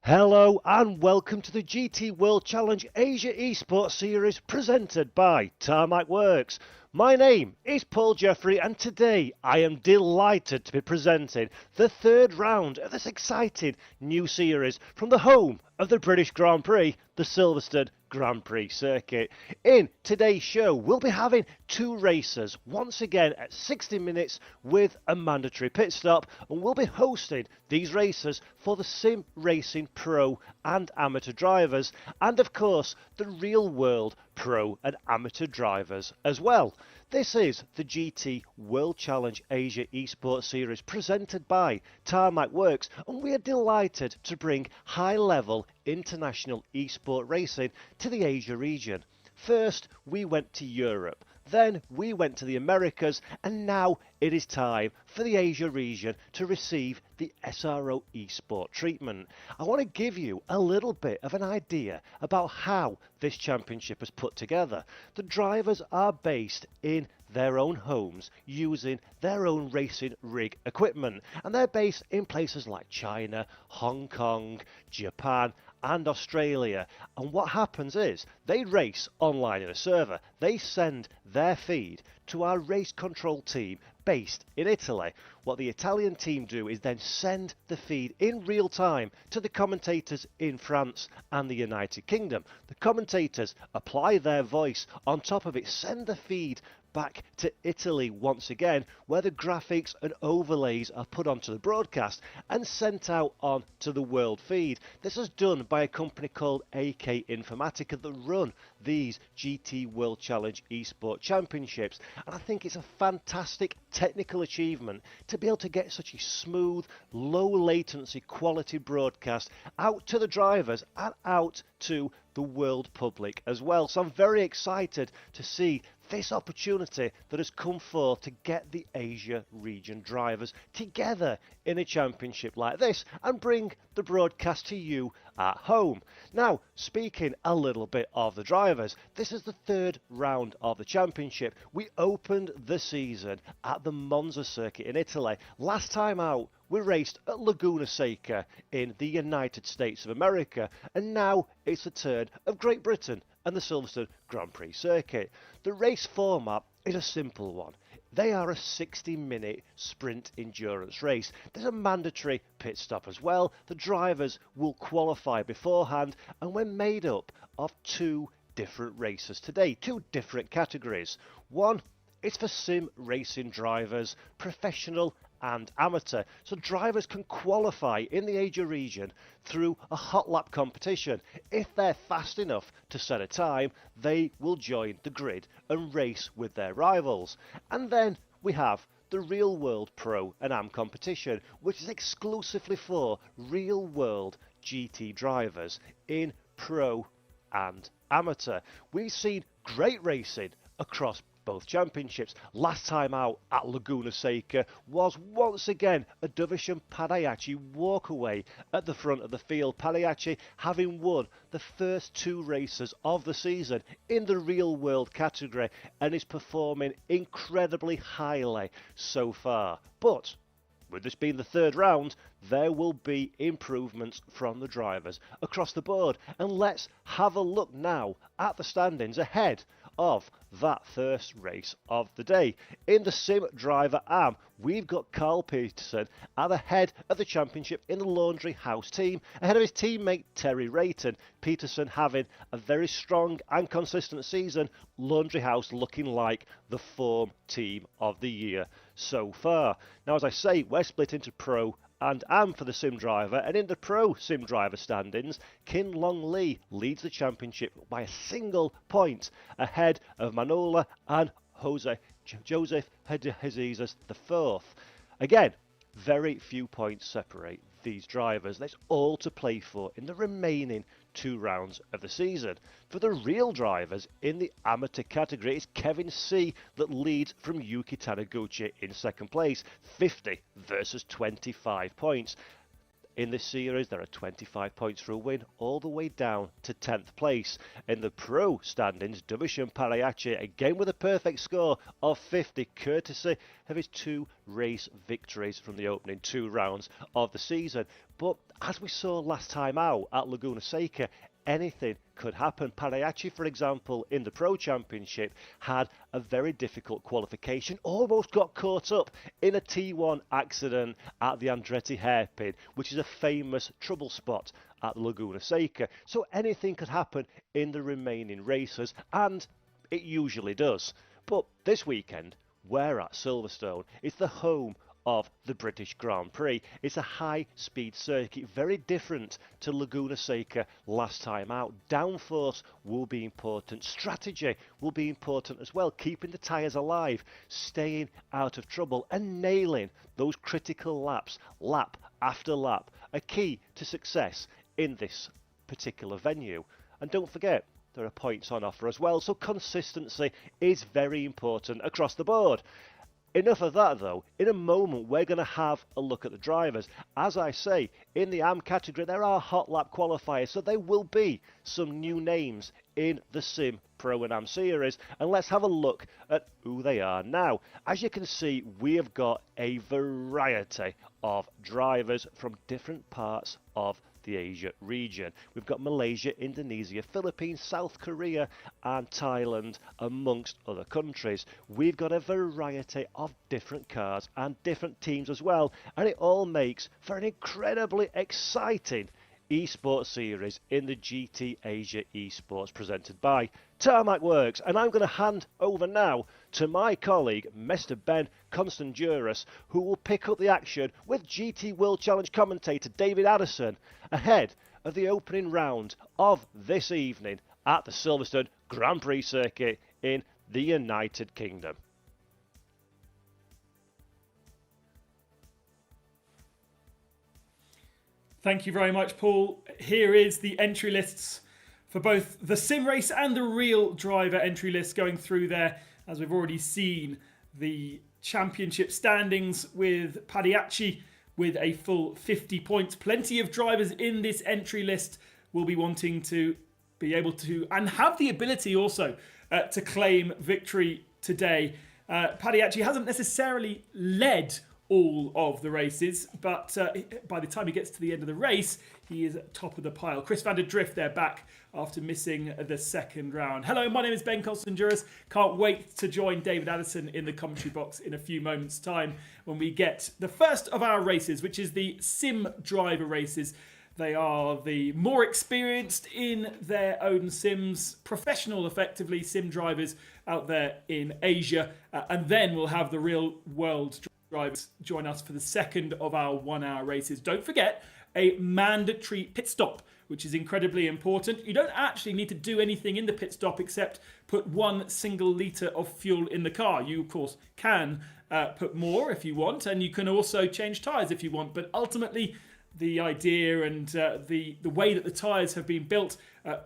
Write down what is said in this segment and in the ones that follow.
Hello and welcome to the GT World Challenge Asia Esports Series presented by Tarmac Works. My name is Paul Jeffrey and today I am delighted to be presenting the third round of this exciting new series from the home of the British Grand Prix, the Silverstone Grand Prix circuit. In today's show we'll be having two races once again at 60 minutes with a mandatory pit stop, and we'll be hosting these races for the sim racing pro and amateur drivers, and of course the real world pro and amateur drivers as well. This is the GT World Challenge Asia Esports Series presented by Tarmac Works, and we are delighted to bring high-level international esport racing to the Asia region. First, we went to Europe, then we went to the Americas, and now it is time for the Asia region to receive the SRO Esport treatment. I want to give you a little bit of an idea about how this championship is put together. The drivers are based in their own homes using their own racing rig equipment, and they're based in places like China, Hong Kong, Japan and Australia. And what happens is they race online in a server. They send their feed to our race control team based in Italy. What the Italian team do is then send the feed in real time to the commentators in France and the United Kingdom. The commentators apply their voice on top of it, send the feed back to Italy once again, where the graphics and overlays are put onto the broadcast and sent out on to the world feed. This is done by a company called AK Informatica that run these GT World Challenge Esport Championships, and I think it's a fantastic technical achievement to be able to get such a smooth, low latency quality broadcast out to the drivers and out to the world public as well. So I'm very excited to see this opportunity that has come forth to get the Asia region drivers together in a championship like this and bring the broadcast to you at home. Now, speaking a little bit of the drivers, this is the third round of the championship. We opened the season at the Monza circuit in Italy. Last time out, we raced at Laguna Seca in the United States of America, and now it's the turn of Great Britain and the Silverstone Grand Prix circuit. The race format is a simple one. They are a 60-minute sprint endurance race. There's a mandatory pit stop as well. The drivers will qualify beforehand, and we're made up of two different races today, two different categories. One is for sim racing drivers, professional and amateur, so drivers can qualify in the Asia region through a hot lap competition. If they're fast enough to set a time, they will join the grid and race with their rivals. And then we have the real world pro and am competition, which is exclusively for real world GT drivers in pro and amateur. We've seen great racing across both championships. Last time out at Laguna Seca was once again a Dovisham Padayachi walkaway at the front of the field. Padayachi having won the first two races of the season in the real world category and is performing incredibly highly so far. But with this being the third round, there will be improvements from the drivers across the board. And let's have a look now at the standings ahead of that first race of the day. In the sim driver am, we've got Carl Peterson at the head of the championship in the Laundry House team, ahead of his teammate Terry Rayton. Peterson having a very strong and consistent season, Laundry House looking like the form team of the year so far. Now, as I say, we're split into pro and am for the sim driver, and in the pro sim driver standings, Kin Long Lee leads the championship by a single point ahead of Manola and Joseph Jesus the fourth. Again, very few points separate these drivers. That's all to play for in the remaining two rounds of the season. For the real drivers in the amateur category, it's Kevin C that leads from Yuki Taniguchi in second place, 50 versus 25 points. In this series, there are 25 points for a win, all the way down to 10th place. In the pro standings, Dovizioso Pagliacci again with a perfect score of 50, courtesy of his 2 race victories from the opening 2 rounds of the season. But as we saw last time out at Laguna Seca, anything could happen. Pagliacci, for example, in the Pro Championship, had a very difficult qualification, almost got caught up in a T1 accident at the Andretti hairpin, which is a famous trouble spot at Laguna Seca. So anything could happen in the remaining races, and it usually does. But this weekend, we're at Silverstone. It's the home of the British Grand Prix. It's a high-speed circuit, very different to Laguna Seca last time out. Downforce will be important. Strategy will be important as well, keeping the tyres alive, staying out of trouble and nailing those critical laps, lap after lap, are key to success in this particular venue. And don't forget, there are points on offer as well, so consistency is very important across the board. Enough of that though. In a moment we're going to have a look at the drivers. As I say, in the AM category there are hot lap qualifiers, so there will be some new names in the Sim Pro and Am series, and let's have a look at who they are now. As you can see, we have got a variety of drivers from different parts of the Asia region. We've got Malaysia, Indonesia, Philippines, South Korea and Thailand, amongst other countries. We've got a variety of different cars and different teams as well, and it all makes for an incredibly exciting esports series in the GT Asia Esports presented by Tarmac Works. And I'm going to hand over now to my colleague Mr. Ben Constanduras, who will pick up the action with GT World Challenge commentator David Addison ahead of the opening round of this evening at the Silverstone Grand Prix circuit in the United Kingdom. Thank you very much, Paul. Here is the entry lists for both the sim race and the real driver entry list going through there. As we've already seen, the championship standings with Pagliacci with a full 50 points. Plenty of drivers in this entry list will be wanting to be able to, and have the ability also, to claim victory today. Pagliacci hasn't necessarily led all of the races, but by the time he gets to the end of the race, he is at top of the pile. Chris van der Drift there back after missing the second round. Hello, my name is Ben Constanduras. Can't wait to join David Addison in the commentary box in a few moments' time when we get the first of our races, which is the sim driver races. They are the more experienced in their own sims, professional, effectively, sim drivers out there in Asia. And then we'll have the real world drivers join us for the second of our 1 hour races. Don't forget a mandatory pit stop, which is incredibly important. You don't actually need to do anything in the pit stop except put 1 single litre of fuel in the car. You, of course, can put more if you want, and you can also change tyres if you want, but ultimately the idea and the way that the tyres have been built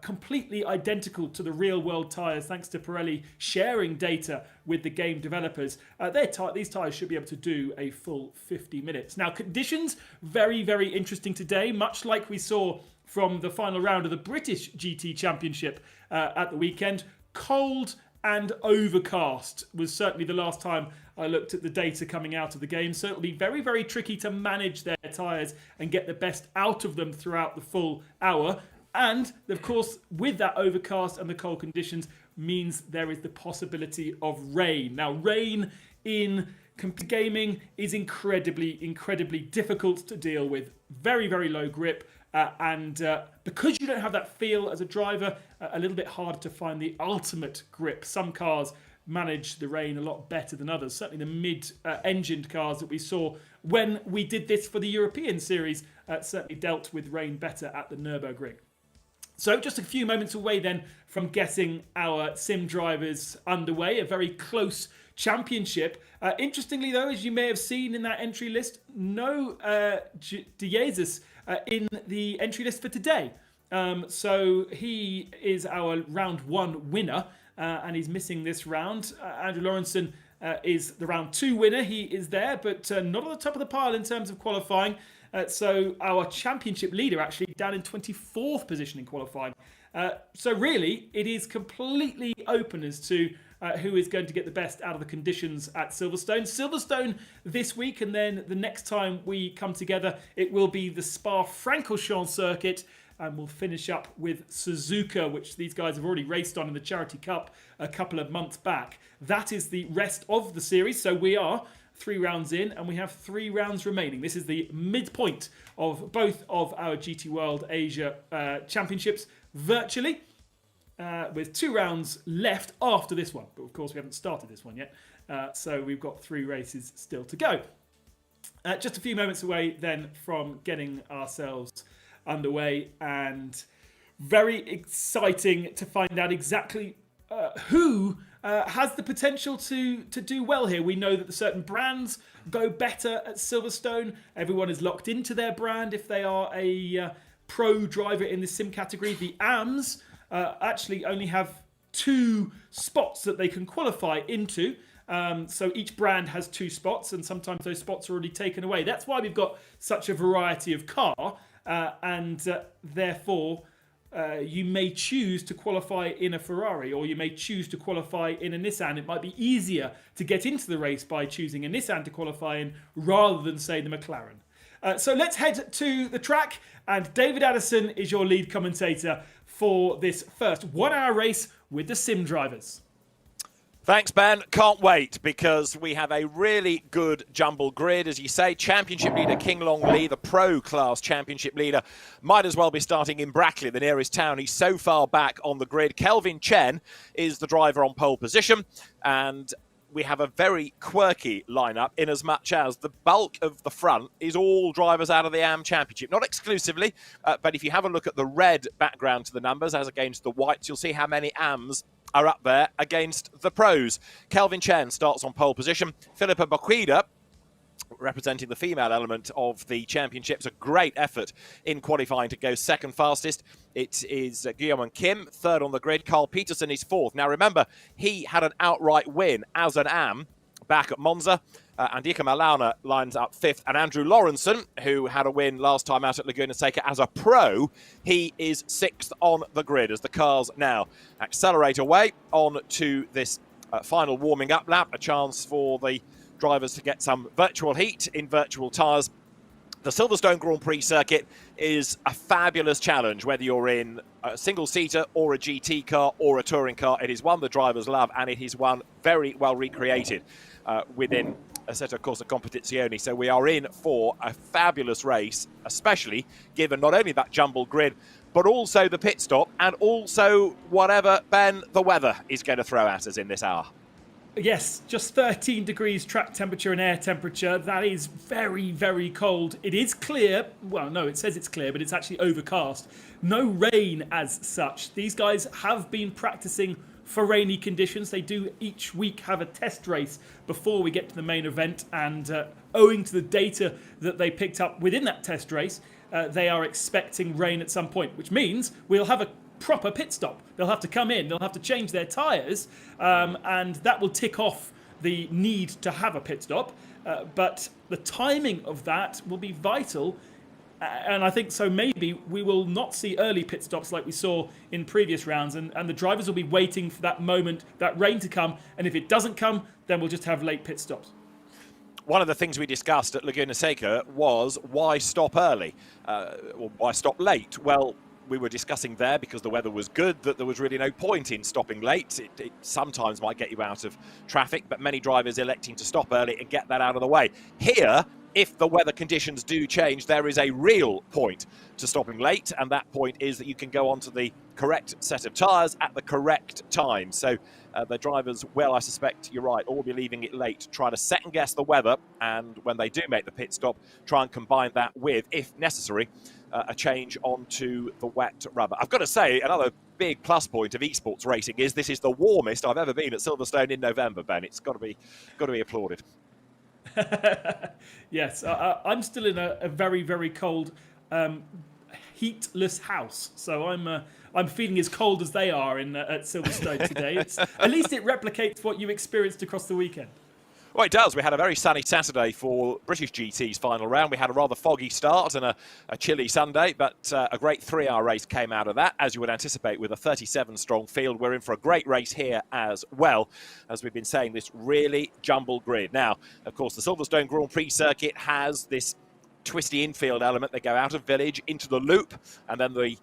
completely identical to the real world tyres, thanks to Pirelli sharing data with the game developers. These tyres should be able to do a full 50 minutes. Now, conditions, very, very interesting today, much like we saw from the final round of the British GT Championship at the weekend. Cold and overcast was certainly the last time I looked at the data coming out of the game. So it'll be very, very tricky to manage their tyres and get the best out of them throughout the full hour. And, of course, with that overcast and the cold conditions means there is the possibility of rain. Now, rain in gaming is incredibly, incredibly difficult to deal with. Very, very low grip. And because you don't have that feel as a driver, a little bit harder to find the ultimate grip. Some cars manage the rain a lot better than others. Certainly the mid-engined cars that we saw when we did this for the European Series certainly dealt with rain better at the Nürburgring. So just a few moments away then from getting our sim drivers underway, a very close championship. Interestingly though, as you may have seen in that entry list, no De Jesus in the entry list for today. So he is our round 1 winner and he's missing this round. Andrew Lawrenson is the round 2 winner. He is there, but not on the top of the pile in terms of qualifying. So our championship leader actually down in 24th position in qualifying. So really, it is completely open as to who is going to get the best out of the conditions at Silverstone. Silverstone this week, and then the next time we come together, it will be the Spa-Francorchamps circuit. And we'll finish up with Suzuka, which these guys have already raced on in the Charity Cup a couple of months back. That is the rest of the series. So we are 3 rounds in and we have 3 rounds remaining. This is the midpoint of both of our GT World Asia Championships virtually, with 2 rounds left after this one. But of course, we haven't started this one yet. So we've got 3 races still to go. Just a few moments away then from getting ourselves underway, and very exciting to find out exactly who has the potential to do well here. We know that the certain brands go better at Silverstone. Everyone is locked into their brand if they are a pro driver in the sim category. The AMs actually only have 2 spots that they can qualify into. So each brand has 2 spots, and sometimes those spots are already taken away. That's why we've got such a variety of car. And therefore, you may choose to qualify in a Ferrari, or you may choose to qualify in a Nissan. It might be easier to get into the race by choosing a Nissan to qualify in rather than, say, the McLaren. So let's head to the track, and David Addison is your lead commentator for this first 1-hour race with the sim drivers. Thanks, Ben. Can't wait, because we have a really good jumble grid. As you say, championship leader King Long Lee, the pro class championship leader, might as well be starting in Brackley, the nearest town. He's so far back on the grid. Kelvin Chen is the driver on pole position, and we have a very quirky lineup in as much as the bulk of the front is all drivers out of the AM Championship. Not exclusively, but if you have a look at the red background to the numbers as against the whites, you'll see how many AMs are up there against the pros. Kelvin Chen starts on pole position. Philippa Baquida, representing the female element of the championships, a great effort in qualifying to go second fastest. It is Guillaume Kim, third on the grid. Carl Peterson is fourth. Now remember, he had an outright win as an AM back at Monza. Andika Malauna lines up fifth, and Andrew Lawrenson, who had a win last time out at Laguna Seca as a pro, he is sixth on the grid as the cars now accelerate away on to this final warming up lap, a chance for the drivers to get some virtual heat in virtual tyres. The Silverstone Grand Prix circuit is a fabulous challenge, whether you're in a single-seater or a GT car or a touring car. It is one the drivers love, and it is one very well recreated within Assetto Corsa Competizione. So we are in for a fabulous race, especially given not only that jumbled grid, but also the pit stop, and also whatever, Ben, the weather is going to throw at us in this hour. Yes, just 13 degrees track temperature and air temperature. That is very, very cold. It is clear. Well, no, it says it's clear, but it's actually overcast. No rain as such. These guys have been practicing for rainy conditions. They do each week have a test race before we get to the main event, and owing to the data that they picked up within that test race, they are expecting rain at some point, which means we'll have a proper pit stop. They'll have to come in, they'll have to change their tyres, and that will tick off the need to have a pit stop. But the timing of that will be vital, and I think so maybe we will not see early pit stops like we saw in previous rounds, and the drivers will be waiting for that moment, that rain to come, and if it doesn't come, then we'll just have late pit stops. One of the things we discussed at Laguna Seca was why stop early, or why stop late? Well, we were discussing there, because the weather was good, that there was really no point in stopping late. It sometimes might get you out of traffic, but many drivers electing to stop early and get that out of the way. Here, if the weather conditions do change, there is a real point to stopping late, and that point is that you can go onto the correct set of tyres at the correct time. So the drivers, well, I suspect you're right, all be leaving it late, try to second guess the weather, and when they do make the pit stop, try and combine that with, if necessary, a change onto the wet rubber. I've got to say, another big plus point of esports racing is this is the warmest I've ever been at Silverstone in November, Ben. It's got to be applauded. Yes, I'm still in a very, very cold, heatless house, so I'm feeling as cold as they are at Silverstone today. At least it replicates what you experienced across the weekend. Well, it does. We had a very sunny Saturday for British GT's final round. We had a rather foggy start and a chilly Sunday, but a great 3-hour race came out of that, as you would anticipate with a 37-strong field. We're in for a great race here as well, as we've been saying, this really jumbled grid. Now, of course, the Silverstone Grand Prix circuit has this twisty infield element. They go out of Village into the loop, and then the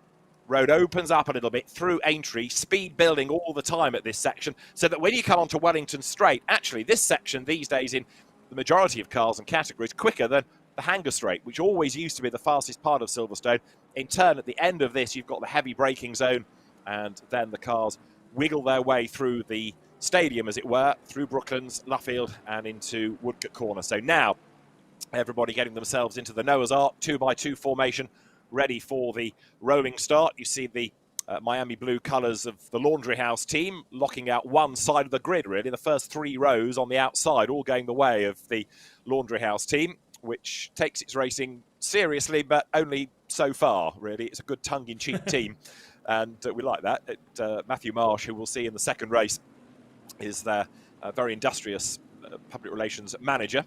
road opens up a little bit through Aintree, speed building all the time at this section, so that when you come onto Wellington Straight, actually this section these days in the majority of cars and categories quicker than the Hanger Straight, which always used to be the fastest part of Silverstone. In turn, at the end of this, you've got the heavy braking zone, and then the cars wiggle their way through the stadium, as it were, through Brooklands, Luffield, and into Woodcote Corner. So now, everybody getting themselves into the Noah's Ark 2x2 formation, ready for the rolling start. You see the Miami blue colours of the Laundry House team locking out one side of the grid, really. The first 3 rows on the outside, all going the way of the Laundry House team, which takes its racing seriously, but only so far, really. It's a good tongue-in-cheek team, and we like that. Matthew Marsh, who we'll see in the second race, is their very industrious public relations manager,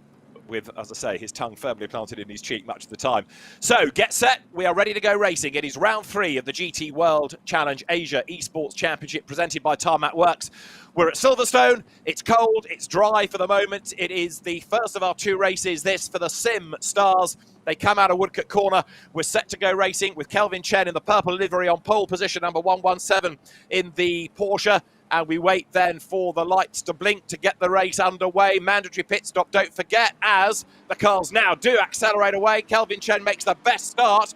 with, as I say, his tongue firmly planted in his cheek much of the time. So, get set. We are ready to go racing. It is round 3 of the GT World Challenge Asia Esports Championship presented by Tarmac Works. We're at Silverstone. It's cold. It's dry for the moment. It is the first of our 2 races, this for the Sim Stars. They come out of Woodcote Corner. We're set to go racing with Kelvin Chen in the purple livery on pole position, number 117 in the Porsche. And we wait then for the lights to blink to get the race underway. Mandatory pit stop, don't forget, as the cars now do accelerate away. Kelvin Chen makes the best start.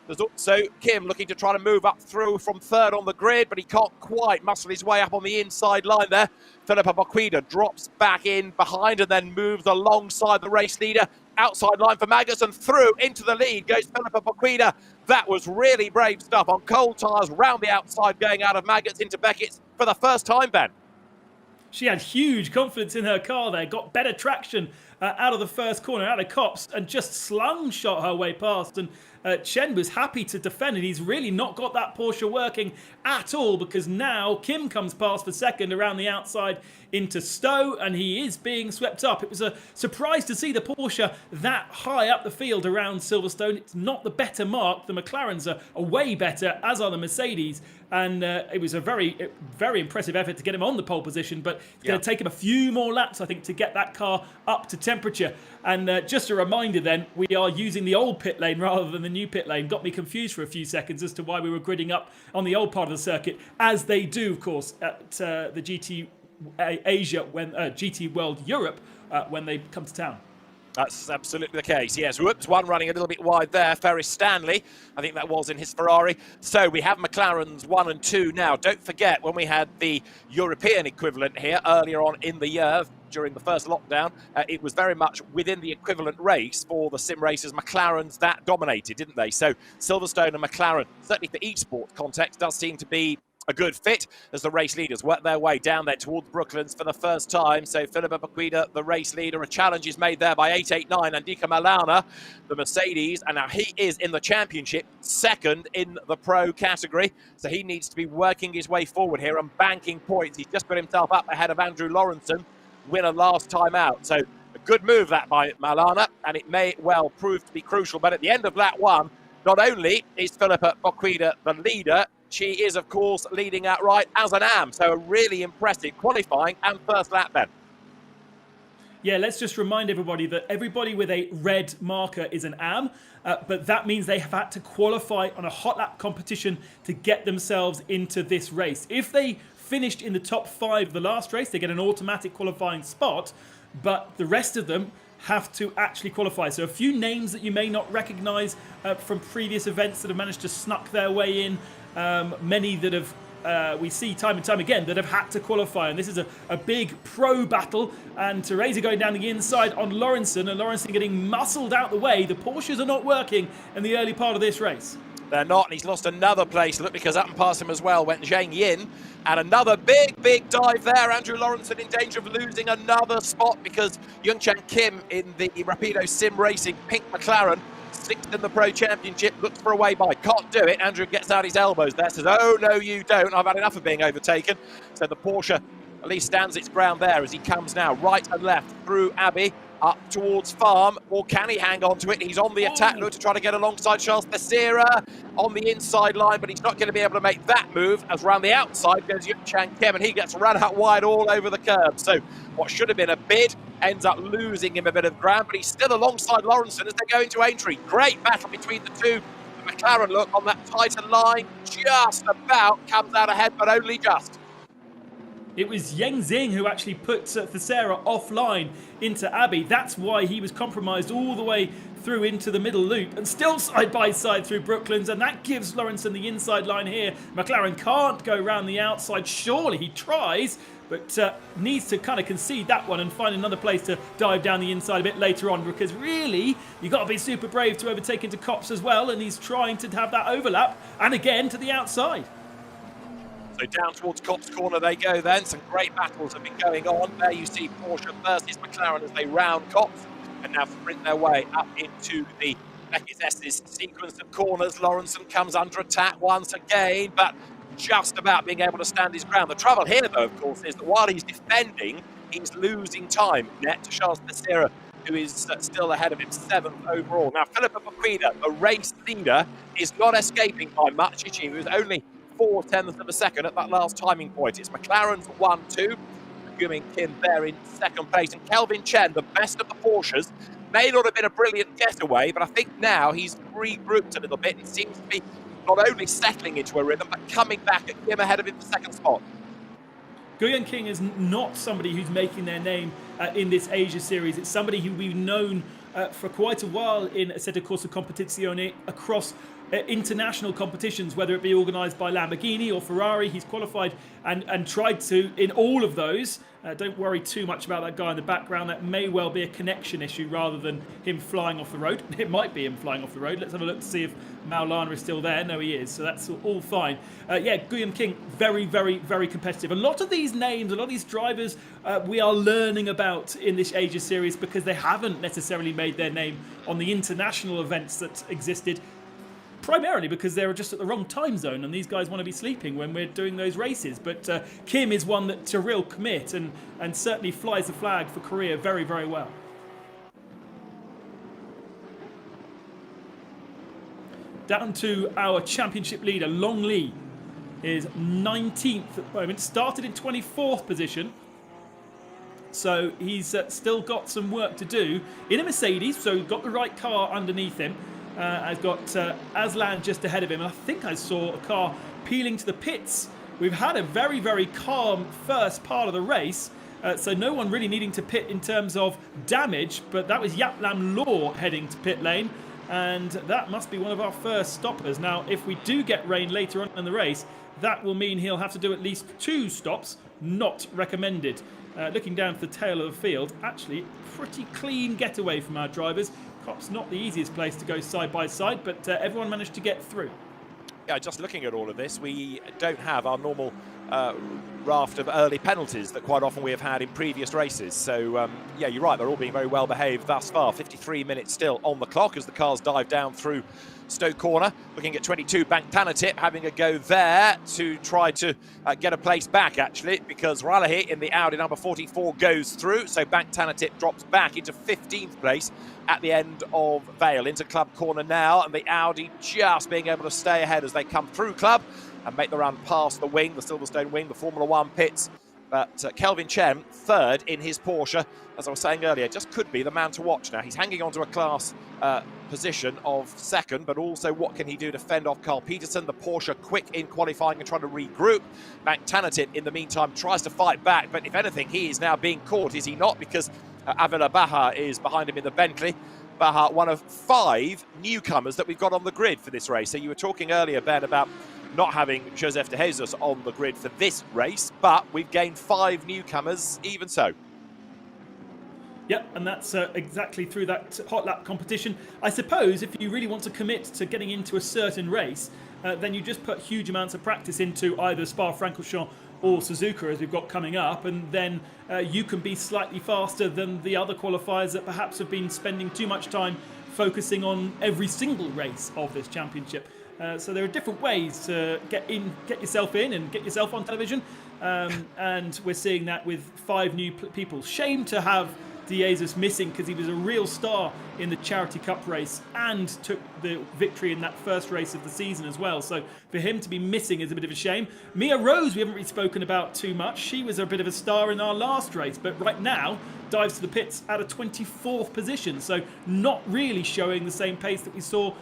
There's also Kim looking to try to move up through from 3rd on the grid, but he can't quite muscle his way up on the inside line there. Philippa Boquida drops back in behind and then moves alongside the race leader. Outside line for Magnus, and through into the lead goes Philippa Boquida. That was really brave stuff on cold tyres round the outside, going out of Magnus into Beckett's for the first time, Ben. She had huge confidence in her car there, got better traction out of the first corner, out of Copse, and just slung-shot her way past. And Chen was happy to defend, and he's really not got that Porsche working at all, because now Kim comes past for second around the outside into Stowe, and he is being swept up. It was a surprise to see the Porsche that high up the field around Silverstone. It's not the better mark. The McLarens are way better, as are the Mercedes. And it was a very, very impressive effort to get him on the pole position, but it's going to take him a few more laps, I think, to get that car up to temperature. And just a reminder then, we are using the old pit lane rather than the new pit lane. Got me confused for a few seconds as to why we were gridding up on the old part of the circuit, as they do, of course, at the GT Asia, when GT World Europe, when they come to town. That's absolutely the case, yes. Whoops, one running a little bit wide there. Ferris Stanley, I think that was in his Ferrari. So we have McLaren's 1 and 2 now. Don't forget, when we had the European equivalent here earlier on in the year, during the first lockdown, it was very much within the equivalent race for the sim racers. McLaren's that dominated, didn't they? So Silverstone and McLaren, certainly for esports context, does seem to be a good fit as the race leaders work their way down there towards Brooklands for the first time. So Philippa Boquida, the race leader, a challenge is made there by 889 Andika Malana, the Mercedes, and now he is in the championship, second in the pro category. So he needs to be working his way forward here and banking points. He's just put himself up ahead of Andrew Lawrenson, winner last time out. So a good move that by Malana, and it may well prove to be crucial. But at the end of lap 1, not only is Philippa Boquida the leader, she is, of course, leading outright as an AM. So a really impressive qualifying and first lap, Ben. Yeah, let's just remind everybody that everybody with a red marker is an AM, but that means they have had to qualify on a hot lap competition to get themselves into this race. If they finished in the top 5 of the last race, they get an automatic qualifying spot, but the rest of them have to actually qualify. So a few names that you may not recognise from previous events that have managed to snuck their way in, many that have we see time and time again that have had to qualify, and this is a big pro battle, and Teresa going down the inside on Lawrenson, and Lawrenson getting muscled out the way. The Porsches are not working in the early part of this race. They're not, and he's lost another place. Look, because up and past him as well went Zhang Yin, and another big dive there. Andrew Lawrenson in danger of losing another spot because Youngchan Kim in the Rapido Sim Racing pink McLaren, 6th in the Pro Championship, looks for a way by. Can't do it. Andrew gets out his elbows there, says, oh, no, you don't. I've had enough of being overtaken. So the Porsche at least stands its ground there as he comes now right and left through Abbey up towards Farm. Or can he hang on to it? He's on the attack to try to get alongside Charles Becerra on the inside line, but he's not going to be able to make that move as round the outside goes Yun Chang Kim, and he gets run out wide all over the curb. So what should have been a bid ends up losing him a bit of ground, but he's still alongside Lawrenson as they go into Aintree. Great battle between the two. The McLaren look on that tighter line, just about comes out ahead, but only just. It was Yang Xing who actually put Becerra offline into Abbey. That's why he was compromised all the way through into the middle loop and still side by side through Brooklands, and that gives Lawrenson the inside line here. McLaren can't go round the outside. Surely he tries, but needs to kind of concede that one and find another place to dive down the inside a bit later on, because really you've got to be super brave to overtake into Copse as well, and he's trying to have that overlap and again to the outside. So down towards Copse Corner they go then. Some great battles have been going on. There you see Porsche versus McLaren as they round Copse and now sprint their way up into the Beckett's S's sequence of corners. Lawrenson comes under attack once again, but just about being able to stand his ground. The trouble here, though, of course, is that while he's defending, he's losing time net to Charles Becerra, who is still ahead of him, 7th overall. Now, Philippa Paquida, the race leader, is not escaping by much. He was only 0.4 of a second at that last timing point. It's McLaren's 1-2. Guming Kim there in second place. And Kelvin Chen, the best of the Porsches, may not have been a brilliant getaway, but I think now he's regrouped a little bit and seems to be not only settling into a rhythm, but coming back at Kim ahead of him for second spot. Guyan King is not somebody who's making their name in this Asia series. It's somebody who we've known for quite a while in Assetto Corsa Competizione across international competitions, whether it be organised by Lamborghini or Ferrari. He's qualified and tried to in all of those. Don't worry too much about that guy in the background. That may well be a connection issue rather than him flying off the road. It might be him flying off the road. Let's have a look to see if Maulana is still there. No, he is. So that's all fine. Yeah, Guillaume King, very, very, very competitive. A lot of these names, a lot of these drivers we are learning about in this Asia series because they haven't necessarily made their name on the international events that existed. Primarily because they're just at the wrong time zone and these guys want to be sleeping when we're doing those races. But Kim is one that's a real commit and certainly flies the flag for Korea very, very well. Down to our championship leader, Long Li, is 19th at the moment. Started in 24th position. So he's still got some work to do in a Mercedes, so got the right car underneath him. I've got Aslan just ahead of him, and I think I saw a car peeling to the pits. We've had a very, very calm first part of the race, so no one really needing to pit in terms of damage, but that was Yap Lam Law heading to pit lane, and that must be one of our first stoppers. Now, if we do get rain later on in the race, that will mean he'll have to do at least 2 stops, not recommended. Looking down to the tail of the field, actually pretty clean getaway from our drivers. Copse not the easiest place to go side by side, but everyone managed to get through. Yeah, just looking at all of this, we don't have our normal raft of early penalties that quite often we have had in previous races. So, yeah, you're right, they're all being very well behaved thus far. 53 minutes still on the clock as the cars dive down through Stoke Corner. Looking at 22, Bank Tanatip having a go there to try to get a place back, actually, because Ralahi in the Audi number 44 goes through. So Bank Tanatip drops back into 15th place at the end of Vale. Into Club Corner now, and the Audi just being able to stay ahead as they come through Club and make the run past the wing, the Silverstone wing, the Formula One pits. But Kelvin Chen, third in his Porsche, as I was saying earlier, just could be the man to watch now. He's hanging on to a class position of second, but also what can he do to fend off Carl Peterson? The Porsche quick in qualifying and trying to regroup. Mac Tanatip, in the meantime, tries to fight back, but if anything, he is now being caught, is he not? Because Avila Baha is behind him in the Bentley. Baha, one of 5 newcomers that we've got on the grid for this race. So you were talking earlier, Ben, about not having Joseph de Jesus on the grid for this race, but we've gained 5 newcomers even so. Yep, and that's exactly through that hot lap competition. I suppose if you really want to commit to getting into a certain race, then you just put huge amounts of practice into either Spa-Francorchamps or Suzuka, as we've got coming up, and then you can be slightly faster than the other qualifiers that perhaps have been spending too much time focusing on every single race of this championship. So there are different ways to get yourself in and get yourself on television. And we're seeing that with 5 new people. Shame to have De Jesus missing, because he was a real star in the Charity Cup race and took the victory in that first race of the season as well. So for him to be missing is a bit of a shame. Mia Rose, we haven't really spoken about too much. She was a bit of a star in our last race, but right now dives to the pits at a 24th position. So not really showing the same pace that we saw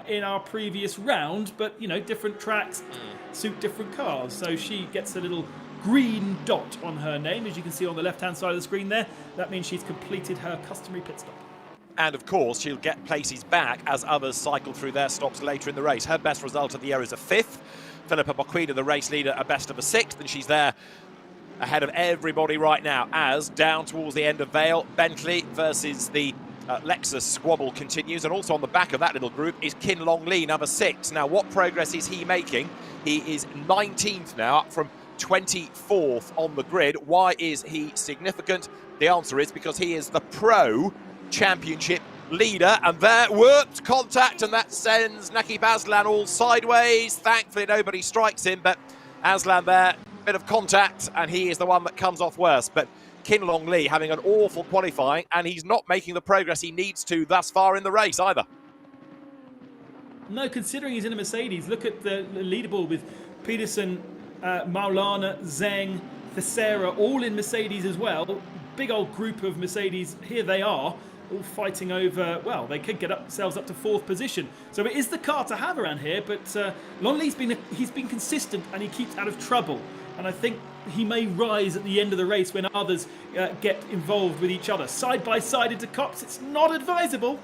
in our previous round, but you know, different tracks suit different cars. So she gets a little green dot on her name, as you can see on the left-hand side of the screen there. That means she's completed her customary pit stop. And of course, she'll get places back as others cycle through their stops later in the race. Her best result of the year is a 5th. Philippa Boquida, the race leader, a best of a 6th, and she's there ahead of everybody right now, as down towards the end of Vale, Bentley versus the Lexus squabble continues. And also on the back of that little group is Kin Long Lee, number 6. Now, what progress is he making? He is 19th now, up from 24th on the grid. Why is he significant? The answer is because he is the Pro Championship leader, and there worked contact, and that sends Nakib Aslan all sideways. Thankfully nobody strikes him, but Aslan there, bit of contact, and he is the one that comes off worst. But Kin Long Lee having an awful qualifying, and he's not making the progress he needs to thus far in the race either. No, considering he's in a Mercedes. Look at the leaderboard with Peterson, Maulana, Zeng, Thessera, all in Mercedes as well. Big old group of Mercedes. Here they are, all fighting over, well, they could get themselves up to 4th position. So it is the car to have around here, but Longley's been consistent, and he keeps out of trouble. And I think he may rise at the end of the race when others get involved with each other. Side by side into Cops, it's not advisable.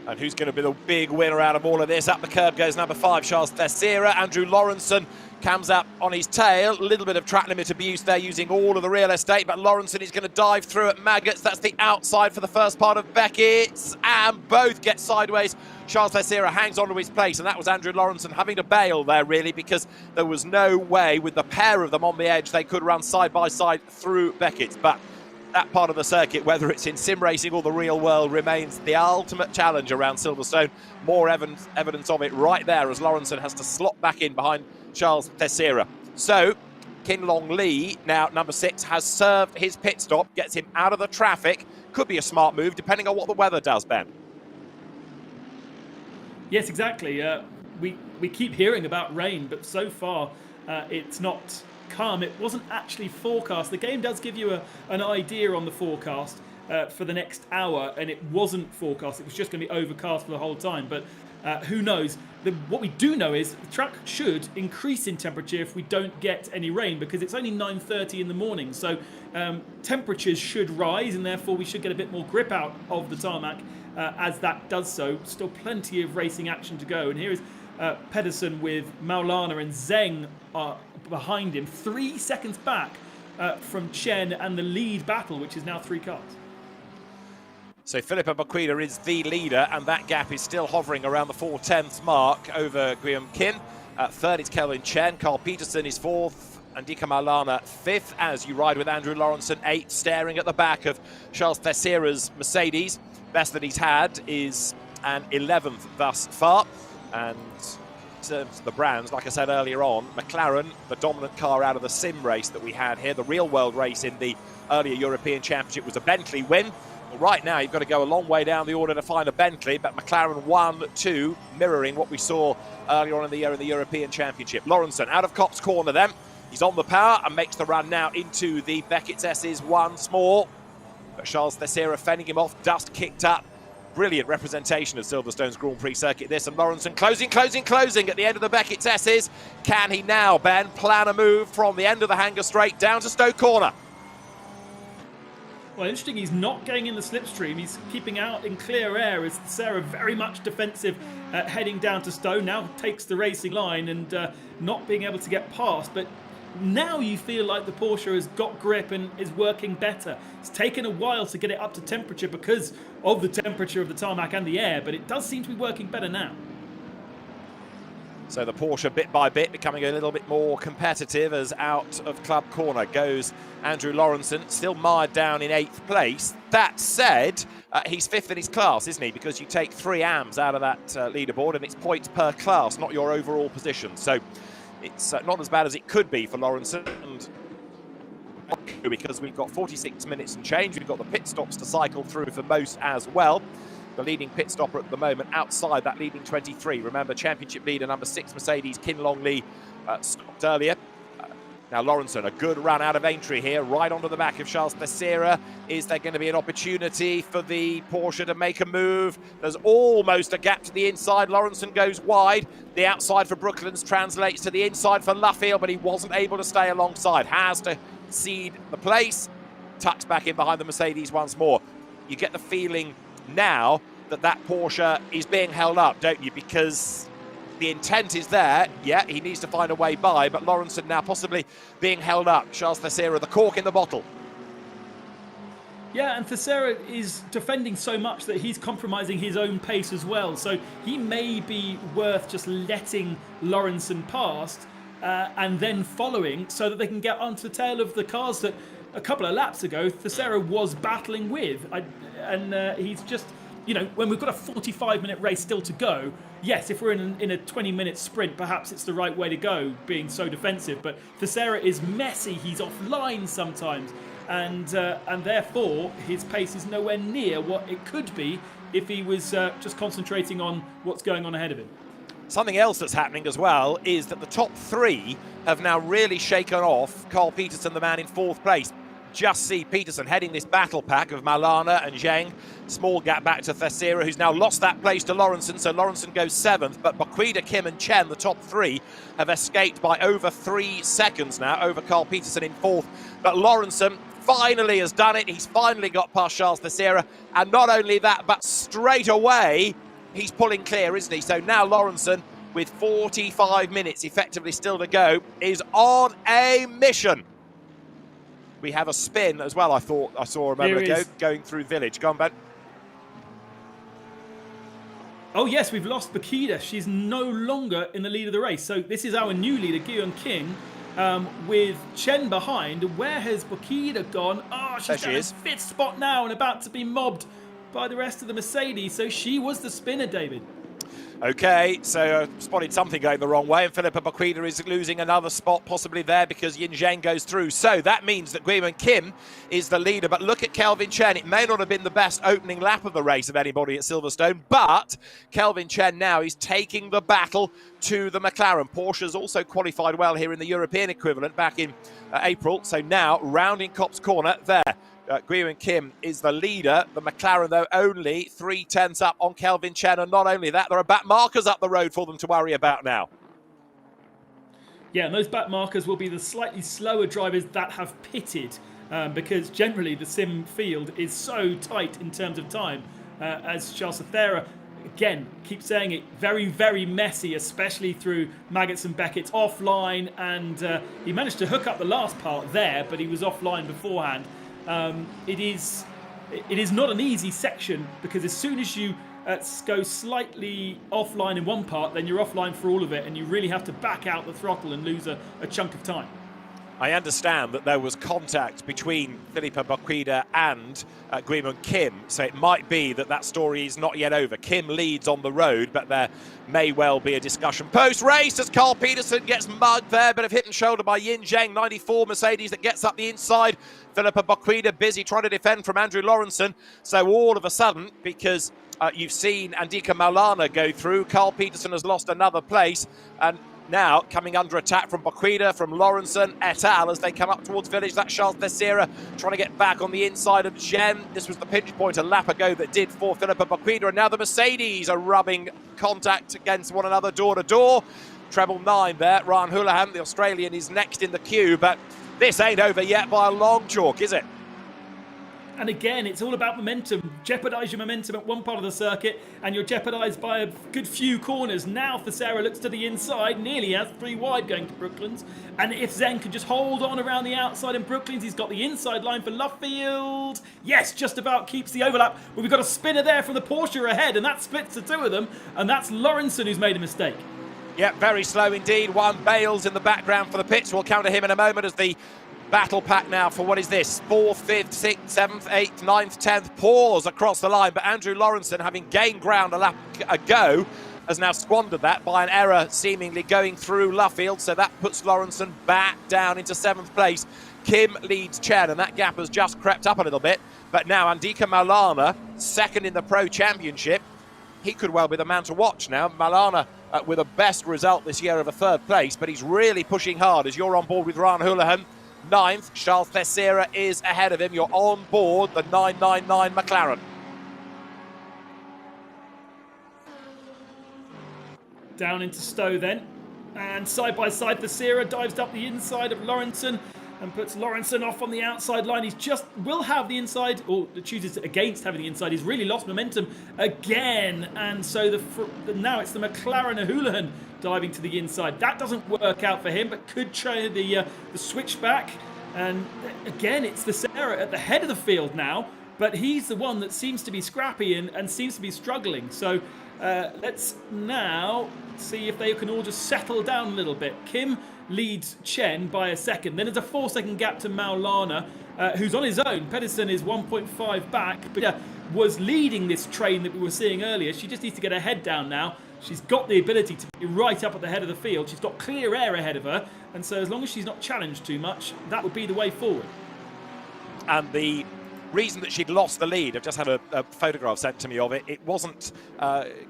And who's going to be the big winner out of all of this? Up the curb goes number 5, Charles Thessera. Andrew Lawrenson comes up on his tail. A little bit of track limit abuse there, using all of the real estate, but Lawrenson is going to dive through at Maggots. That's the outside for the first part of Beckett's, and both get sideways. Charles Thessera hangs on to his place, and that was Andrew Lawrenson having to bail there, really, because there was no way, with the pair of them on the edge, they could run side by side through Beckett's. But that part of the circuit, whether it's in sim racing or the real world, remains the ultimate challenge around Silverstone. More evidence of it right there, as Lawrenson has to slot back in behind Charles Thessera. So Kin Long Lee, now number 6, has served his pit stop, gets him out of the traffic. Could be a smart move, depending on what the weather does, Ben. Yes, exactly. We keep hearing about rain, but so far it's not calm. It wasn't actually forecast. The game does give you an idea on the forecast for the next hour, and it wasn't forecast. It was just going to be overcast for the whole time, but who knows? What we do know is the track should increase in temperature if we don't get any rain, because it's only 9:30 in the morning. So temperatures should rise, and therefore we should get a bit more grip out of the tarmac as that does so. Still plenty of racing action to go. And here is Pedersen with Maulana and Zeng behind him, 3 seconds back from Chen and the lead battle, which is now 3 cars. So Philippa Boquida is the leader, and that gap is still hovering around the 4/10 mark over Guillaume Kin. 3rd is Kelvin Chen. Carl Peterson is 4th. Andika Maulana 5th, as you ride with Andrew Lawrenson 8th, staring at the back of Charles Thessera's Mercedes. Best that he's had is an 11th thus far. And in terms of the brands, like I said earlier on, McLaren, the dominant car out of the sim race that we had here. The real world race in the earlier European Championship was a Bentley win. Right now, you've got to go a long way down the order to find a Bentley, but McLaren 1-2, mirroring what we saw earlier on in the year in the European Championship. Lawrenson out of Cop's corner then. He's on the power and makes the run now into the Beckett's S's once more. But Charles Thessera fending him off, dust kicked up. Brilliant representation of Silverstone's Grand Prix circuit this, and Lawrenson closing at the end of the Beckett's S's. Can he now, Ben, plan a move from the end of the Hanger Straight down to Stoke Corner? Well, interesting, he's not going in the slipstream. He's keeping out in clear air, as Sarah very much defensive, heading down to Stowe. Now takes the racing line and not being able to get past. But now you feel like the Porsche has got grip and is working better. It's taken a while to get it up to temperature because of the temperature of the tarmac and the air, but it does seem to be working better now. So the Porsche bit by bit becoming a little bit more competitive as out of club corner goes Andrew Lawrenson, still mired down in 8th place. That said, he's 5th in his class, isn't he? Because you take 3 AMs out of that leaderboard and it's points per class, not your overall position. So it's not as bad as it could be for Lawrenson. And because we've got 46 minutes and change, we've got the pit stops to cycle through for most as well. The leading pit stopper at the moment outside that leading 23. Remember, championship leader number 6 Mercedes Kin Long Lee stopped earlier. Now Lawrenson, a good run out of entry here, right onto the back of Charles Teixeira. Is there going to be an opportunity for the Porsche to make a move? There's almost a gap to the inside. Lawrenson goes wide. The outside for Brooklands translates to the inside for Luffield, but he wasn't able to stay alongside. Has to cede the place. Tucks back in behind the Mercedes once more. You get the feeling now that Porsche is being held up, don't you? Because the intent is there. Yeah, he needs to find a way by, but Lawrenson now possibly being held up. Charles Teixeira, the cork in the bottle. Yeah, and Teixeira is defending so much that he's compromising his own pace as well. So he may be worth just letting Lawrenson past and then following so that they can get onto the tail of the cars that a couple of laps ago Teixeira was battling with. He's just, you know, when we've got a 45-minute race still to go, yes, if we're in a 20-minute sprint, perhaps it's the right way to go, being so defensive. But Teixeira is messy. He's offline sometimes. And therefore, his pace is nowhere near what it could be if he was just concentrating on what's going on ahead of him. Something else that's happening as well is that the top 3 have now really shaken off Carl Peterson, the man in 4th place. Just see Peterson heading this battle pack of Malana and Zheng. Small gap back to Teixeira, who's now lost that place to Lawrenson, so Lawrenson goes 7th. But Baquida, Kim and Chen, the top 3, have escaped by over 3 seconds now over Carl Peterson in 4th. But Lawrenson finally has done it. He's finally got past Charles Teixeira. And not only that, but straight away, he's pulling clear, isn't he? So now Lawrenson, with 45 minutes effectively still to go, is on a mission. We have a spin as well, I thought I saw a moment ago, going through Village. Go on, Ben. Oh, yes, we've lost Baquida. She's no longer in the lead of the race. So this is our new leader, Gyun King, with Chen behind. Where has Baquida gone? Oh, she's down in 5th spot now and about to be mobbed by the rest of the Mercedes. So she was the spinner, David. Okay, so spotted something going the wrong way, and Philippa Baquida is losing another spot possibly there because Yin Zheng goes through. So that means that Guiman Kim is the leader, but look at Kelvin Chen. It may not have been the best opening lap of the race of anybody at Silverstone, but Kelvin Chen now is taking the battle to the McLaren. Porsche's also qualified well here in the European equivalent back in April, so now rounding Copse Corner there. Guiman Kim is the leader. The McLaren, though, only 3/10 up on Kelvin Chen. And not only that, there are back markers up the road for them to worry about now. Yeah, and those back markers will be the slightly slower drivers that have pitted because generally the sim field is so tight in terms of time. As Charles Teixeira, again, keep saying it, very, very messy, especially through Maggots and Beckett's offline. And he managed to hook up the last part there, but he was offline beforehand. It is not an easy section because as soon as you go slightly offline in one part, then you're offline for all of it, and you really have to back out the throttle and lose a chunk of time. I understand that there was contact between Philippa Baquida and Guiman Kim, so it might be that story is not yet over. Kim leads on the road, but there may well be a discussion post-race as Carl Peterson gets mugged there, bit of hit and shoulder by Yin Zheng, 94 Mercedes that gets up the inside. Philippa Baquida busy trying to defend from Andrew Lawrenson, so all of a sudden, because you've seen Andika Maulana go through, Carl Peterson has lost another place, and now coming under attack from Baquida, from Lawrenson, et al. As they come up towards Village. That's Charles Teixeira trying to get back on the inside of Zhen. This was the pinch point a lap ago that did for Philippa Baquida, and now the Mercedes are rubbing contact against one another door to door. Treble 9 there. Ryan Houlihan, the Australian, is next in the queue, but this ain't over yet by a long chalk, is it? And again, it's all about momentum. Jeopardise your momentum at one part of the circuit, and you're jeopardised by a good few corners. Now Teixeira looks to the inside, nearly has 3 wide going to Brooklands. And if Zen can just hold on around the outside in Brooklands, he's got the inside line for Luffield. Yes, just about keeps the overlap. But we've got a spinner there from the Porsche ahead, and that splits the two of them. And that's Lawrenson who's made a mistake. Yeah, very slow indeed. One Bales in the background for the pits. We'll come to him in a moment as the battle pack now for what is this? 4th, 5th, 6th, 7th, 8th, 9th, 10th. Pours across the line, but Andrew Lawrenson, having gained ground a lap ago, has now squandered that by an error seemingly going through Luffield. So that puts Lawrenson back down into 7th place. Kim leads Chen, and that gap has just crept up a little bit. But now Andika Maulana, second in the Pro Championship. He could well be the man to watch now. Maulana with a best result this year of a 3rd place, but he's really pushing hard as you're on board with Ryan Houlihan. 9th, Charles Teixeira is ahead of him. You're on board the 999 McLaren. Down into Stowe then. And side by side, Teixeira dives up the inside of Lawrenson and puts Lawrenson off on the outside line. He's just will have the inside, or chooses against having the inside. He's really lost momentum again, and so now it's the McLaren of Houlihan diving to the inside. That doesn't work out for him, but could try the switchback. And again, it's Teixeira at the head of the field now, but he's the one that seems to be scrappy and seems to be struggling. So let's now see if they can all just settle down a little bit. Kim leads Chen by a second. Then there's a 4-second gap to Maulana, who's on his own. Pedersen is 1.5 back, but was leading this train that we were seeing earlier. She just needs to get her head down now. She's got the ability to be right up at the head of the field. She's got clear air ahead of her, and so as long as she's not challenged too much, that would be the way forward. And the reason that she'd lost the lead, I've just had a photograph sent to me of it. It wasn't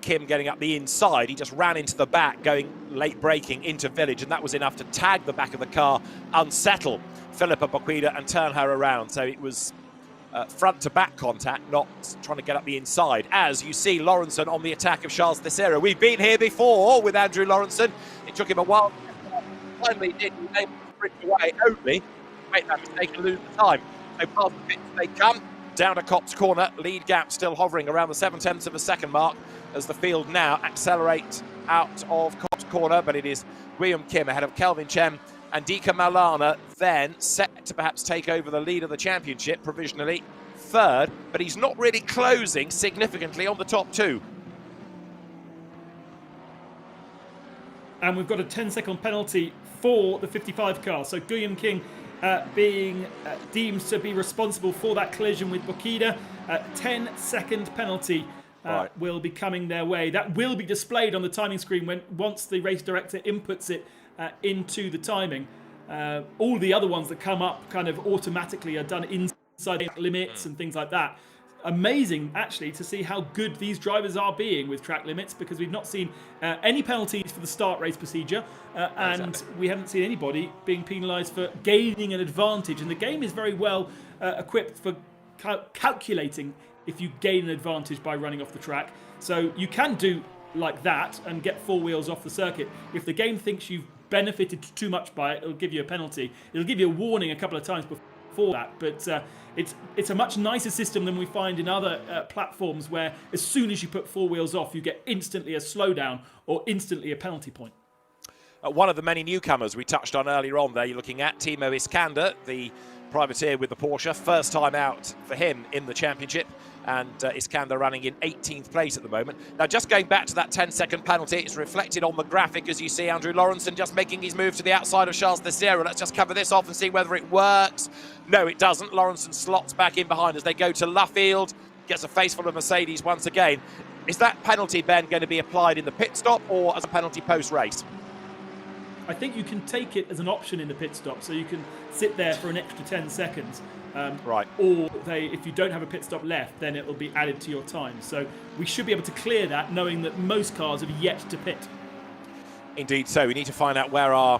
Kim getting up the inside. He just ran into the back, going late braking into Village, and that was enough to tag the back of the car, unsettle Philippa Boquida and turn her around. So it was front to back contact, not trying to get up the inside. As you see Lawrenson on the attack of Charles Teixeira. We've been here before with Andrew Lawrenson. It took him a while. Finally did. He was able to sprint away, only to make that mistake and lose the time. So past the pits they come, down to Copse Corner. Lead gap still hovering around the 7/10 of a second mark as the field now accelerates out of Copse Corner, but it is William Kim ahead of Kelvin Chen and Dika Maulana, then set to perhaps take over the lead of the championship, provisionally 3rd, but he's not really closing significantly on the top 2. And we've got a 10-second penalty for the 55 car. So Guillaume King being deemed to be responsible for that collision with Boquida. 10-second penalty will be coming their way. That will be displayed on the timing screen once the race director inputs it into the timing. All the other ones that come up kind of automatically are done inside limits and things like that. Amazing, actually, to see how good these drivers are being with track limits, because we've not seen any penalties for the start race procedure, and we haven't seen anybody being penalised for gaining an advantage. And the game is very well equipped for calculating if you gain an advantage by running off the track. So you can do like that and get 4 wheels off the circuit. If the game thinks you've benefited too much by it, it'll give you a penalty. It'll give you a warning a couple of times before that, but it's a much nicer system than we find in other platforms, where as soon as you put 4 wheels off, you get instantly a slowdown or instantly a penalty point. One of the many newcomers we touched on earlier on there, you're looking at Timo Iskander, the privateer with the Porsche. First time out for him in the championship, and Iskander running in 18th place at the moment. Now, just going back to that 10-second penalty, it's reflected on the graphic as you see Andrew Lawrenson just making his move to the outside of Charles Teixeira. Let's just cover this off and see whether it works. No, it doesn't. Lawrenson slots back in behind as they go to Luffield, gets a face full of Mercedes once again. Is that penalty, Ben, going to be applied in the pit stop or as a penalty post-race? I think you can take it as an option in the pit stop, so you can sit there for an extra 10 seconds. Right. Or if you don't have a pit stop left, then it will be added to your time. So we should be able to clear that, knowing that most cars have yet to pit. Indeed so. We need to find out where our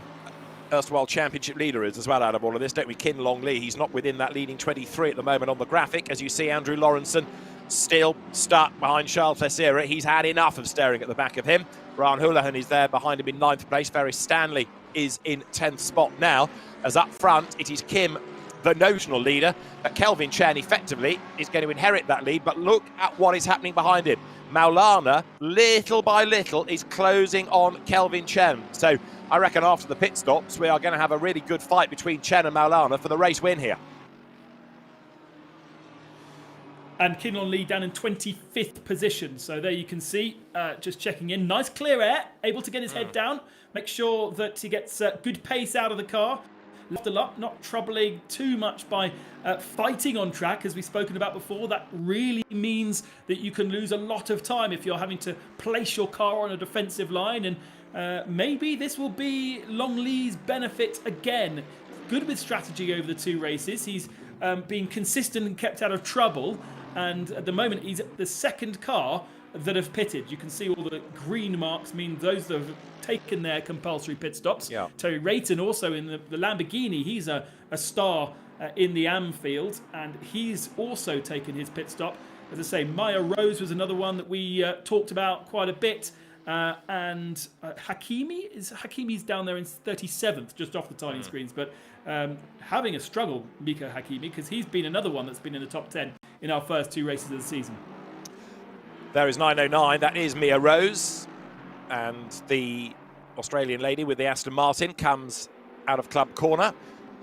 erstwhile championship leader is as well out of all of this, don't we? Kin Long Lee. He's not within that leading 23 at the moment on the graphic. As you see, Andrew Lawrenson still stuck behind Charles Teixeira. He's had enough of staring at the back of him. Ryan Houlihan is there behind him in 9th place. Ferris Stanley is in 10th spot now. As up front, it is Kim, the notional leader, but Kelvin Chen effectively is going to inherit that lead. But look at what is happening behind him. Maulana, little by little, is closing on Kelvin Chen. So I reckon after the pit stops, we are going to have a really good fight between Chen and Maulana for the race win here. and Kinlon Lee down in 25th position. So there you can see, just checking in. Nice clear air, able to get his head down. Make sure that he gets good pace out of the car. Left a lot, not troubling too much by fighting on track, as we've spoken about before. That really means that you can lose a lot of time if you're having to place your car on a defensive line. And maybe this will be Long Lee's benefit again. Good with strategy over the 2 races. He's been consistent and kept out of trouble. And at the moment, he's the second car that have pitted. You can see all the green marks mean those that have taken their compulsory pit stops. Yeah. Terry Rayton also in the Lamborghini. He's a star in the AM field, and he's also taken his pit stop. As I say, Maya Rose was another one that we talked about quite a bit. And Hakimi's down there in 37th, just off the tiny screens, but having a struggle, Mika Hakimi, because he's been another one that's been in the top 10 in our first 2 races of the season. There is 909. That is Mia Rose. And the Australian lady with the Aston Martin comes out of club corner,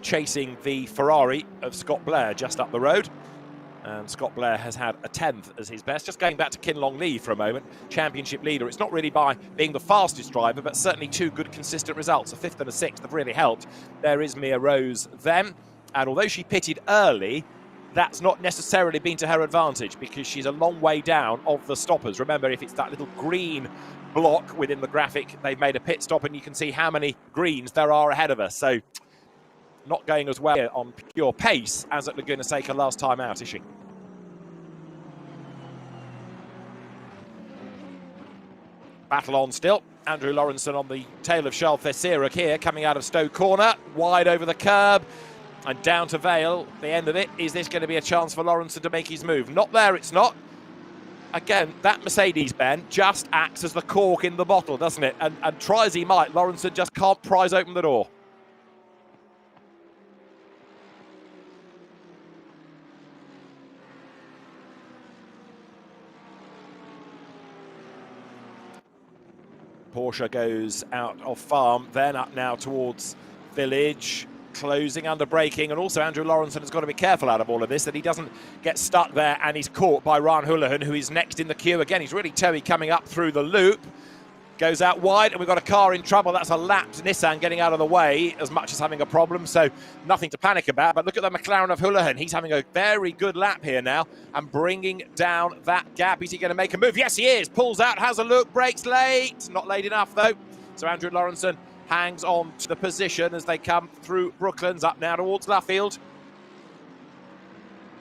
chasing the Ferrari of Scott Blair just up the road. And Scott Blair has had a 10th as his best. Just going back to Kinlong Lee for a moment, championship leader. It's not really by being the fastest driver, but certainly 2 good consistent results. A 5th and a 6th have really helped. There is Mia Rose then. And although she pitted early, that's not necessarily been to her advantage, because she's a long way down of the stoppers. Remember, if it's that little green block within the graphic, they've made a pit stop, and you can see how many greens there are ahead of us. So not going as well on pure pace as at Laguna Seca last time out, is she? Battle on still. Andrew Lawrenson on the tail of Charles Fessiruk here, coming out of Stowe Corner, wide over the curb and down to Vale. The end of it. Is this going to be a chance for Lawrenson to make his move? Not there, it's not. Again, that Mercedes-Benz just acts as the cork in the bottle, doesn't it? And try as he might, Lawrenson just can't prise open the door. Porsche goes out of farm, then up now towards village, closing under braking, and also Andrew Lawrenson has got to be careful out of all of this that he doesn't get stuck there and he's caught by Ryan Houlihan, who is next in the queue. Again, he's really toey coming up through the loop. Goes out wide, and we've got a car in trouble. That's a lapped Nissan getting out of the way as much as having a problem, so nothing to panic about. But look at the McLaren of Houlihan. He's having a very good lap here now and bringing down that gap. Is he going to make a move? Yes, he is. Pulls out, has a look, brakes late. Not late enough, though. So Andrew Lawrenson hangs on to the position as they come through Brooklands, up now towards Luffield.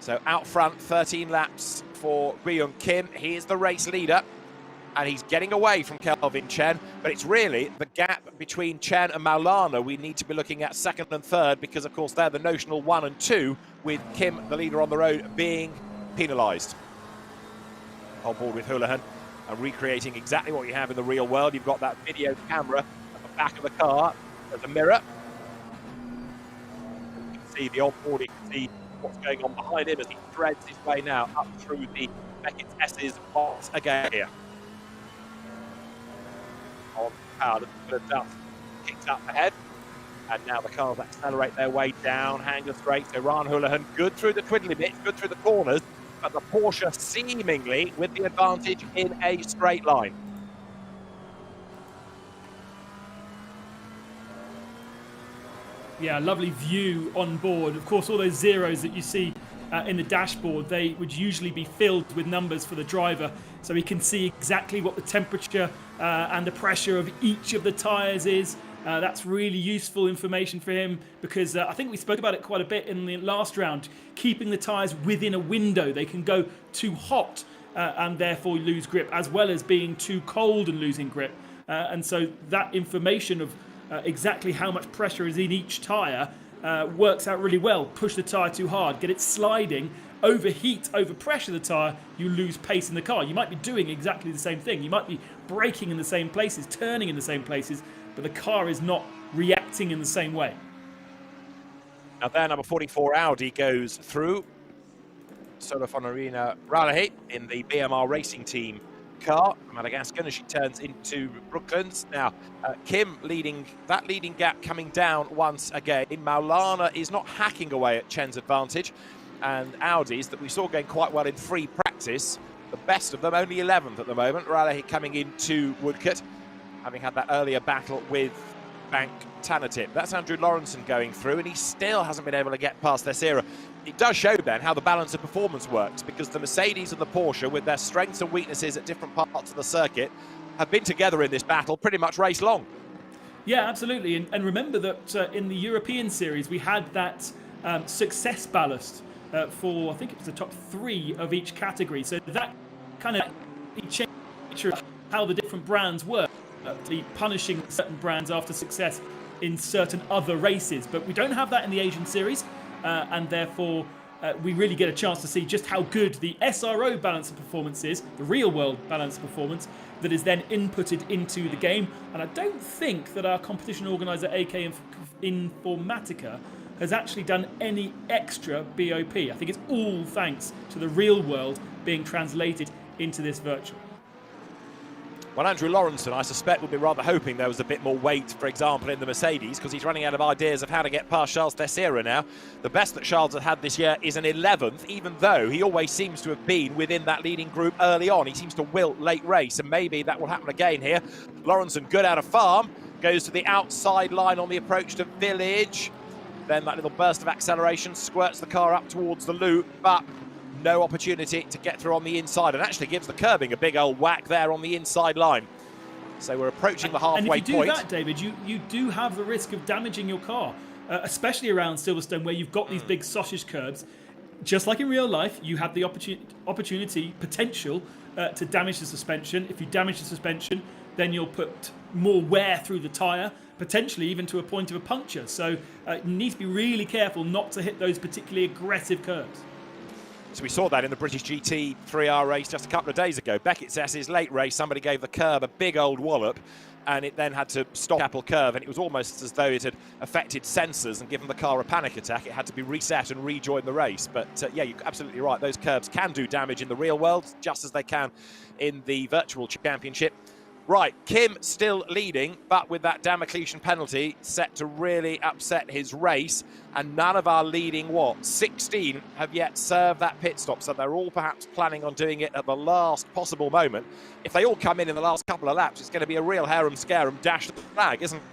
So out front, 13 laps for Byung Kim. He is the race leader, and he's getting away from Kelvin Chen, but it's really the gap between Chen and Maulana we need to be looking at second and third, because of course they're the notional 1 and 2, with Kim, the leader on the road, being penalised. On board with Houlihan and recreating exactly what you have in the real world. You've got that video camera at the back of the car as a mirror. You can see the on-board, you can see what's going on behind him as he threads his way now up through the Beckett's S's box again here. On power, the dust kicks up ahead, and now the cars accelerate their way down, hanger straight. So Ryan Houlihan good through the twiddly bits, good through the corners, but the Porsche seemingly with the advantage in a straight line. Yeah, lovely view on board. Of course, all those zeros that you see in the dashboard, they would usually be filled with numbers for the driver, so he can see exactly what the temperature and the pressure of each of the tyres is. That's really useful information for him, because I think we spoke about it quite a bit in the last round, keeping the tyres within a window. They can go too hot and therefore lose grip, as well as being too cold and losing grip. And so that information of exactly how much pressure is in each tyre works out really well. Push the tyre too hard, get it sliding, overheat, overpressure the tyre, you lose pace in the car. You might be doing exactly the same thing. You might be braking in the same places, turning in the same places, but the car is not reacting in the same way. Now there, number 44 Audi goes through. Solofonarina Raleigh in the BMR Racing Team car from Madagascar as she turns into Brooklands. Now Kim leading gap, coming down once again. Maulana is not hacking away at Chen's advantage. and Audis that we saw going quite well in free practice. The best of them, only 11th at the moment. Raleigh coming into Woodcote, having had that earlier battle with Bank Tanatip. That's Andrew Lawrenson going through, and he still hasn't been able to get past Teixeira. It does show then how the balance of performance works, because the Mercedes and the Porsche, with their strengths and weaknesses at different parts of the circuit, have been together in this battle pretty much race long. Yeah, absolutely. And remember that in the European Series, we had that success ballast for, I think it was the top 3 of each category. So that kind of changed how the different brands work, punishing certain brands after success in certain other races. But we don't have that in the Asian Series, and therefore we really get a chance to see just how good the SRO balance of performance is, the real world balance of performance, that is then inputted into the game. And I don't think that our competition organiser AK Informatica has actually done any extra BOP. I think it's all thanks to the real world being translated into this virtual. Well, Andrew Lawrenson, I suspect, would be rather hoping there was a bit more weight, for example, in the Mercedes, because he's running out of ideas of how to get past Charles Teixeira now. The best that Charles has had this year is an 11th, even though he always seems to have been within that leading group early on. He seems to wilt late race, and maybe that will happen again here. Lawrenson, good out of farm, goes to the outside line on the approach to Village. Then that little burst of acceleration squirts the car up towards the loop, but no opportunity to get through on the inside, and actually gives the curbing a big old whack there on the inside line. So we're approaching the halfway point. And if you do that, David, you do have the risk of damaging your car, especially around Silverstone, where you've got these big sausage curbs. Just like in real life, you have the opportunity, potential, to damage the suspension. If you damage the suspension, then you'll put more wear through the tyre, potentially even to a point of a puncture. So you need to be really careful not to hit those particularly aggressive curbs. So we saw that in the British GT 3R race just a couple of days ago. Beckett Sess's late race, somebody gave the curb a big old wallop, and it then had to stop Apple curve, and it was almost as though it had affected sensors and given the car a panic attack. It had to be reset and rejoin the race. But yeah, you're absolutely right. Those curbs can do damage in the real world, just as they can in the virtual championship. Right, Kim still leading, but with that Damocletian penalty set to really upset his race. And none of our leading, 16 have yet served that pit stop. So they're all perhaps planning on doing it at the last possible moment. If they all come in the last couple of laps, it's going to be a real harem-scarum dash to the flag, isn't it?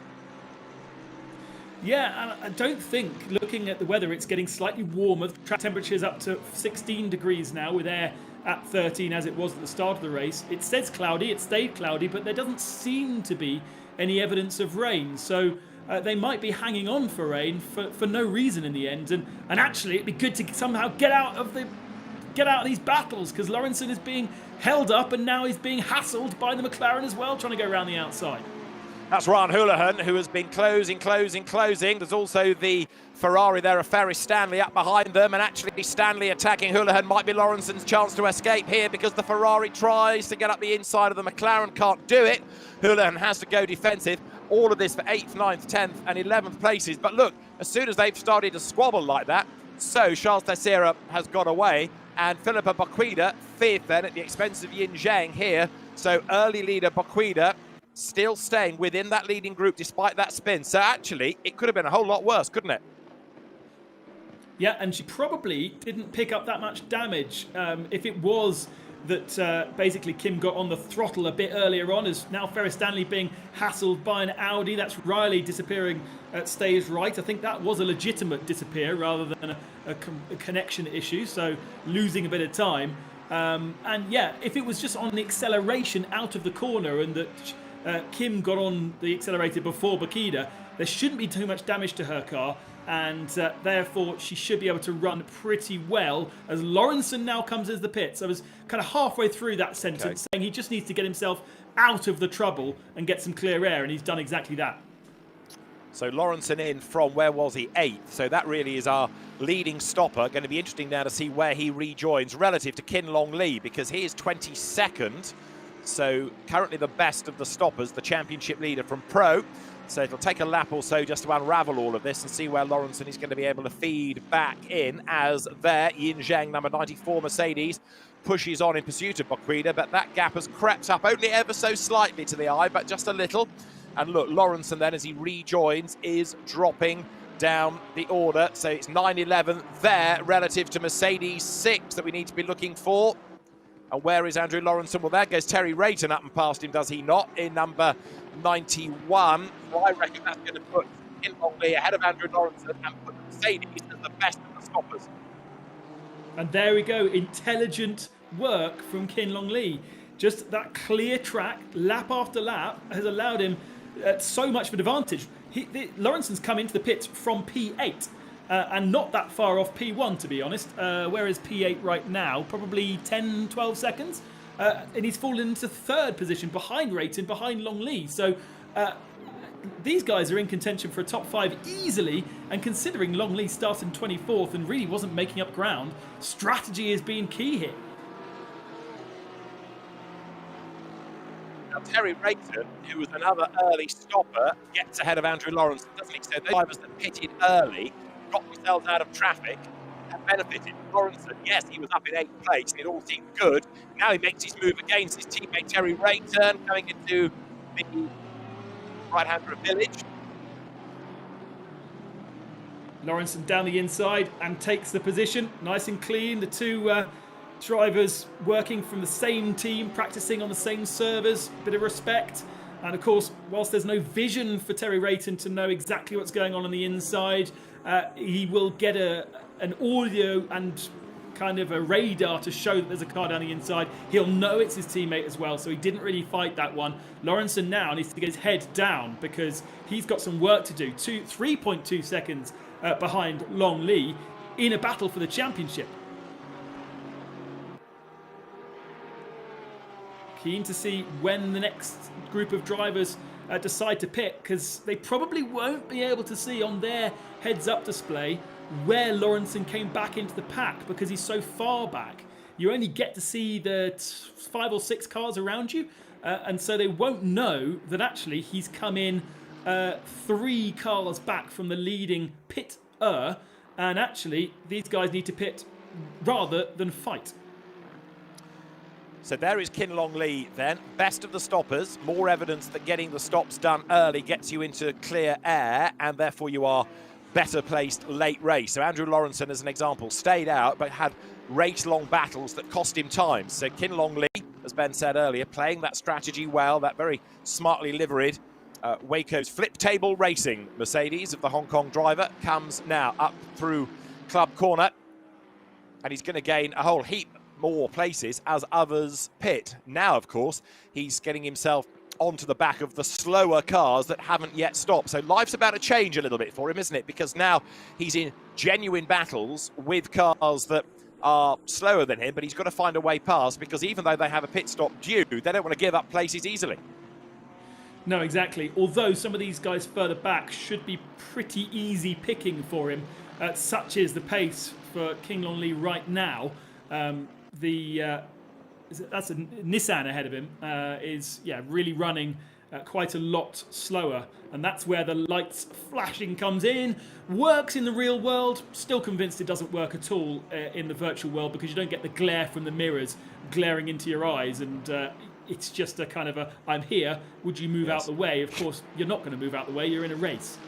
Yeah, and I don't think, looking at the weather, it's getting slightly warmer. Track temperature's up to 16 degrees now, with air at 13 as it was at the start of the race. It says cloudy, it stayed cloudy, but there doesn't seem to be any evidence of rain. So they might be hanging on for rain for no reason in the end. And actually, it'd be good to somehow get out of these battles, because Lawrenson is being held up and now he's being hassled by the McLaren as well, trying to go around the outside. That's Ryan Houlihan, who has been closing. There's also the Ferrari there, a Ferris Stanley up behind them, and actually Stanley attacking Houlihan might be Lawrenson's chance to escape here, because the Ferrari tries to get up the inside of the McLaren, can't do it. Houlihan has to go defensive. All of this for 8th, 9th, 10th and 11th places. But look, as soon as they've started to squabble like that, so Charles Teixeira has got away, and Philippa Baquida 5th then at the expense of Yin Zhang here. So early leader Baquida still staying within that leading group despite that spin. So actually, it could have been a whole lot worse, couldn't it? Yeah, and she probably didn't pick up that much damage. If it was that basically Kim got on the throttle a bit earlier on, as now Ferris Stanley being hassled by an Audi. That's Riley disappearing at stage right. I think that was a legitimate disappear rather than a connection issue, so losing a bit of time. And yeah, if it was just on the acceleration out of the corner and that Kim got on the accelerator before Baquida, there shouldn't be too much damage to her car, and therefore she should be able to run pretty well, as Lawrenson now comes as the pits. I was kind of halfway through that sentence saying he just needs to get himself out of the trouble and get some clear air, and he's done exactly that. So Lawrenson in from, where was he, 8th. So that really is our leading stopper. Going to be interesting now to see where he rejoins relative to Kin Long Lee, because he is 22nd. So currently the best of the stoppers, the championship leader from Pro. So it'll take a lap or so just to unravel all of this and see where Lawrenson is going to be able to feed back in, as there Yin Zhang, number 94 Mercedes, pushes on in pursuit of Baquida, but that gap has crept up only ever so slightly to the eye, but just a little. And look, Lawrenson then, as he rejoins, is dropping down the order. So it's 9-11 there relative to Mercedes 6 that we need to be looking for. And where is Andrew Lawrenson? Well, there goes Terry Rayton up and past him, does he not, in number 91. So I reckon that's going to put Kin Long Lee ahead of Andrew Lawrenson and put Mercedes as the best of the stoppers. And there we go, intelligent work from Kin Long Lee. Just that clear track, lap after lap, has allowed him so much of an advantage. Lawrenson's come into the pits from P8 and not that far off P1, to be honest. Where is P8 right now? Probably 10, 12 seconds. And he's fallen into third position behind Rayton, behind Long Lee. So these guys are in contention for a top 5 easily. And considering Long Lee started 24th and really wasn't making up ground, strategy has been key here. Now, Terry Rayton, who was another early stopper, gets ahead of Andrew Lawrenson, doesn't he? So those drivers that pitted early got themselves out of traffic and benefited. Lawrenson, yes, he was up in 8th place and it all seemed good. Now he makes his move against his teammate Terry Rayton, coming into the right-hander of Village. Lawrenson down the inside and takes the position, nice and clean. The two drivers working from the same team, practicing on the same servers, bit of respect. And of course, whilst there's no vision for Terry Rayton to know exactly what's going on the inside, he will get an audio and kind of a radar to show that there's a car down the inside. He'll know it's his teammate as well, so he didn't really fight that one. Lawrenson now needs to get his head down because he's got some work to do. 3.2 seconds behind Long Lee in a battle for the championship. Keen to see when the next group of drivers decide to pit, because they probably won't be able to see on their heads-up display where Lawrenson came back into the pack because he's so far back. You only get to see the 5 or 6 cars around you, and so they won't know that actually he's come in 3 cars back from the leading pit-er, and actually these guys need to pit rather than fight. So there is Kin Long Lee then, best of the stoppers, more evidence that getting the stops done early gets you into clear air and therefore you are better placed late race. So Andrew Lawrenson, as an example, stayed out but had race-long battles that cost him time. So Kin Long Lee, as Ben said earlier, playing that strategy well, that very smartly liveried Waco's flip table racing Mercedes of the Hong Kong driver comes now up through Club Corner and he's going to gain a whole heap more places as others pit. Now, of course, he's getting himself onto the back of the slower cars that haven't yet stopped. So life's about to change a little bit for him, isn't it? Because now he's in genuine battles with cars that are slower than him, but he's got to find a way past because even though they have a pit stop due, they don't want to give up places easily. No, exactly. Although some of these guys further back should be pretty easy picking for him. Such is the pace for Kin Long Lee right now. That's a Nissan ahead of him, is really running quite a lot slower, and that's where the lights flashing comes in. Works in the real world, still convinced it doesn't work at all in the virtual world because you don't get the glare from the mirrors glaring into your eyes, and it's just a kind of I'm here, would you move out the way? Of course you're not going to move out the way, you're in a race.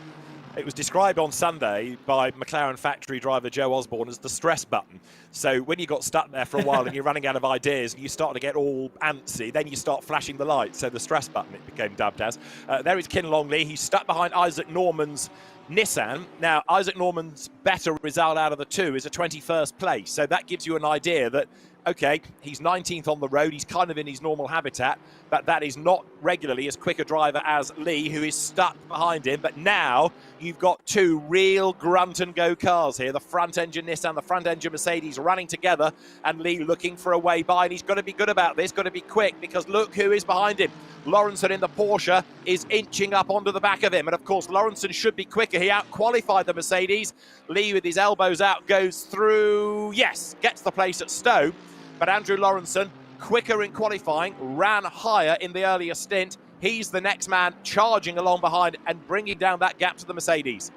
It was described on Sunday by McLaren factory driver Joe Osborne as the stress button. So when you got stuck there for a while and you're running out of ideas and you start to get all antsy, then you start flashing the lights. So the stress button it became dubbed as. There is Kin Long Lee. He's stuck behind Isaac Norman's Nissan. Now, Isaac Norman's better result out of the two is a 21st place. So that gives you an idea that, okay, he's 19th on the road. He's kind of in his normal habitat, but that is not regularly as quick a driver as Lee, who is stuck behind him. But now you've got 2 real grunt-and-go cars here, the front-engine Nissan, the front-engine Mercedes running together, and Lee looking for a way by. And he's got to be good about this, got to be quick, because look who is behind him. Lawrenson in the Porsche is inching up onto the back of him. And, of course, Lawrenson should be quicker. He out-qualified the Mercedes. Lee, with his elbows out, goes through, yes, gets the place at Stowe. But Andrew Lawrenson, quicker in qualifying, ran higher in the earlier stint. He's the next man charging along behind and bringing down that gap to the Mercedes.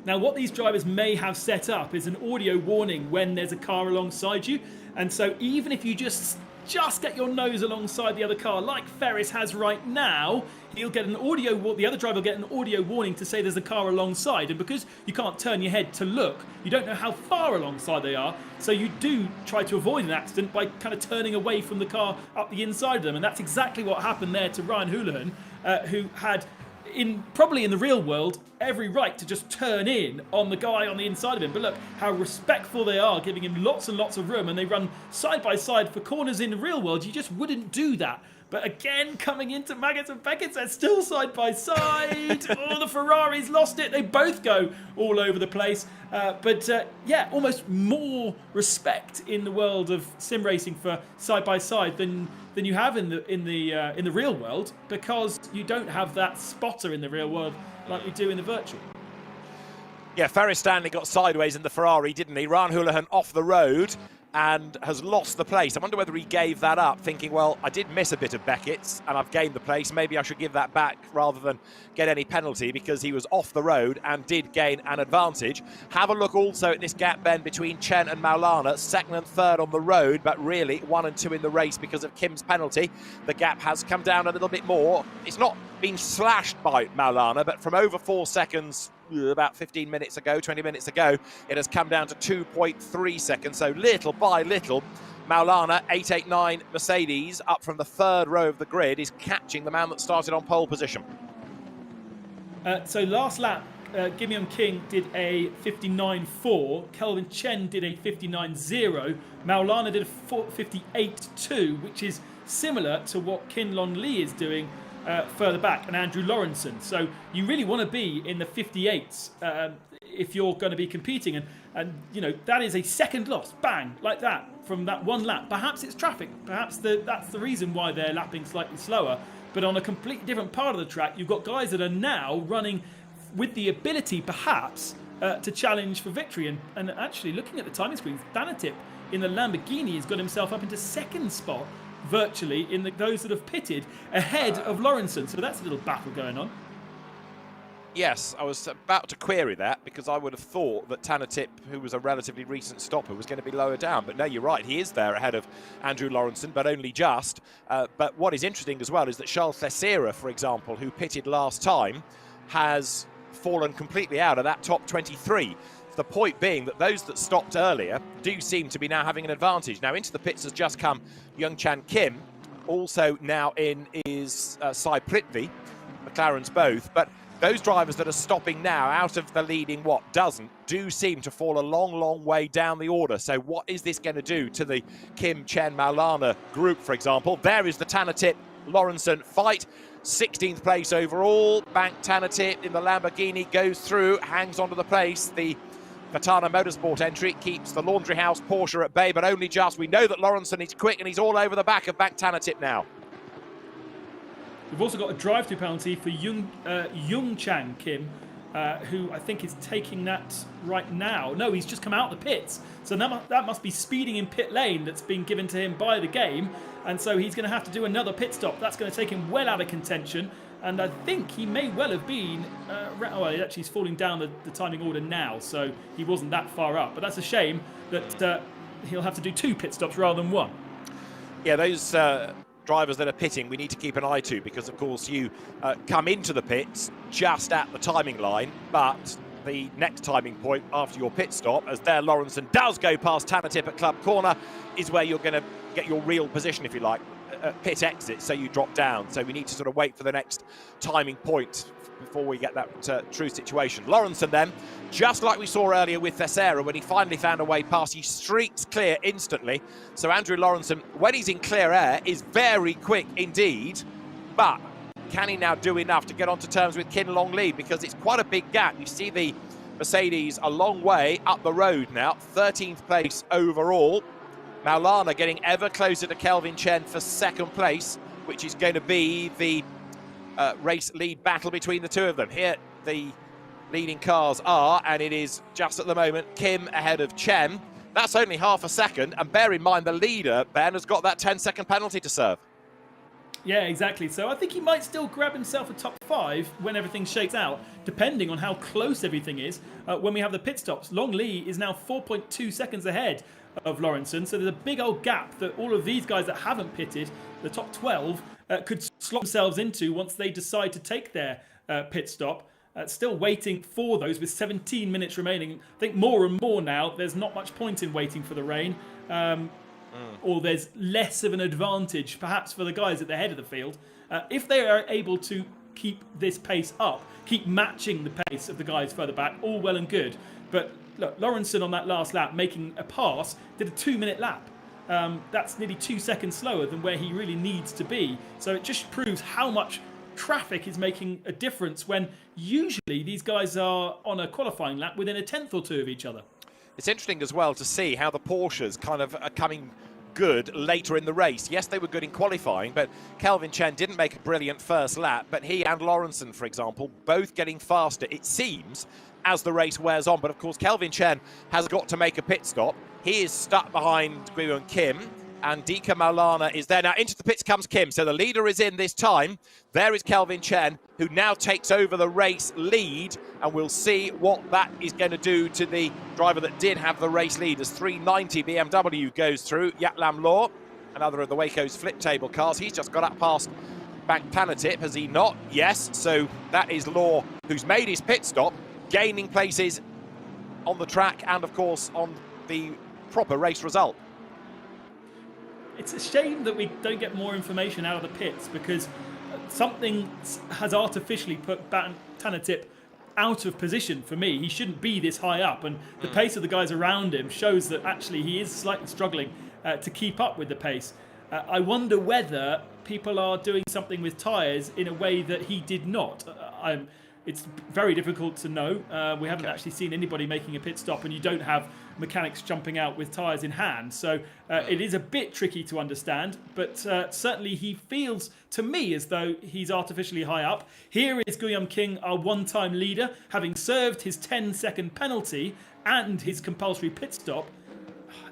Now, what these drivers may have set up is an audio warning when there's a car alongside you. And so even if you just get your nose alongside the other car, like Ferris has right now, you'll get an the other driver will get an audio warning to say there's a car alongside, and because you can't turn your head to look, you don't know how far alongside they are, so you do try to avoid an accident by kind of turning away from the car up the inside of them, and that's exactly what happened there to Ryan Houlihan, who had, probably in the real world, every right to just turn in on the guy on the inside of him. But look how respectful they are, giving him lots and lots of room, and they run side by side for corners. In the real world, you just wouldn't do that. But again, coming into Maggotts and Beckett's, they're still side by side. Oh, the Ferraris lost it. They both go all over the place. Yeah, almost more respect in the world of sim racing for side by side than you have in the real world, because you don't have that spotter in the real world like you do in the virtual. Yeah, Ferris Stanley got sideways in the Ferrari, didn't he? Ryan Houlihan off the road and has lost the place. I wonder whether he gave that up, thinking, well, I did miss a bit of Beckett's and I've gained the place. Maybe I should give that back rather than get any penalty, because he was off the road and did gain an advantage. Have a look also at this gap then between Chen and Maulana, second and third on the road, but really 1 and 2 in the race because of Kim's penalty. The gap has come down a little bit more. It's not been slashed by Maulana, but from over 4 seconds about 15 minutes ago, 20 minutes ago, it has come down to 2.3 seconds. So little by little, Maulana, 889 Mercedes, up from the third row of the grid, is catching the man that started on pole position. So last lap, Kim Young King did a 59.4, Kelvin Chen did a 59.0, Maulana did a 58.2, which is similar to what Kin Long Lee is doing further back, and Andrew Lawrenson. So you really want to be in the 58s if you're going to be competing, and you know that is a second loss, bang, like that, from that one lap. Perhaps it's traffic, perhaps that's the reason why they're lapping slightly slower, but on a completely different part of the track, you've got guys that are now running with the ability perhaps to challenge for victory, and actually looking at the timing screens, Danatip in the Lamborghini has got himself up into second spot virtually in those that have pitted ahead of Lawrenson. So that's a little battle going on. Yes, I was about to query that, because I would have thought that Tanatip, who was a relatively recent stopper, was going to be lower down. But no, you're right, he is there ahead of Andrew Lawrenson, but only just. But what is interesting as well is that Charles Thessera, for example, who pitted last time, has fallen completely out of that top 23. The point being that those that stopped earlier do seem to be now having an advantage. Now into the pits has just come Young Chan Kim, also now in is Sai Prithvi, McLaren's both, but those drivers that are stopping now out of the leading dozen do seem to fall a long way down the order. So what is this going to do to the Kim Chen Maulana group, for example? There is the Tanatip Lawrenson fight. 16th place overall. Bank Tanatip in the Lamborghini goes through, hangs onto the place. The Katana Motorsport entry keeps the Laundry House Porsche at bay, but only just. We know that Lawrenson is quick and he's all over the back of Bank Tanatip now. We've also got a drive-through penalty for Young Chan Kim, who I think is taking that right now. No, he's just come out of the pits. So that must be speeding in pit lane that's been given to him by the game. And so he's going to have to do another pit stop. That's going to take him well out of contention. And I think he may well have been... actually, he's falling down the timing order now, so he wasn't that far up. But that's a shame that he'll have to do 2 pit stops rather than 1. Yeah, those drivers that are pitting, we need to keep an eye to, because, of course, you come into the pits just at the timing line, but the next timing point after your pit stop, as there Lawrenson does go past Tanatip at Club Corner, is where you're going to get your real position, if you like, pit exit, so you drop down. So we need to sort of wait for the next timing point before we get that true situation. Lawrenson then, just like we saw earlier with Thessera, when he finally found a way past, he streaks clear instantly. So Andrew Lawrenson, when he's in clear air, is very quick indeed, but can he now do enough to get onto terms with Kin Long Lee? Because it's quite a big gap. You see the Mercedes a long way up the road now, 13th place overall. Maulana getting ever closer to Kelvin Chen for second place, which is going to be the race lead battle between the two of them. Here the leading cars are, and it is just at the moment Kim ahead of Chen. That's only half a second, and bear in mind the leader, Ben, has got that 10-second penalty to serve. Yeah, exactly. So I think he might still grab himself a top 5 when everything shakes out, depending on how close everything is when we have the pit stops. Long Lee is now 4.2 seconds ahead of Lawrenson. So there's a big old gap that all of these guys that haven't pitted, the top 12, could slot themselves into once they decide to take their pit stop. Still waiting for those with 17 minutes remaining. I think more and more now, there's not much point in waiting for the rain. Or there's less of an advantage, perhaps, for the guys at the head of the field. If they are able to keep this pace up, keep matching the pace of the guys further back, all well and good. But look, Lawrenson on that last lap, making a pass, did a 2-minute lap. That's nearly 2 seconds slower than where he really needs to be. So it just proves how much traffic is making a difference when usually these guys are on a qualifying lap within a tenth or two of each other. It's interesting as well to see how the Porsches kind of are coming good later in the race. Yes, they were good in qualifying, but Kelvin Chen didn't make a brilliant first lap, but he and Lawrenson, for example, both getting faster, it seems, as the race wears on. But of course, Kelvin Chen has got to make a pit stop. He is stuck behind Guion Kim, and Dika Maulana is there. Now, into the pits comes Kim, so the leader is in this time. There is Kelvin Chen, who now takes over the race lead, and we'll see what that is going to do to the driver that did have the race lead as 390 BMW goes through. Yatlam Law, another of the Waco's flip table cars. He's just got up past Bank Panatip, has he not? Yes, so that is Law, who's made his pit stop, gaining places on the track and, of course, on the proper race result. It's a shame that we don't get more information out of the pits, because something has artificially put Tanatip out of position for me. He shouldn't be this high up, and the pace of the guys around him shows that actually he is slightly struggling to keep up with the pace. I wonder whether people are doing something with tyres in a way that he did not. It's very difficult to know. We haven't actually seen anybody making a pit stop, and you don't have mechanics jumping out with tyres in hand. So it is a bit tricky to understand, but certainly he feels to me as though he's artificially high up. Here is Guillaume King, our one-time leader, having served his 10-second penalty and his compulsory pit stop.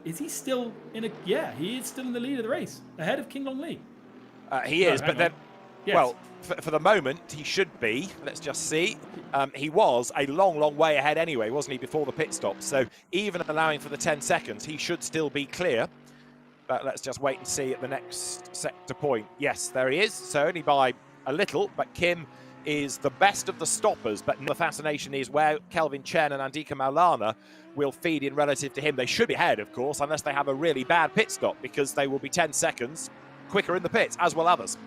Is he still in a... Yeah, he is still in the lead of the race, ahead of King Long Lee. He is, but then... Yes. Well, for the moment, he should be. Let's just see. He was a long, long way ahead anyway, wasn't he, before the pit stop? So even allowing for the 10 seconds, he should still be clear. But let's just wait and see at the next sector point. Yes, there he is. So only by a little, but Kim is the best of the stoppers. But the fascination is where Kelvin Chen and Andika Maulana will feed in relative to him. They should be ahead, of course, unless they have a really bad pit stop, because they will be 10 seconds quicker in the pits, as will others.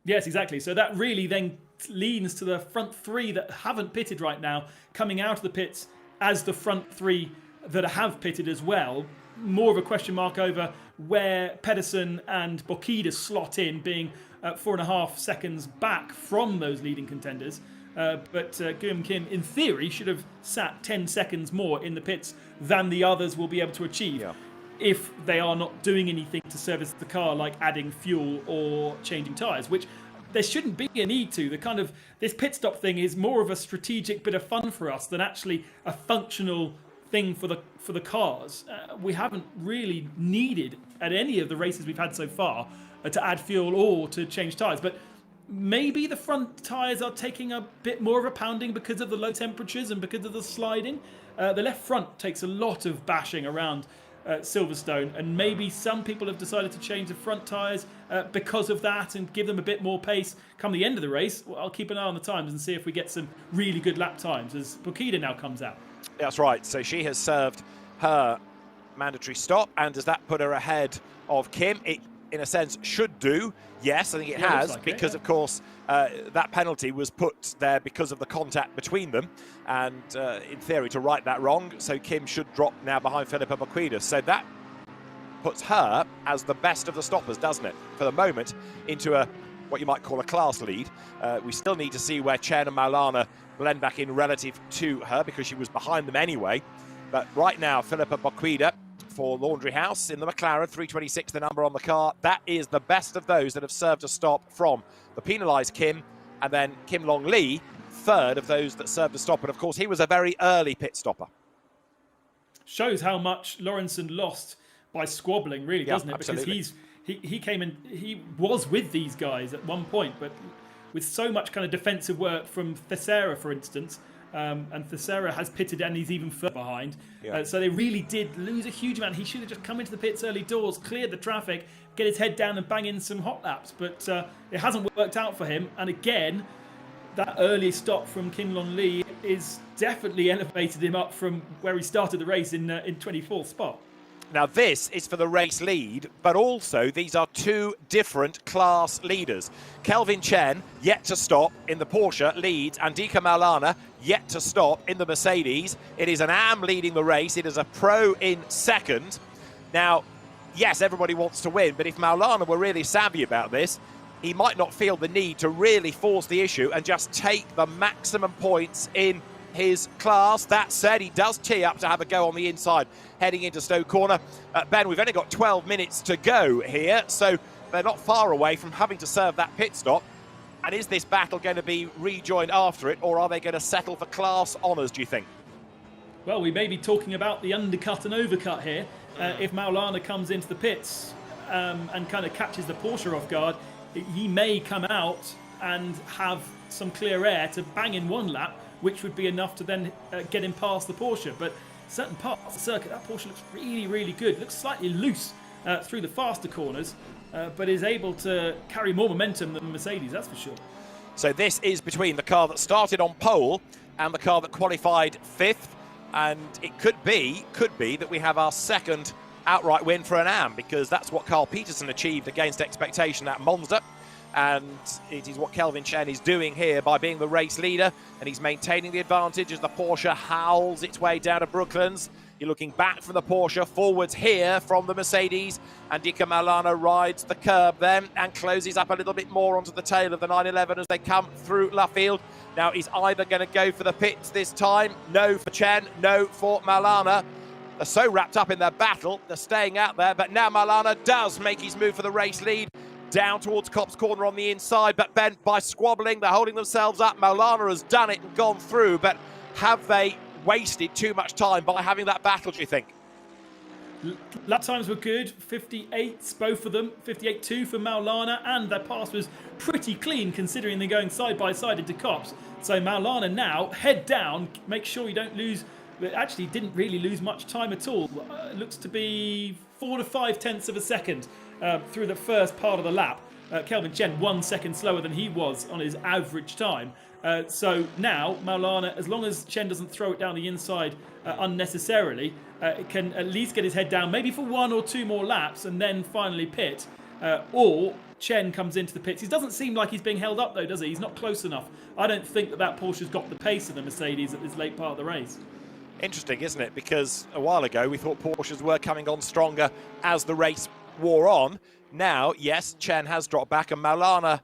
Yes, exactly. So that really then leans to the front three that haven't pitted right now, coming out of the pits as the front three that have pitted as well. More of a question mark over where Pedersen and Bokida slot in, being 4.5 seconds back from those leading contenders. But Guillaume Kim, in theory, should have sat 10 seconds more in the pits than the others will be able to achieve. Yeah. If they are not doing anything to service the car, like adding fuel or changing tyres, which there shouldn't be a need to. This pit stop thing is more of a strategic bit of fun for us than actually a functional thing for the cars. We haven't really needed at any of the races we've had so far to add fuel or to change tyres. But maybe the front tyres are taking a bit more of a pounding because of the low temperatures and because of the sliding. The left front takes a lot of bashing around Silverstone, and maybe some people have decided to change the front tyres because of that and give them a bit more pace come the end of the race. Well, I'll keep an eye on the times and see if we get some really good lap times as Bokida now comes out. That's right. So she has served her mandatory stop, and does that put her ahead of Kim? It, in a sense, should do. Yes, I think it has, like because, of course, that penalty was put there because of the contact between them, and in theory, to right that wrong. So Kim should drop now behind Philippa Bokida. So that puts her as the best of the stoppers, doesn't it? For the moment, into what you might call a class lead. We still need to see where Chen and Maulana blend back in relative to her, because she was behind them anyway. But right now, Philippa Bokida for Laundry House in the McLaren, 326 the number on the car. That is the best of those that have served a stop from the penalised Kim, and then Kim Long Lee, third of those that served a stop. And of course, he was a very early pit stopper. Shows how much Lawrenson lost by squabbling, really, doesn't it? Absolutely. Because he came in, he was with these guys at one point, but with so much kind of defensive work from Thessera, for instance, and Tessera has pitted and he's even further behind. Yeah. So they really did lose a huge amount. He should have just come into the pits early doors, cleared the traffic, get his head down and bang in some hot laps. But it hasn't worked out for him. And again, that early stop from King Long Lee is definitely elevated him up from where he started the race in 24th spot. Now this is for the race lead, but also these are two different class leaders. Kelvin Chen, yet to stop in the Porsche, leads. Andika Maulana, yet to stop in the Mercedes. It is an AM leading the race. It is a Pro in second. Now, yes, everybody wants to win, but if Maulana were really savvy about this, he might not feel the need to really force the issue and just take the maximum points in his class. That said, he does tee up to have a go on the inside heading into Stowe Corner. Ben, we've only got 12 minutes to go here, so they're not far away from having to serve that pit stop. And is this battle going to be rejoined after it, or are they going to settle for class honours, do you think? Well, we may be talking about the undercut and overcut here. If Maulana comes into the pits and kind of catches the Porsche off guard, he may come out and have some clear air to bang in one lap, which would be enough to then get him past the Porsche. But certain parts of the circuit, that Porsche looks really, really good. Looks slightly loose through the faster corners, but is able to carry more momentum than Mercedes, that's for sure. So this is between the car that started on pole and the car that qualified fifth. And it could be that we have our second outright win for an AM, because that's what Carl Peterson achieved against expectation at Monza. And it is what Kelvin Chen is doing here by being the race leader, and he's maintaining the advantage as the Porsche howls its way down to Brooklands. You're looking back from the Porsche, forwards here from the Mercedes. Andika Maulana rides the curb then and closes up a little bit more onto the tail of the 911 as they come through Luffield. Now he's either going to go for the pits this time. No for Chen, no for Maulana. They're so wrapped up in their battle, they're staying out there, but now Maulana does make his move for the race lead. Down towards Copse Corner on the inside, but Ben, by squabbling, they're holding themselves up. Maulana has done it and gone through, but have they wasted too much time by having that battle, do you think? Lap times were good, 58s, both of them, 58.2 for Maulana, and their pass was pretty clean considering they're going side by side into Copse. So Maulana now, head down, make sure you don't lose, actually didn't really lose much time at all. It looks to be 4 to 5 tenths of a second through the first part of the lap. Kelvin Chen 1 second slower than he was on his average time. So now Maulana, as long as Chen doesn't throw it down the inside unnecessarily, can at least get his head down maybe for 1 or 2 more laps and then finally pit. Or Chen comes into the pits. He doesn't seem like he's being held up though, does he? He's not close enough. I don't think that Porsche's got the pace of the Mercedes at this late part of the race. Interesting, isn't it? Because a while ago we thought Porsches were coming on stronger as the race wore on. Now, yes, Chen has dropped back, and Maulana,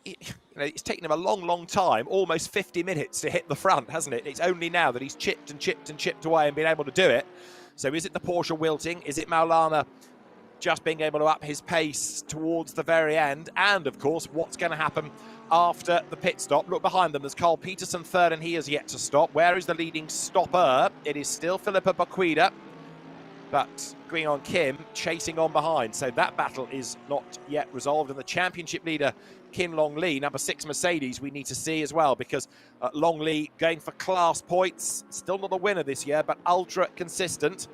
it's taken him a long, long time, almost 50 minutes to hit the front, hasn't it? It's only now that he's chipped and chipped and chipped away and been able to do it. So is it the Porsche wilting? Is it Maulana just being able to up his pace towards the very end? And, of course, what's going to happen after the pit stop? Look behind them, there's Carl Peterson third, and he has yet to stop. Where is the leading stopper? It is still Philippa Baquida, but Guion Kim chasing on behind. So that battle is not yet resolved. And the championship leader, Kin Long Lee, number 6 Mercedes, we need to see as well, because Long Lee going for class points. Still not a winner this year, but ultra consistent.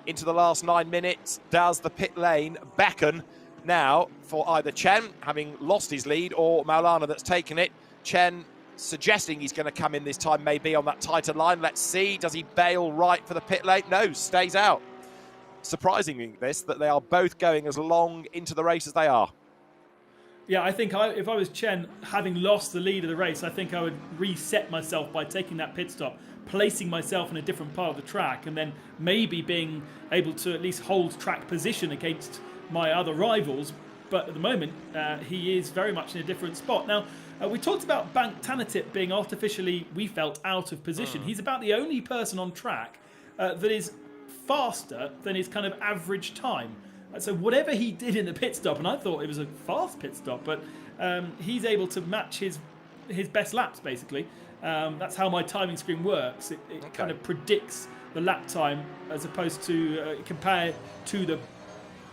Into the last 9 minutes, does the pit lane beckon now for either Chen, having lost his lead, or Maulana that's taken it. Chen suggesting he's going to come in this time, maybe on that tighter line. Let's see. Does he bail right for the pit lane? No, stays out. Surprisingly, that they are both going as long into the race as they are. Yeah, I think if I was Chen, having lost the lead of the race, I think I would reset myself by taking that pit stop, placing myself in a different part of the track, and then maybe being able to at least hold track position against my other rivals. But at the moment, he is very much in a different spot. Now, we talked about Bank Tanatip being artificially, we felt, out of position. He's about the only person on track that is faster than his kind of average time. So whatever he did in the pit stop, and I thought it was a fast pit stop, but he's able to match his best laps, basically. That's how my timing screen works. It kind of predicts the lap time as opposed to compare to the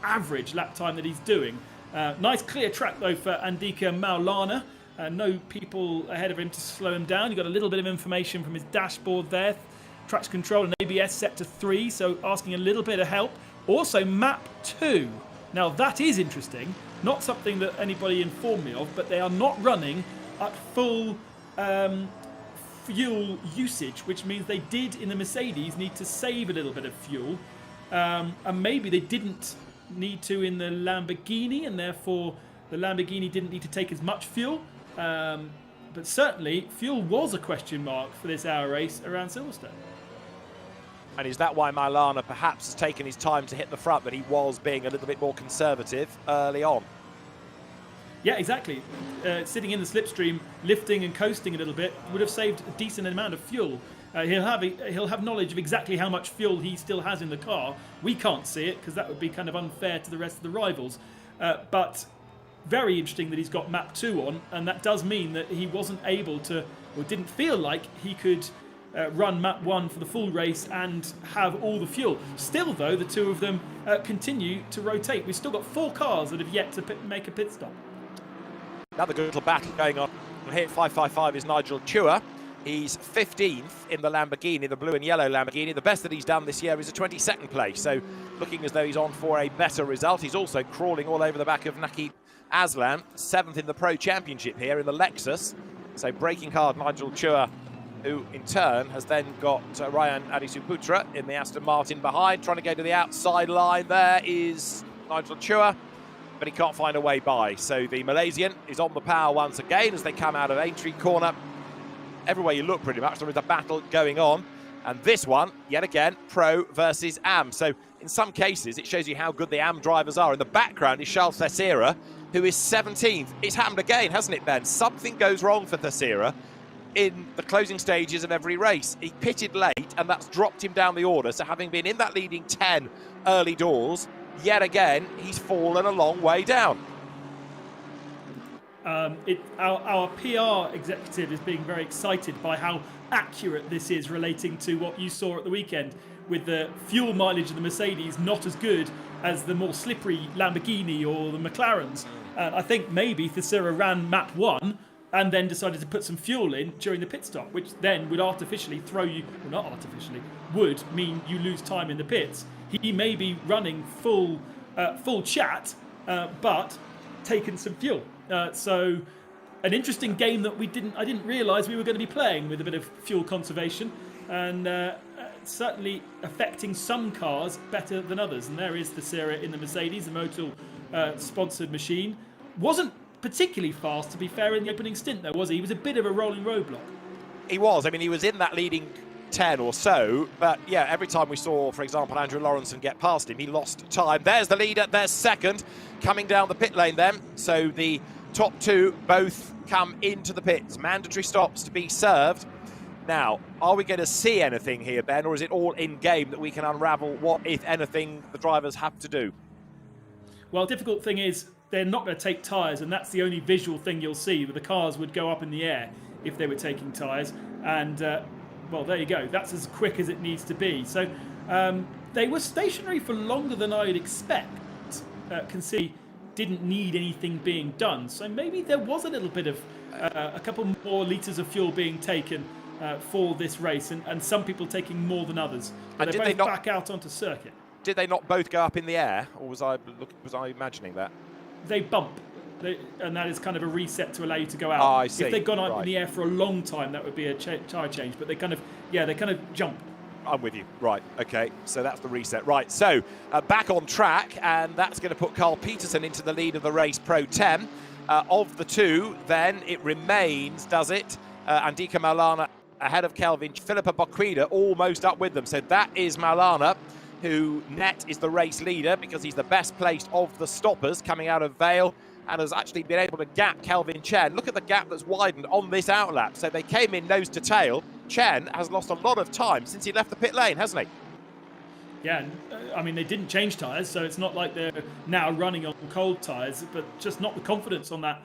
average lap time that he's doing. Nice clear track, though, for Andika Maulana. No people ahead of him to slow him down. He got a little bit of information from his dashboard there. Traction control and ABS set to 3, so asking a little bit of help. Also map 2. Now that is interesting. Not something that anybody informed me of, but they are not running at full fuel usage, which means they did in the Mercedes need to save a little bit of fuel. And maybe they didn't need to in the Lamborghini, and therefore the Lamborghini didn't need to take as much fuel. But certainly, fuel was a question mark for this hour race around Silverstone. And is that why Mailana perhaps has taken his time to hit the front, that he was being a little bit more conservative early on? Yeah, exactly. Sitting in the slipstream, lifting and coasting a little bit would have saved a decent amount of fuel. He'll have knowledge of exactly how much fuel he still has in the car. We can't see it because that would be kind of unfair to the rest of the rivals. But very interesting that he's got map 2 on, and that does mean that he wasn't able to, or didn't feel like he could run map 1 for the full race and have all the fuel. Still though, the two of them continue to rotate. We've still got 4 cars that have yet to make a pit stop. Another good little battle going on here. 555 is Nigel Chua. He's 15th in the Lamborghini, the blue and yellow Lamborghini. The best that he's done this year is a 22nd place, so looking as though he's on for a better result. He's also crawling all over the back of Naki Aslan, 7th in the Pro Championship here in the Lexus. So breaking hard, Nigel Chua, who in turn has then got Ryan Adisuputra in the Aston Martin behind, trying to go to the outside line. There is Nigel Chua, but he can't find a way by. So the Malaysian is on the power once again as they come out of Aintree Corner. Everywhere you look, pretty much, there is a battle going on. And this one, yet again, Pro versus AM. So in some cases, it shows you how good the AM drivers are. In the background is Charles Teixeira, who is 17th. It's happened again, hasn't it, Ben? Something goes wrong for Teixeira in the closing stages of every race. He pitted late, and that's dropped him down the order. So having been in that leading 10 early doors, yet again, he's fallen a long way down. Our PR executive is being very excited by how accurate this is relating to what you saw at the weekend, with the fuel mileage of the Mercedes not as good as the more slippery Lamborghini or the McLarens. I think maybe Teixeira ran map 1 and then decided to put some fuel in during the pit stop, which then would artificially throw you, well, not artificially, would mean you lose time in the pits. He may be running full chat, but taken some fuel. So an interesting game that I didn't realise we were going to be playing, with a bit of fuel conservation, and certainly affecting some cars better than others. And there is Teixeira in the Mercedes, the Motul sponsored machine. Wasn't particularly fast, to be fair, in the opening stint though, was he? He was a bit of a rolling roadblock. He was. I mean, he was in that leading 10 or so, but yeah, every time we saw, for example, Andrew Lawrenson get past him, he lost time. There's the leader, there's second, coming down the pit lane then. So the top 2 both come into the pits. Mandatory stops to be served. Now, are we going to see anything here, Ben, or is it all in-game that we can unravel what, if anything, the drivers have to do? Well, the difficult thing is they're not going to take tyres, and that's the only visual thing you'll see. The cars would go up in the air if they were taking tyres, and well, there you go. That's as quick as it needs to be. So they were stationary for longer than I'd expect, considering didn't need anything being done. So maybe there was a little bit of a couple more litres of fuel being taken for this race, and some people taking more than others. But they're both back out onto circuit. Did they not both go up in the air, or was I imagining that? They bump, and that is kind of a reset to allow you to go out. I see. If they'd gone up in the air for a long time, that would be a tyre change. But they kind of jump. I'm with you. Right, okay, so that's the reset. Right, so back on track, and that's going to put Carl Peterson into the lead of the race, Pro 10. Of the two, then, it remains, does it, Andika Maulana ahead of Kelvin, Philippa Boquida almost up with them. So that is Maulana, who net is the race leader because he's the best placed of the stoppers coming out of Vale, and has actually been able to gap Kelvin Chen. Look at the gap that's widened on this outlap. So they came in nose to tail. Chen has lost a lot of time since he left the pit lane, hasn't he? Yeah, I mean, they didn't change tyres, so it's not like they're now running on cold tyres, but just not the confidence on that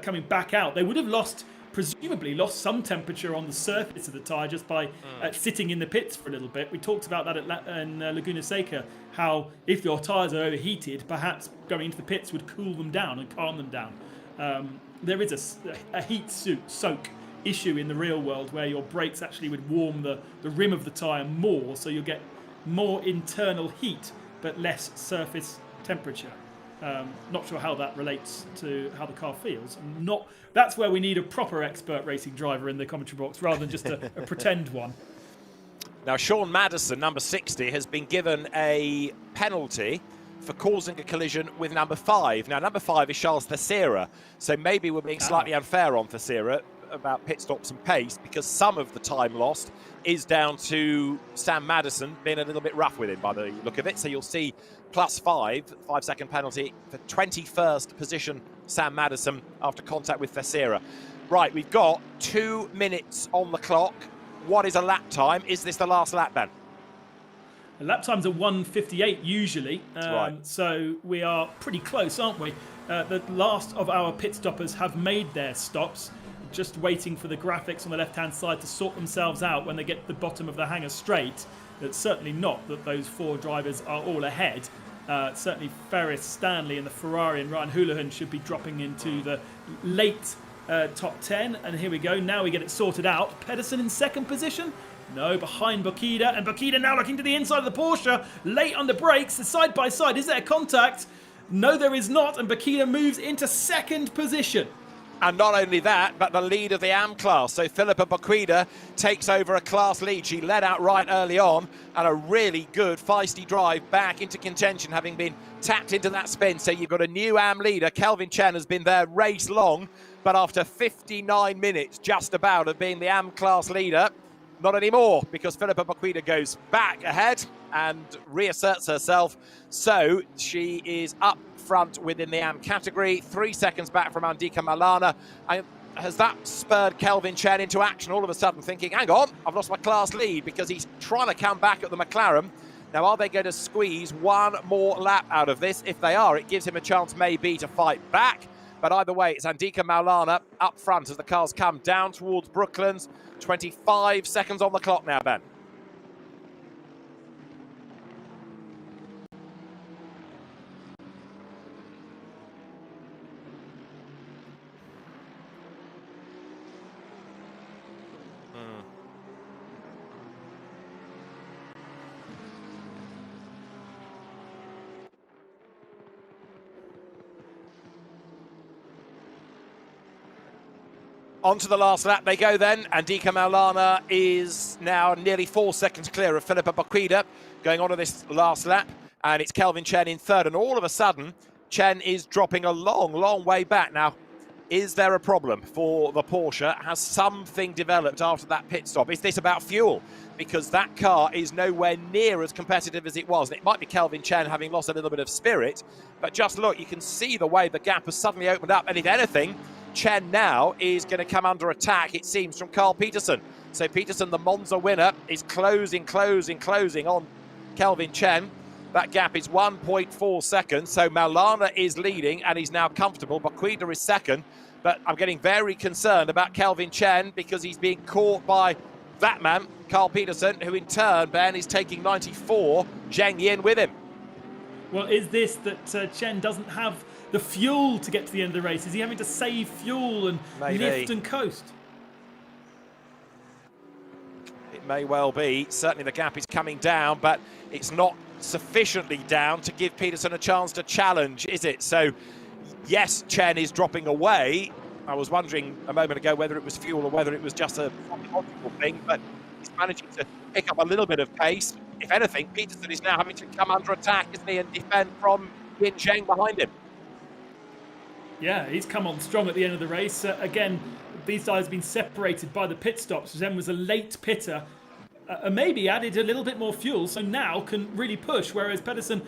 coming back out. They would have presumably lost some temperature on the surface of the tyre just by sitting in the pits for a little bit. We talked about that in Laguna Seca, how if your tyres are overheated, perhaps going into the pits would cool them down and calm them down. there is a heat soak issue in the real world where your brakes actually would warm the rim of the tyre more, so you'll get more internal heat but less surface temperature. Not sure how that relates to how the car feels. That's where we need a proper expert racing driver in the commentary box rather than just a pretend one. Now, Sean Madison, number 60, has been given a penalty for causing a collision with number 5. Now, number 5 is Charles Thesera, so maybe we're being slightly unfair on Thesera about pit stops and pace, because some of the time lost is down to Sam Madison being a little bit rough with him by the look of it. So you'll see plus 5-second penalty for 21st position Sam Madison after contact with Thesera. Right, we've got 2 minutes on the clock. What is a lap time? Is this the last lap, Ben? The lap times are 1:58 usually, right. So we are pretty close, aren't we? The last of our pit stoppers have made their stops, just waiting for the graphics on the left-hand side to sort themselves out when they get to the bottom of the hangar straight. It's certainly not that those 4 drivers are all ahead. Certainly Ferris, Stanley and the Ferrari and Ryan Houlihan should be dropping into the late top 10. And here we go, now we get it sorted out. Pedersen in second position. No, behind Bokida, and Bokida now looking to the inside of the Porsche, late on the brakes, side by side. Is there contact? No, there is not, and Bokida moves into second position. And not only that, but the lead of the AM class. So Philippa Bokida takes over a class lead. She led out right early on, and a really good feisty drive back into contention, having been tapped into that spin. So you've got a new AM leader. Kelvin Chen has been there race long, but after 59 minutes just about of being the AM class leader, not anymore, because Philippa Bokida goes back ahead and reasserts herself. So she is up front within the AM category, 3 seconds back from Andika Malana. Has that spurred Kelvin Chen into action all of a sudden, thinking, hang on, I've lost my class lead, because he's trying to come back at the McLaren. Now, are they going to squeeze one more lap out of this? If they are, it gives him a chance maybe to fight back. But either way, it's Andika Maulana up front as the cars come down towards Brooklands. 25 seconds on the clock now, Ben. On to the last lap they go then. Andika Maulana is now nearly 4 seconds clear of Philippa Bokida going on to this last lap. And it's Kelvin Chen in third. And all of a sudden, Chen is dropping a long, long way back. Now, is there a problem for the Porsche? Has something developed after that pit stop? Is this about fuel? Because that car is nowhere near as competitive as it was. And it might be Kelvin Chen having lost a little bit of spirit. But just look, you can see the way the gap has suddenly opened up. And if anything, Chen now is going to come under attack, it seems, from Carl Peterson. So Peterson, the Monza winner, is closing on Kelvin Chen. That gap is 1.4 seconds. So Maulana is leading and he's now comfortable. Bokida is second. But I'm getting very concerned about Kelvin Chen because he's being caught by that man, Carl Peterson, who in turn, Ben, is taking 94 Zheng Yin with him. Well, is this that Chen doesn't have the fuel to get to the end of the race? Is he having to save fuel and lift and coast? It may well be. Certainly the gap is coming down, but it's not sufficiently down to give Peterson a chance to challenge, is it? So, yes, Chen is dropping away. I was wondering a moment ago whether it was fuel or whether it was just a psychological thing, but he's managing to pick up a little bit of pace. If anything, Peterson is now having to come under attack, isn't he, and defend from Yin Zheng behind him. Yeah, he's come on strong at the end of the race. Again, these guys have been separated by the pit stops. Zheng was a late pitter, maybe added a little bit more fuel, so now can really push, whereas Pedersen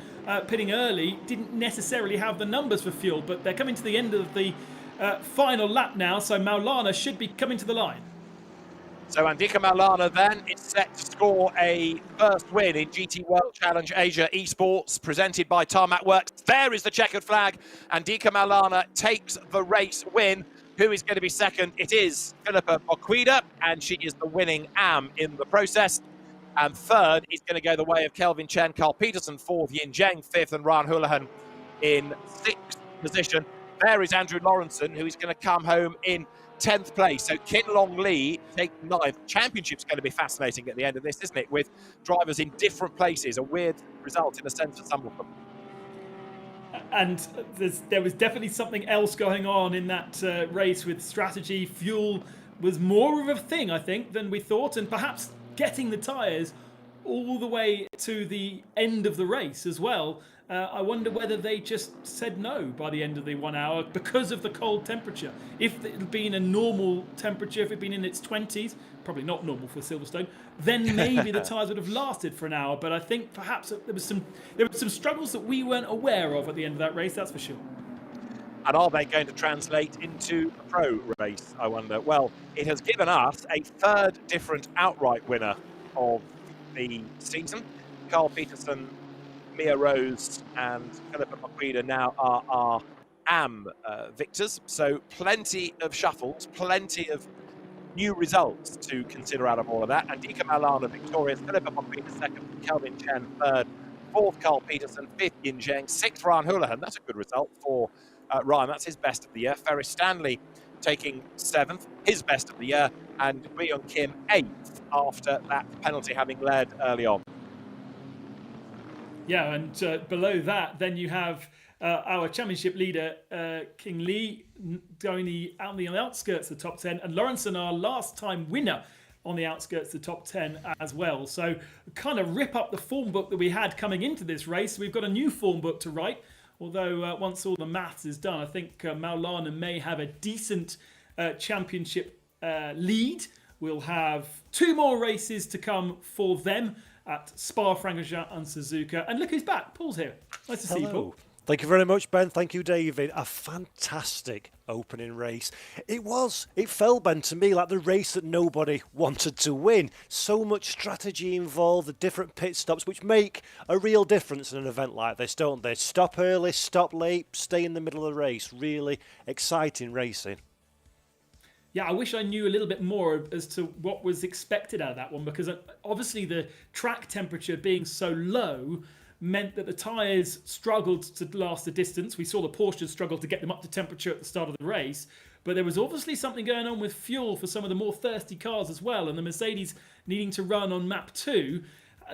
pitting early didn't necessarily have the numbers for fuel, but they're coming to the end of the final lap now, so Maulana should be coming to the line. So Andika Maulana then is set to score a first win in GT World Challenge Asia Esports, presented by Tarmac Works. There is the checkered flag. Andika Maulana takes the race win. Who is going to be second? It is Philippa Bokida, and she is the winning AM in the process. And third is going to go the way of Kelvin Chen, Carl Peterson fourth, Yin Zheng fifth, and Ryan Houlihan in sixth position. there is Andrew Lawrenson, who is going to come home in 10th place. So Kin Long Lee taking 9th. Championship's going to be fascinating at the end of this, isn't it? With drivers in different places. A weird result in a sense for some of them. And there was definitely something else going on in that race with strategy. Fuel was more of a thing, I think, than we thought, and perhaps getting the tyres all the way to the end of the race as well. I wonder whether they just said no by the end of the 1 hour because of the cold temperature. If it had been a normal temperature, if it had been in its 20s, probably not normal for Silverstone, then maybe the tyres would have lasted for an hour. But I think perhaps there were some struggles that we weren't aware of at the end of that race, that's for sure. And are they going to translate into a pro race, I wonder? Well, it has given us a third different outright winner of the season. Carl Peterson, Mia Rose and Philippa Maqueda now are our AM victors. So plenty of shuffles, plenty of new results to consider out of all of that. Andika Malana victorious, Philippa Maqueda second, Kelvin Chen third, fourth Carl Peterson, fifth Yin Zheng, sixth Ryan Houlihan. That's a good result for Ryan. That's his best of the year. Ferris Stanley taking seventh, his best of the year, and Byung Kim eighth after that penalty having led early on. Yeah, and below that, then you have our championship leader, King Lee, going out on the outskirts of the top 10, and Lawrenson, our last time winner, on the outskirts of the top 10 as well. So kind of rip up the form book that we had coming into this race. We've got a new form book to write, although once all the maths is done, I think Maulana may have a decent championship lead. We'll have 2 more races to come for them at Spa-Francorchamps and Suzuka. And look who's back. Paul's here. Nice to see you, Paul. Thank you very much, Ben. Thank you, David. A fantastic opening race. It was. It felt, Ben, to me like the race that nobody wanted to win. So much strategy involved, the different pit stops, which make a real difference in an event like this, don't they? Stop early, stop late, stay in the middle of the race. Really exciting racing. Yeah, I wish I knew a little bit more as to what was expected out of that one, because obviously the track temperature being so low meant that the tyres struggled to last the distance. We saw the Porsches struggle to get them up to temperature at the start of the race, but there was obviously something going on with fuel for some of the more thirsty cars as well, and the Mercedes needing to run on map 2,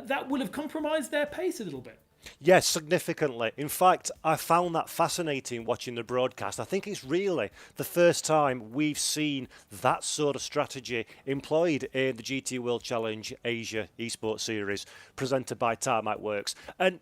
that would have compromised their pace a little bit. Yes, significantly. In fact, I found that fascinating watching the broadcast. I think it's really the first time we've seen that sort of strategy employed in the GT World Challenge Asia Esports Series presented by Tarmac Works. And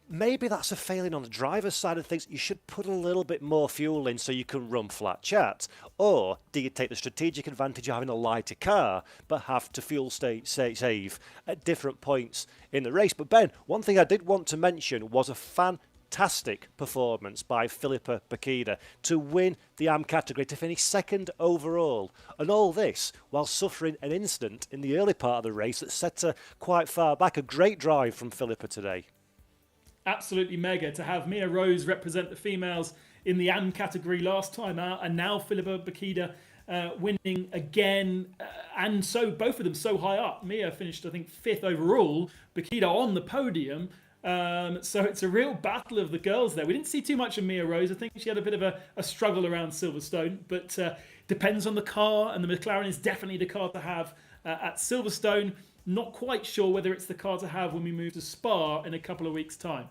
maybe that's a failing on the driver's side of things. You should put a little bit more fuel in so you can run flat chat. Or do you take the strategic advantage of having a lighter car but have to fuel save at different points in the race? But Ben, one thing I did want to mention was a fantastic performance by Philippa Maqueda to win the AM category, to finish second overall. And all this while suffering an incident in the early part of the race that set her quite far back. A great drive from Philippa today. Absolutely mega to have Mia Rose represent the females in the AM category last time out, and now Philippa Maqueda winning again, and so both of them so high up. Mia finished, I think, 5th overall, Maqueda on the podium. So it's a real battle of the girls there. We didn't see too much of Mia Rose. I think she had a bit of a struggle around Silverstone, but depends on the car, and the McLaren is definitely the car to have at Silverstone. Not quite sure whether it's the car to have when we move to Spa in a couple of weeks' time.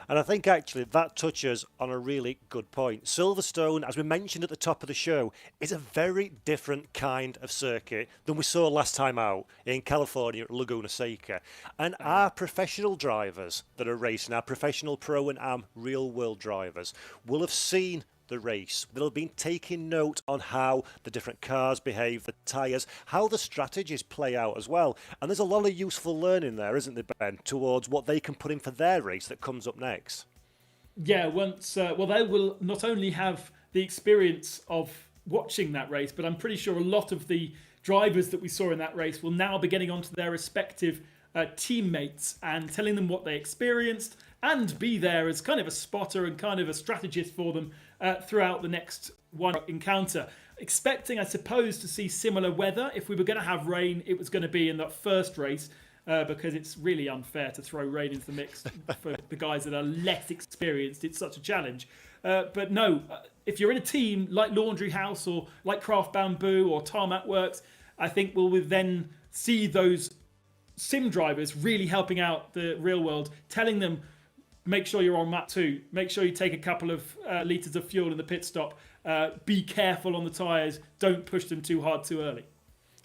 And I think actually that touches on a really good point. Silverstone, as we mentioned at the top of the show, is a very different kind of circuit than we saw last time out in California at Laguna Seca. And our professional drivers that are racing, our professional pro and am real world drivers, will have seen the race. They'll have been taking note on how the different cars behave, the tyres, how the strategies play out as well. And there's a lot of useful learning there, isn't there, Ben, towards what they can put in for their race that comes up next. Yeah, they will not only have the experience of watching that race, but I'm pretty sure a lot of the drivers that we saw in that race will now be getting onto their respective teammates and telling them what they experienced, and be there as kind of a spotter and kind of a strategist for them throughout the next one encounter. Expecting, I suppose, to see similar weather. If we were going to have rain, it was going to be in that first race. because it's really unfair to throw rain into the mix for the guys that are less experienced. It's such a challenge. But no, if you're in a team like Laundry House or like Craft Bamboo or Tarmac Works, I think we'll then see those sim drivers really helping out the real world, telling them, make sure you're on map 2, make sure you take a couple of litres of fuel in the pit stop, be careful on the tyres, don't push them too hard too early.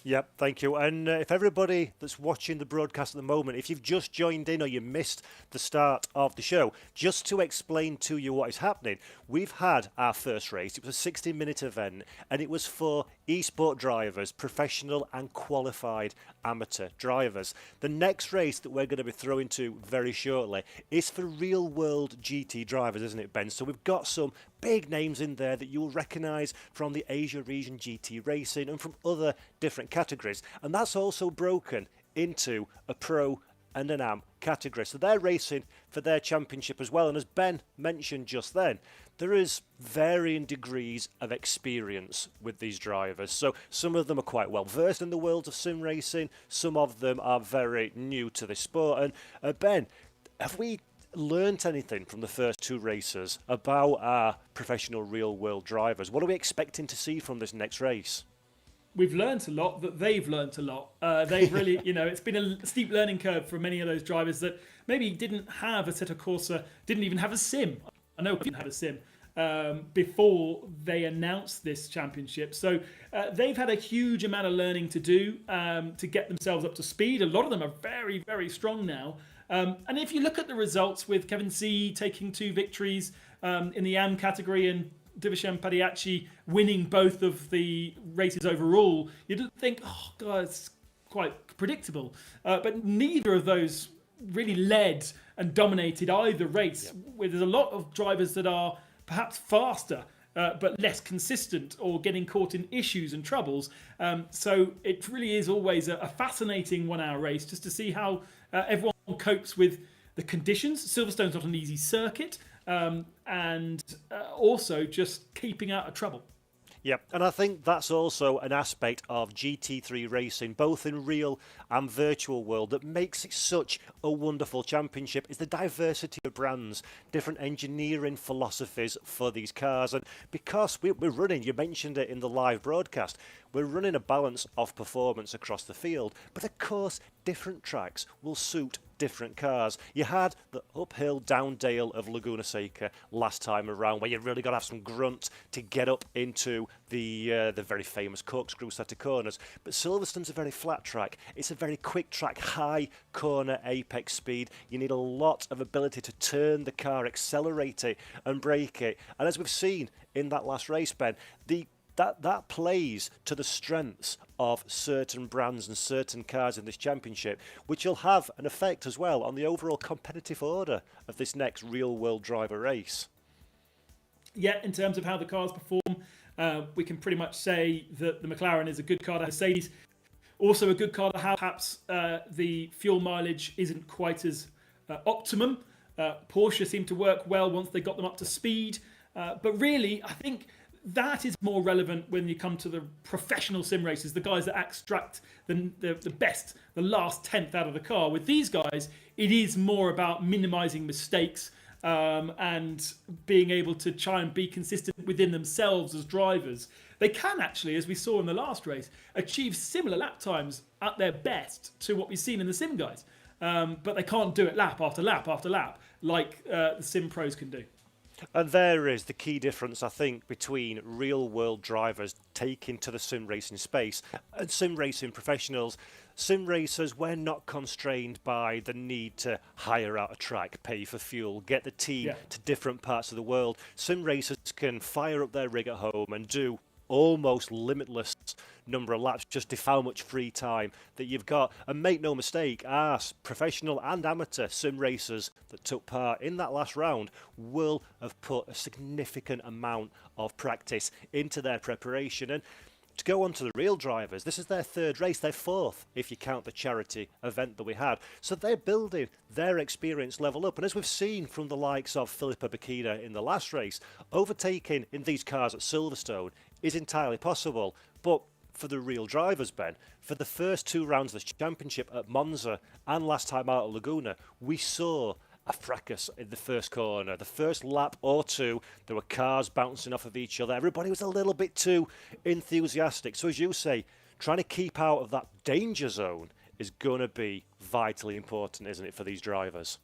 Yep, thank you. And if everybody that's watching the broadcast at the moment, if you've just joined in or you missed the start of the show, just to explain to you what is happening, we've had our first race. It was a 60-minute event, and it was for esport drivers, professional and qualified amateur drivers. The next race that we're going to be throwing to very shortly is for real-world GT drivers, isn't it, Ben? So we've got some big names in there that you'll recognise from the Asia region GT racing and from other different categories, and that's also broken into a pro and an am category, so they're racing for their championship as well. And as Ben mentioned just then, there is varying degrees of experience with these drivers. So some of them are quite well versed in the world of sim racing, some of them are very new to this sport. And Ben, have we learnt anything from the first two races about our professional real world drivers? What are we expecting to see from this next race? We've learnt a lot, that they've learnt a lot. They've really, it's been a steep learning curve for many of those drivers that maybe didn't have Assetto Corsa, didn't even have a sim. I know we didn't have a sim before they announced this championship. So they've had a huge amount of learning to do to get themselves up to speed. A lot of them are very, very strong now. And if you look at the results with Kevin C taking 2 victories in the AM category and Divishem Padiachi winning both of the races overall, you'd think, oh God, it's quite predictable. But neither of those really led and dominated either race. Where there's a lot of drivers that are perhaps faster, but less consistent or getting caught in issues and troubles. So it really is always a fascinating 1 hour race just to see how everyone copes with the conditions. Silverstone's not an easy circuit. And also just keeping out of trouble. Yep, and I think that's also an aspect of GT3 racing, both in real and virtual world, that makes it such a wonderful championship, is the diversity of brands, different engineering philosophies for these cars. And because we're running, you mentioned it in the live broadcast, we're running a balance of performance across the field, but of course different tracks will suit different cars. You had the uphill down dale of Laguna Seca last time around, where you really got to have some grunt to get up into the very famous corkscrew set of corners. But Silverstone's a very flat track. It's a very quick track, high corner apex speed. You need a lot of ability to turn the car, accelerate it and brake it. And as we've seen in that last race, Ben, that plays to the strengths of certain brands and certain cars in this championship, which will have an effect as well on the overall competitive order of this next real-world driver race. Yeah, in terms of how the cars perform, we can pretty much say that the McLaren is a good car to have. Mercedes, also a good car to have. Perhaps the fuel mileage isn't quite as optimum. Porsche seemed to work well once they got them up to speed. But really, I think that is more relevant when you come to the professional sim races, the guys that extract the best, the last tenth out of the car. With these guys, it is more about minimising mistakes and being able to try and be consistent within themselves as drivers. They can actually, as we saw in the last race, achieve similar lap times at their best to what we've seen in the sim guys. But they can't do it lap after lap after lap like the sim pros can do. And there is the key difference, I think, between real-world drivers taking to the sim racing space and sim racing professionals. Sim racers, we're not constrained by the need to hire out a track, pay for fuel, get the team to different parts of the world. Sim racers can fire up their rig at home and do almost limitless number of laps, just to how much free time that you've got. And make no mistake, our professional and amateur sim racers that took part in that last round will have put a significant amount of practice into their preparation. And to go on to the real drivers, this is their 3rd race, their 4th if you count the charity event that we had. So they're building their experience level up. And as we've seen from the likes of Filippo Bacchina in the last race, overtaking in these cars at Silverstone is entirely possible. But for the real drivers, Ben. For the first 2 rounds of the championship at Monza and last time out at Laguna, we saw a fracas in the first corner. The first lap or two, there were cars bouncing off of each other. Everybody was a little bit too enthusiastic. So as you say, trying to keep out of that danger zone is going to be vitally important, isn't it, for these drivers?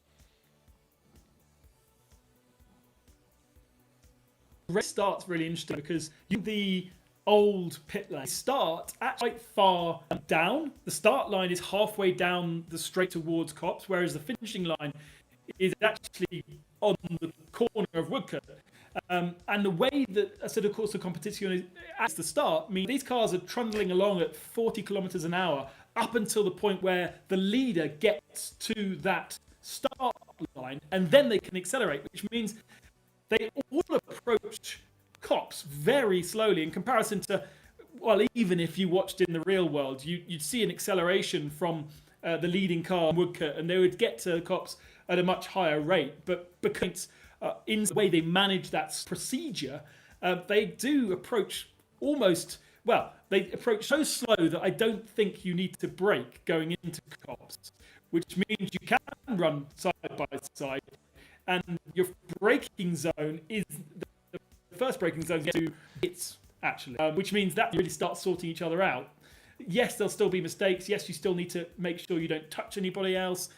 Race start's really interesting because the old pit lane start at quite far down. The start line is halfway down the straight towards Copse, whereas the finishing line is actually on the corner of Woodcote. And the way that Assetto Corsa Competizione is at the start means these cars are trundling along at 40 kilometers an hour up until the point where the leader gets to that start line, and then they can accelerate, which means they all approach Copse very slowly in comparison to, well, even if you watched in the real world, you'd see an acceleration from the leading car, Woodcote, and they would get to Copse at a much higher rate. But because in the way they manage that procedure, they do approach almost, well, they approach so slow that I don't think you need to brake going into Copse, which means you can run side by side. And your braking zone is the first braking zone to hits, actually, which means that you really start sorting each other out. Yes, there'll still be mistakes. Yes, you still need to make sure you don't touch anybody else.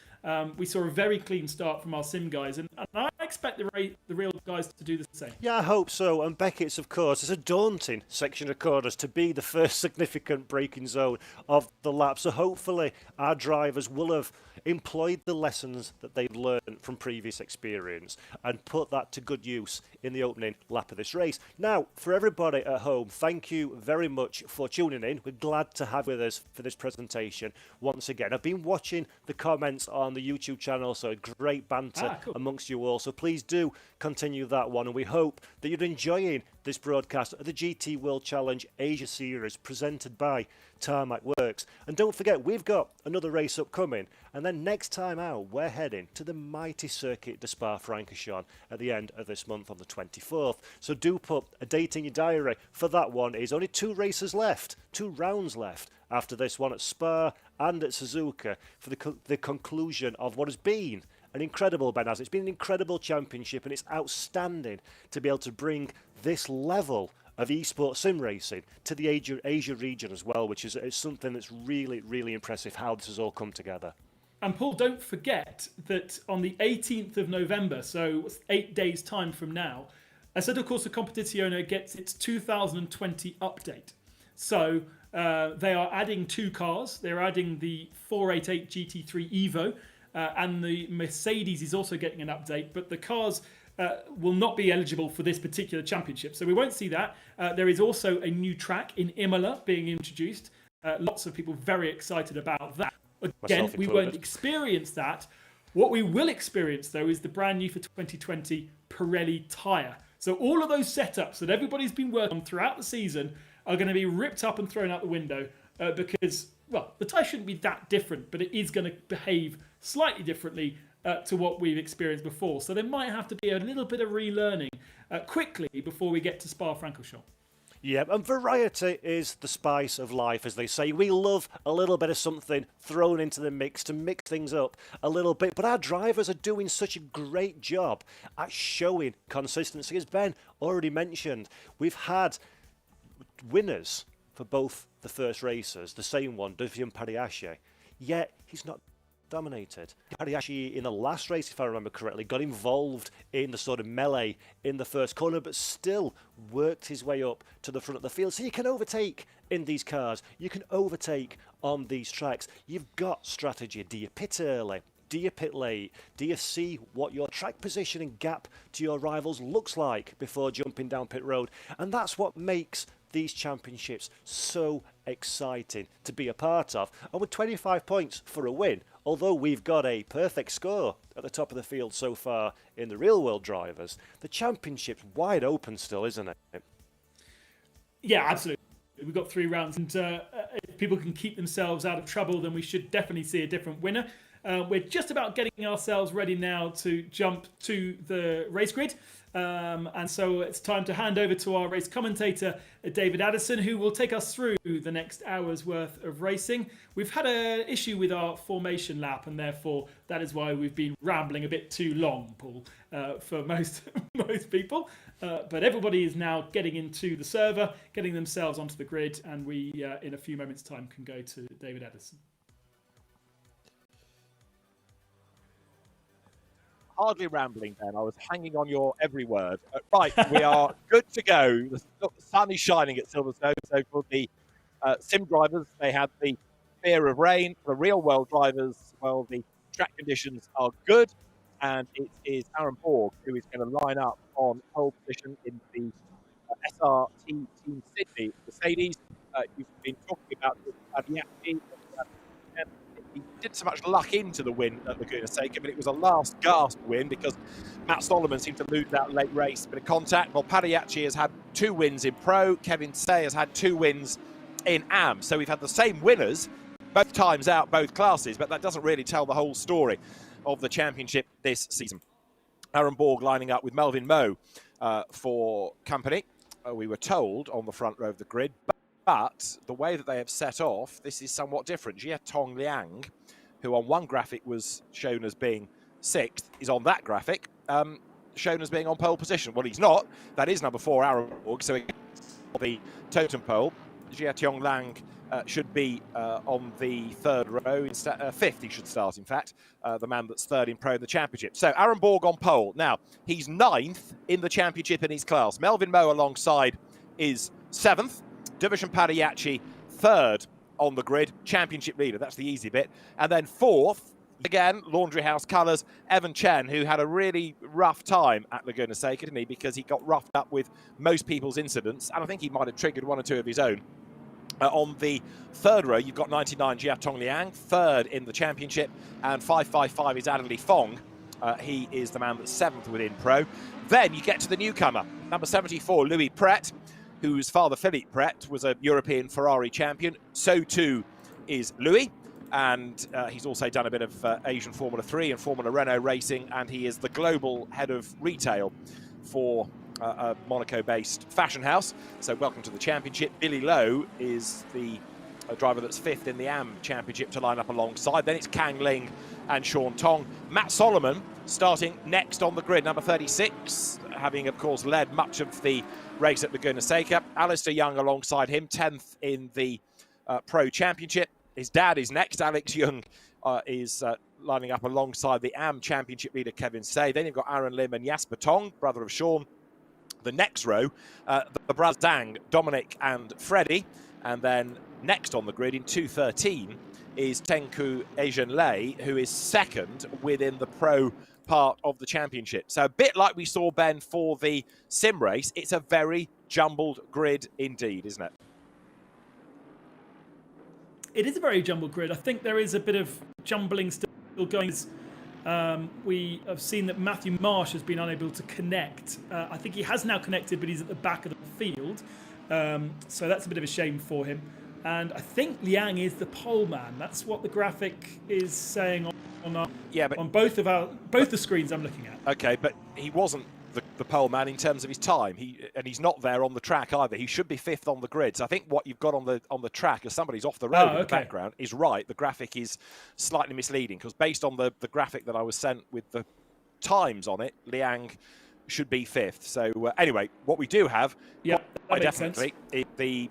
We saw a very clean start from our sim guys, and I expect the real guys to do the same. Yeah, I hope so. And Beckett's, of course, it's a daunting section of corners to be the first significant braking zone of the lap. So hopefully our drivers will have employed the lessons that they've learned from previous experience and put that to good use in the opening lap of this race. Now, for everybody at home, thank you very much for tuning in. We're glad to have with us for this presentation once again. I've been watching the comments on the YouTube channel, so great banter amongst you all. So please do continue that one, and we hope that you're enjoying this broadcast of the GT World Challenge Asia Series presented by Tarmac Works. And don't forget, we've got another race upcoming, and then next time out we're heading to the mighty circuit de Spa-Francorchamps at the end of this month on the 24th. So do put a date in your diary for that one. It's only 2 races left, 2 rounds left after this one at Spa and at Suzuka for the conclusion of what has been an incredible, Ben, it's been an incredible championship, and it's outstanding to be able to bring this level of esports sim racing to the Asia region as well, which is something that's really, really impressive how this has all come together. And Paul, don't forget that on the 18th of November, so 8 days' time from now, Assetto Corsa Competizione gets its 2020 update. So they are adding 2 cars. They're adding the 488 GT3 Evo, and the Mercedes is also getting an update, but the cars will not be eligible for this particular championship. So we won't see that. There is also a new track in Imola being introduced. Lots of people very excited about that. Again, we won't experience that. What we will experience, though, is the brand new for 2020 Pirelli tyre. So all of those setups that everybody's been working on throughout the season are going to be ripped up and thrown out the window because, well, the tyre shouldn't be that different, but it is going to behave slightly differently to what we've experienced before. So there might have to be a little bit of relearning quickly before we get to Spa-Francorchamps. Yeah, and variety is the spice of life, as they say. We love a little bit of something thrown into the mix to mix things up a little bit. But our drivers are doing such a great job at showing consistency. As Ben already mentioned, we've had winners for both the first races, the same one, Davian Pariache, yet he's not dominated. Pariache in the last race, if I remember correctly, got involved in the sort of melee in the first corner, but still worked his way up to the front of the field. So you can overtake in these cars. You can overtake on these tracks. You've got strategy. Do you pit early? Do you pit late? Do you see what your track position and gap to your rivals looks like before jumping down pit road? And that's what makes these championships so exciting to be a part of. And with 25 points for a win, although we've got a perfect score at the top of the field so far in the real world drivers, the championship's wide open still, isn't it? Yeah, absolutely. We've got 3 rounds, and if people can keep themselves out of trouble, then we should definitely see a different winner. We're just about getting ourselves ready now to jump to the race grid. And so it's time to hand over to our race commentator, David Addison, who will take us through the next hour's worth of racing. We've had an issue with our formation lap, and therefore that is why we've been rambling a bit too long, Paul, for most people. But everybody is now getting into the server, getting themselves onto the grid, and we, in a few moments' time, can go to David Addison. Hardly rambling, Ben. I was hanging on your every word. Right, we are good to go. The sun is shining at Silverstone. So for the sim drivers, they had the fear of rain. For the real-world drivers, well, the track conditions are good. And it is Aaron Borg who is going to line up on pole position in the SRT Team Sydney Mercedes. You've been talking about the he didn't so much luck into the win at Laguna Seca, but it was a last gasp win because Matt Solomon seemed to lose that late race. Bit of contact. Well, Padiachi has had 2 wins in Pro. Kevin Say has had 2 wins in AM. So we've had the same winners both times out, both classes, but that doesn't really tell the whole story of the championship this season. Aaron Borg lining up with Melvin Moe for company. We were told on the front row of the grid. But the way that they have set off, this is somewhat different. Jia Tong Liang, who on one graphic was shown as being 6th, is on that graphic shown as being on pole position. Well, he's not. That is number 4, Aaron Borg. So the totem pole, Jia Tong Liang should be on the 3rd row. Instead, 5th he should start, in fact. The man that's 3rd in Pro in the championship. So Aaron Borg on pole. Now, he's 9th in the championship in his class. Melvin Moe alongside is 7th. Division Padiachi, 3rd on the grid, championship leader. That's the easy bit. And then 4th, again, Laundry House colours, Evan Chen, who had a really rough time at Laguna Seca, didn't he? Because he got roughed up with most people's incidents. And I think he might have triggered 1 or 2 of his own. On the 3rd row, you've got 99 Jia Tong Liang, 3rd in the championship. And 555 is Adderley Fong. He is the man that's 7th within Pro. Then you get to the newcomer, number 74, Louis Pret, whose father, Philippe Pret, was a European Ferrari champion. So too is Louis. And he's also done a bit of Asian Formula 3 and Formula Renault racing. And he is the global head of retail for a Monaco-based fashion house. So welcome to the championship. Billy Lowe is the driver that's 5th in the AM championship to line up alongside. Then it's Kang Ling and Sean Tong. Matt Solomon starting next on the grid, number 36, having, of course, led much of the race at Laguna Seca. Alistair Young alongside him, 10th in the Pro Championship. His dad is next. Alex Young is lining up alongside the AM Championship leader, Kevin Say. Then you've got Aaron Lim and Jasper Tong, brother of Sean. The next row, the brothers Dang, Dominic and Freddie. And then next on the grid in 213 is Tengku Asian Lei, who is 2nd within the Pro part of the championship. So a bit like we saw, Ben, for the sim race, it's a very jumbled grid indeed, isn't it? It is a very jumbled grid. I think there is a bit of jumbling still going. We have seen that Matthew Marsh has been unable to connect. I think he has now connected, but he's at the back of the field. So that's a bit of a shame for him. And I think Liang is the pole man. That's what the graphic is saying on both the screens I'm looking at. Okay, but he wasn't the pole man in terms of his time. He's not there on the track either. He should be 5th on the grid. So I think what you've got on the track, as somebody's off the road in the background, is right. The graphic is slightly misleading because based on the graphic that I was sent with the times on it, Liang should be 5th. So anyway, what we do have, definitely, is the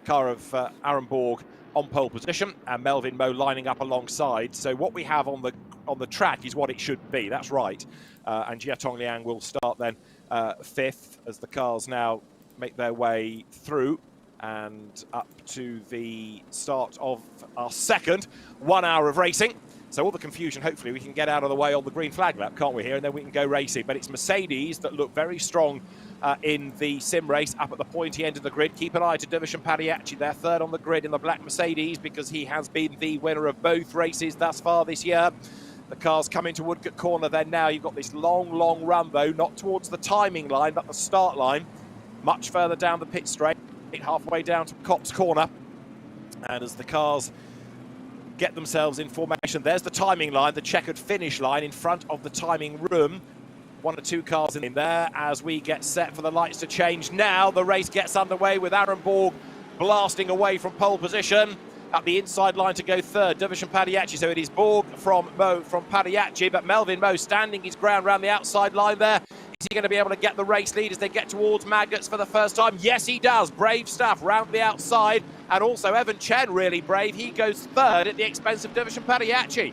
car of Aaron Borg on pole position and Melvin Moe lining up alongside. So what we have on the track is what it should be. That's right. And Jia Tong Liang will start then 5th as the cars now make their way through and up to the start of our second 1 hour of racing. So all the confusion, hopefully, we can get out of the way on the green flag lap, can't we, here? And then we can go racing. But it's Mercedes that look very strong in the sim race up at the pointy end of the grid. Keep an eye to Division Padiachi. They're 3rd on the grid in the black Mercedes because he has been the winner of both races thus far this year. The cars come into Woodcote Corner then now. You've got this long, long run, though, not towards the timing line, but the start line. Much further down the pit straight, halfway down to Copse Corner. And as the cars get themselves in formation. There's the timing line, the checkered finish line in front of the timing room. 1 or 2 cars in there as we get set for the lights to change. Now the race gets underway with Aaron Borg blasting away from pole position. Up the inside line to go third, Dervish Padiachi. So it is Borg from Mo from Padiachi, but Melvin Mo standing his ground around the outside line there. Is he going to be able to get the race lead as they get towards Magnets for the first time? Yes, he does. Brave stuff round the outside. And also Evan Chen, really brave. He goes third at the expense of Dervish Padiachi.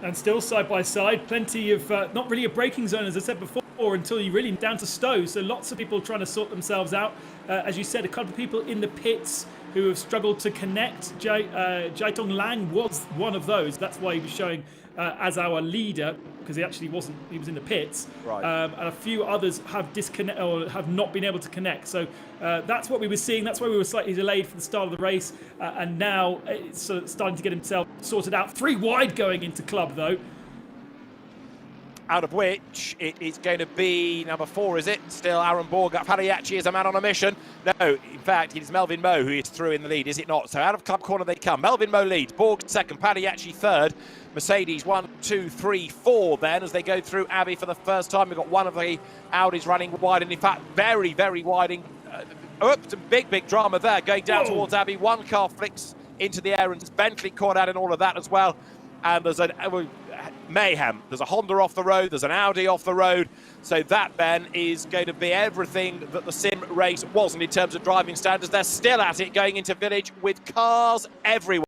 And still side by side, plenty of, not really a braking zone, as I said before, until you're really down to Stowe. So lots of people trying to sort themselves out. As you said, a couple of people in the pits who have struggled to connect. Jiatong Lang was one of those. That's why he was showing as our leader, because he actually wasn't, he was in the pits. Right. And a few others have disconnect or have not been able to connect. So that's what we were seeing. That's why we were slightly delayed for the start of the race. And now it's sort of starting to get himself sorted out. 3 wide going into club though. Out of which it is going to be number 4, is it? Still Aaron Borg. Padiachi is a man on a mission. No, in fact, it is Melvin Mo who is through in the lead, is it not? So out of club corner they come. Melvin Mo leads, Borg second, Padiachi third. Mercedes 1, 2, 3, 4 then as they go through Abbey for the first time. We've got one of the Audis running wide, and in fact, very, very wide. Some big drama there going down towards Abbey. One car flicks into the air, and Bentley caught out in all of that as well. And there's a mayhem. There's a Honda off the road, there's an Audi off the road. So that, Ben, is going to be everything that the sim race wasn't in terms of driving standards. They're still at it going into Village with cars everywhere.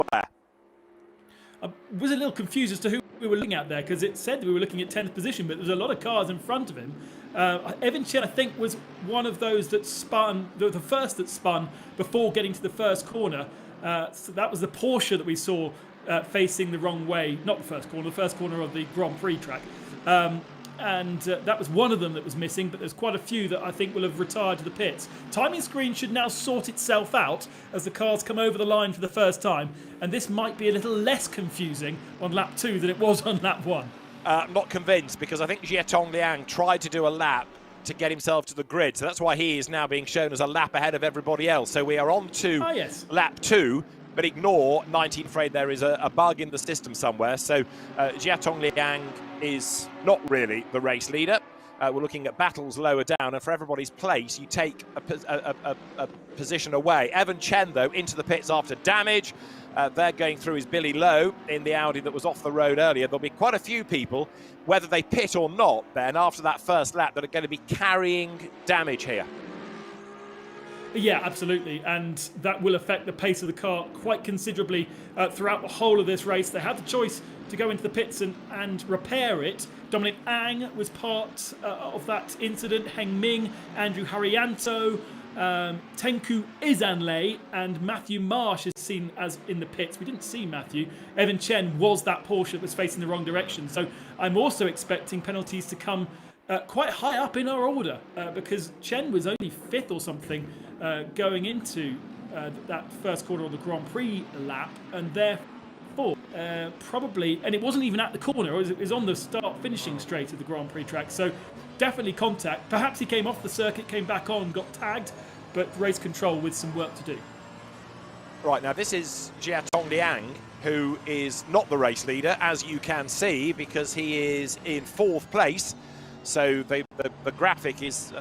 I was a little confused as to who we were looking at there, because it said we were looking at 10th position, but there was a lot of cars in front of him. Evan Chen, I think, was one of those that spun, the first that spun before getting to the first corner. So that was the Porsche that we saw facing the wrong way. Not the first corner of the Grand Prix track. And that was one of them that was missing, but there's quite a few that I think will have retired to the pits. Timing screen should now sort itself out as the cars come over the line for the first time, and this might be a little less confusing on lap 2 than it was on lap 1. Not convinced, because I think Jiatong Liang tried to do a lap to get himself to the grid, so that's why he is now being shown as a lap ahead of everybody else. So we are on to lap 2. But ignore 19, afraid there is a bug in the system somewhere. So Jiatong Liang is not really the race leader. We're looking at battles lower down, and for everybody's place, you take a position away. Evan Chen, though, into the pits after damage. They're going through his Billy Lowe in the Audi that was off the road earlier. There'll be quite a few people, whether they pit or not, Ben, after that first lap, that are going to be carrying damage here. Yeah, absolutely, and that will affect the pace of the car quite considerably throughout the whole of this race. They had the choice to go into the pits and repair it. Dominic Ang was part of that incident. Heng Ming, Andrew Haryanto, Tenku Izanlei, and Matthew Marsh is seen as in the pits. We didn't see Matthew. Evan Chen was that Porsche that was facing the wrong direction. So I'm also expecting penalties to come quite high up in our order because Chen was only 5th or something going into that first quarter of the Grand Prix lap, and therefore probably, and it wasn't even at the corner, it was on the start finishing straight of the Grand Prix track, so definitely contact. Perhaps he came off the circuit, came back on, got tagged, but race control with some work to do. Right, now this is Jiatong Liang, who is not the race leader, as you can see, because he is in 4th place. So the graphic is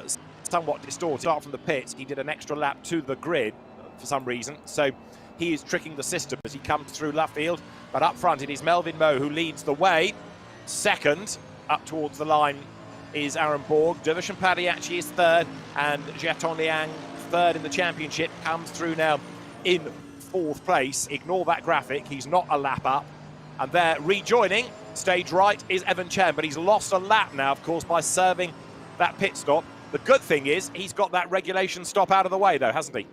somewhat distorted. Start from the pits, he did an extra lap to the grid for some reason. So he is tricking the system as he comes through left field. But up front it is Melvin Mo who leads the way. Second, up towards the line, is Aaron Borg. Dervish Padiachi is 3rd, and Jiatong Liang, 3rd in the championship, comes through now in 4th place. Ignore that graphic, he's not a lap up. And there, rejoining, stage right, is Evan Chen, but he's lost a lap now, of course, by serving that pit stop. The good thing is he's got that regulation stop out of the way, though, hasn't he?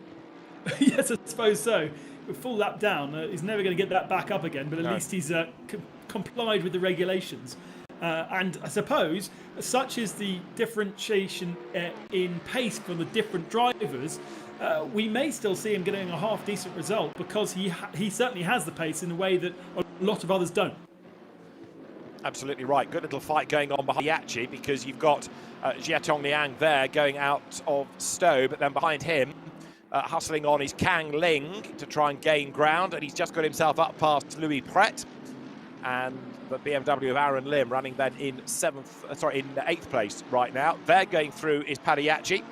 Yes, I suppose so. With full lap down, he's never going to get that back up again, but at least he's complied with the regulations. And I suppose, such is the differentiation in pace for the different drivers, we may still see him getting a half-decent result because he certainly has the pace in a way that a lot of others don't. Absolutely right. Good little fight going on behind Yachi, because you've got Jiatong Liang there going out of Stowe, but then behind him, hustling on is Kang Ling to try and gain ground, and he's just got himself up past Louis Pret. And the BMW of Aaron Lim running then in eighth place right now. There going through is Padiachi.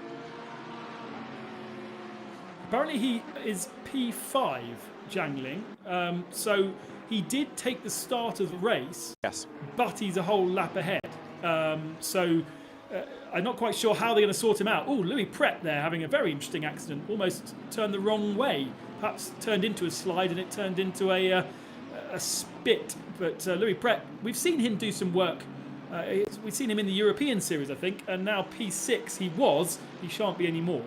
Apparently he is P5, Jiang Ling. So he did take the start of the race. Yes. But he's a whole lap ahead. I'm not quite sure how they're going to sort him out. Oh, Louis Pret there having a very interesting accident. Almost turned the wrong way. Perhaps turned into a slide and it turned into a spit. But Louis Pret, we've seen him do some work. We've seen him in the European Series, I think. And now P6 he shan't be anymore.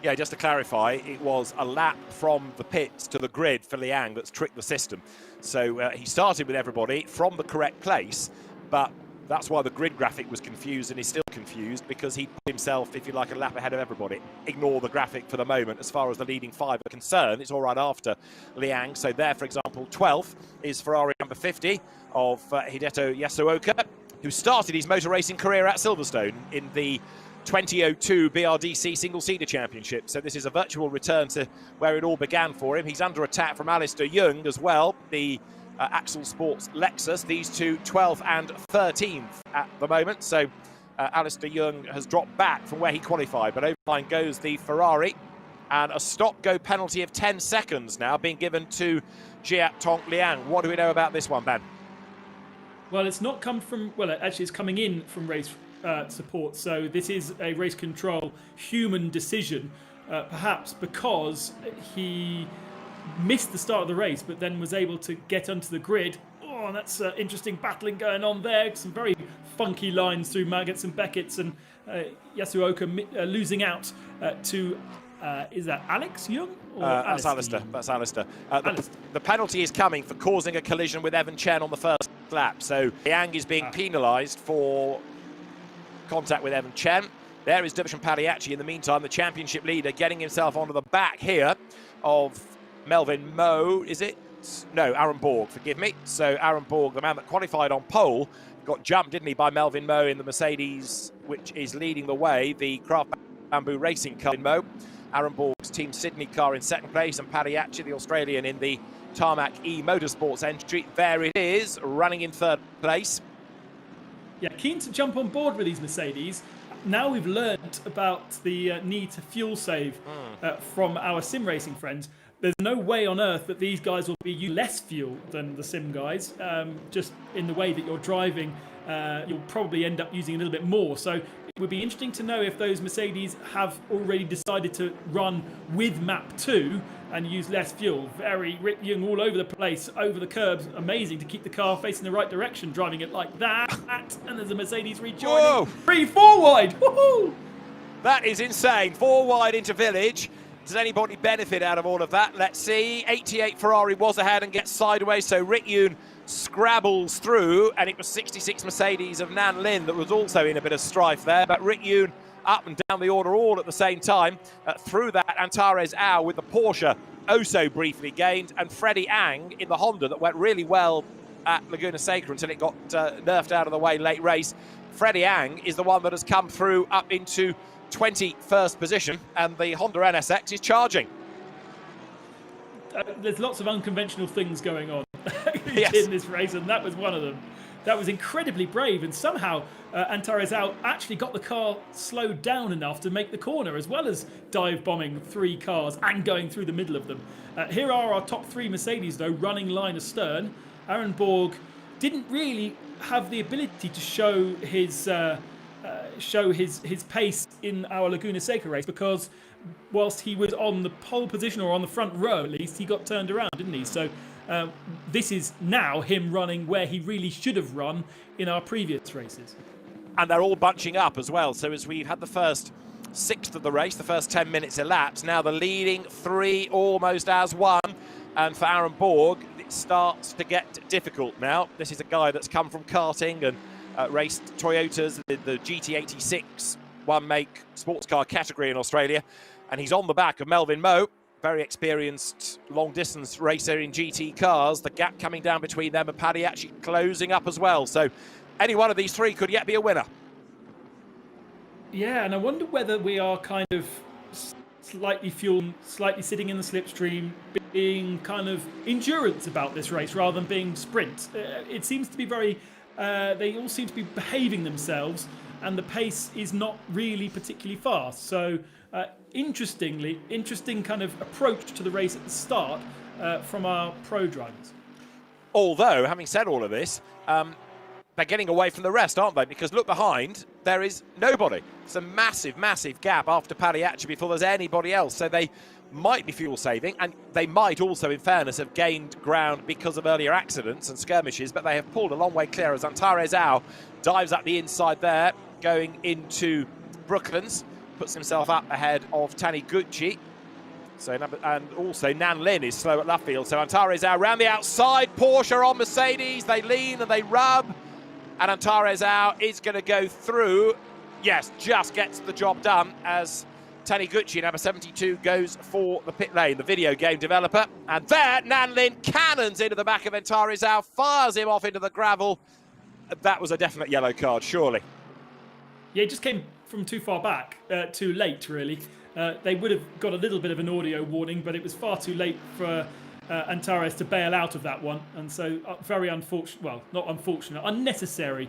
Yeah, just to clarify, it was a lap from the pits to the grid for Liang that's tricked the system. So he started with everybody from the correct place, but that's why the grid graphic was confused and is still confused, because he put himself, if you like, a lap ahead of everybody. Ignore the graphic for the moment. As far as the leading five are concerned, it's all right after Liang. So there, for example, 12th is Ferrari number 50 of Hidetto Yasuoka, who started his motor racing career at Silverstone in the 2002 BRDC Single-Seater Championship. So this is a virtual return to where it all began for him. He's under attack from Alistair Young as well, the Axel Sports Lexus. These two 12th and 13th at the moment. So Alistair Young has dropped back from where he qualified, but over the line goes the Ferrari, and a stop-go penalty of 10 seconds now being given to Jiat Tong Liang. What do we know about this one, Ben? Well, it's not come from, well, actually it's coming in from race support, so this is a race control human decision, perhaps because he missed the start of the race but then was able to get onto the grid. Oh, that's interesting battling going on there. Some very funky lines through Maggots and Beckett's, and Yasuoka losing out to is that Alex Young? Or that's Alistair. That's Alistair. The penalty is coming for causing a collision with Evan Chen on the first lap. So Liang is being penalised for contact with Evan Chen. There is Darshan Padiachi in the meantime, the championship leader, getting himself onto the back here of Melvin Moe, is it? No, Aaron Borg, forgive me. So Aaron Borg, the man that qualified on pole, got jumped, didn't he, by Melvin Moe in the Mercedes, which is leading the way, the Craft Bamboo Racing car in Moe. Aaron Borg's Team Sydney car in second place, and Padiachi, the Australian, in the Tarmac E Motorsports entry. There it is, running in third place. Yeah, keen to jump on board with these Mercedes. Now we've learned about the need to fuel save from our sim racing friends. There's no way on earth that these guys will be using less fuel than the sim guys. Just in the way that you're driving, you'll probably end up using a little bit more. So it would be interesting to know if those Mercedes have already decided to run with map 2 and use less fuel. Very Rick Young all over the place, over the curbs. Amazing to keep the car facing the right direction, driving it like that. And there's a Mercedes rejoining. Whoa. 3-4 wide. Woohoo! That is insane. 4 wide into Village. Does anybody benefit out of all of that? Let's see. 88 Ferrari was ahead and gets sideways, so Rick Yoon scrabbles through, and it was 66 Mercedes of Nan Lin that was also in a bit of strife there, but Rick Yoon up and down the order all at the same time. Through that, Antares Au with the Porsche also briefly gained, and Freddie Ang in the Honda that went really well at Laguna Seca until it got nerfed out of the way late race. Freddie Ang is the one that has come through up into 21st position, and the Honda NSX is charging. There's lots of unconventional things going on Yes. in this race, and that was one of them. That was incredibly brave, and somehow Antares Au actually got the car slowed down enough to make the corner, as well as dive bombing 3 cars and going through the middle of them. Here are our top 3 Mercedes, though, running line astern. Aaron Borg didn't really have the ability to show his pace in our Laguna Seca race, because whilst he was on the pole position, or on the front row at least, he got turned around, didn't he? So this is now him running where he really should have run in our previous races. And they're all bunching up as well. So as we've had the first 6th of the race, the first 10 minutes elapsed, now the leading 3 almost as one. And for Aaron Borg, it starts to get difficult now. This is a guy that's come from karting and raced Toyotas, the GT86 one-make sports car category in Australia. And he's on the back of Melvin Moe, very experienced long-distance racer in GT cars. The gap coming down between them and Paddy actually closing up as well. So any one of these 3 could yet be a winner. Yeah, and I wonder whether we are kind of slightly fuel, slightly sitting in the slipstream, being kind of endurance about this race rather than being sprint. It seems to be very, they all seem to be behaving themselves, and the pace is not really particularly fast. So interesting kind of approach to the race at the start from our pro drivers. Although, having said all of this, they're getting away from the rest, aren't they? Because look behind, there is nobody. It's a massive, massive gap after Pagliacci before there's anybody else. So they might be fuel saving, and they might also, in fairness, have gained ground because of earlier accidents and skirmishes, but they have pulled a long way clear as Antares Au dives up the inside there, going into Brooklands, puts himself up ahead of Taniguchi. So, and also Nan Lin is slow at Luffield. So Antares Au round the outside, Porsche on Mercedes, they lean and they rub. And Antares Au is going to go through. Yes, just gets the job done as Taniguchi, number 72, goes for the pit lane. The video game developer. And there, Nan Lin cannons into the back of Antares Au, fires him off into the gravel. That was a definite yellow card, surely. Yeah, it just came from too far back, too late, really. They would have got a little bit of an audio warning, but it was far too late for Antares to bail out of that one, and so very unfortunate, well, not unfortunate, unnecessary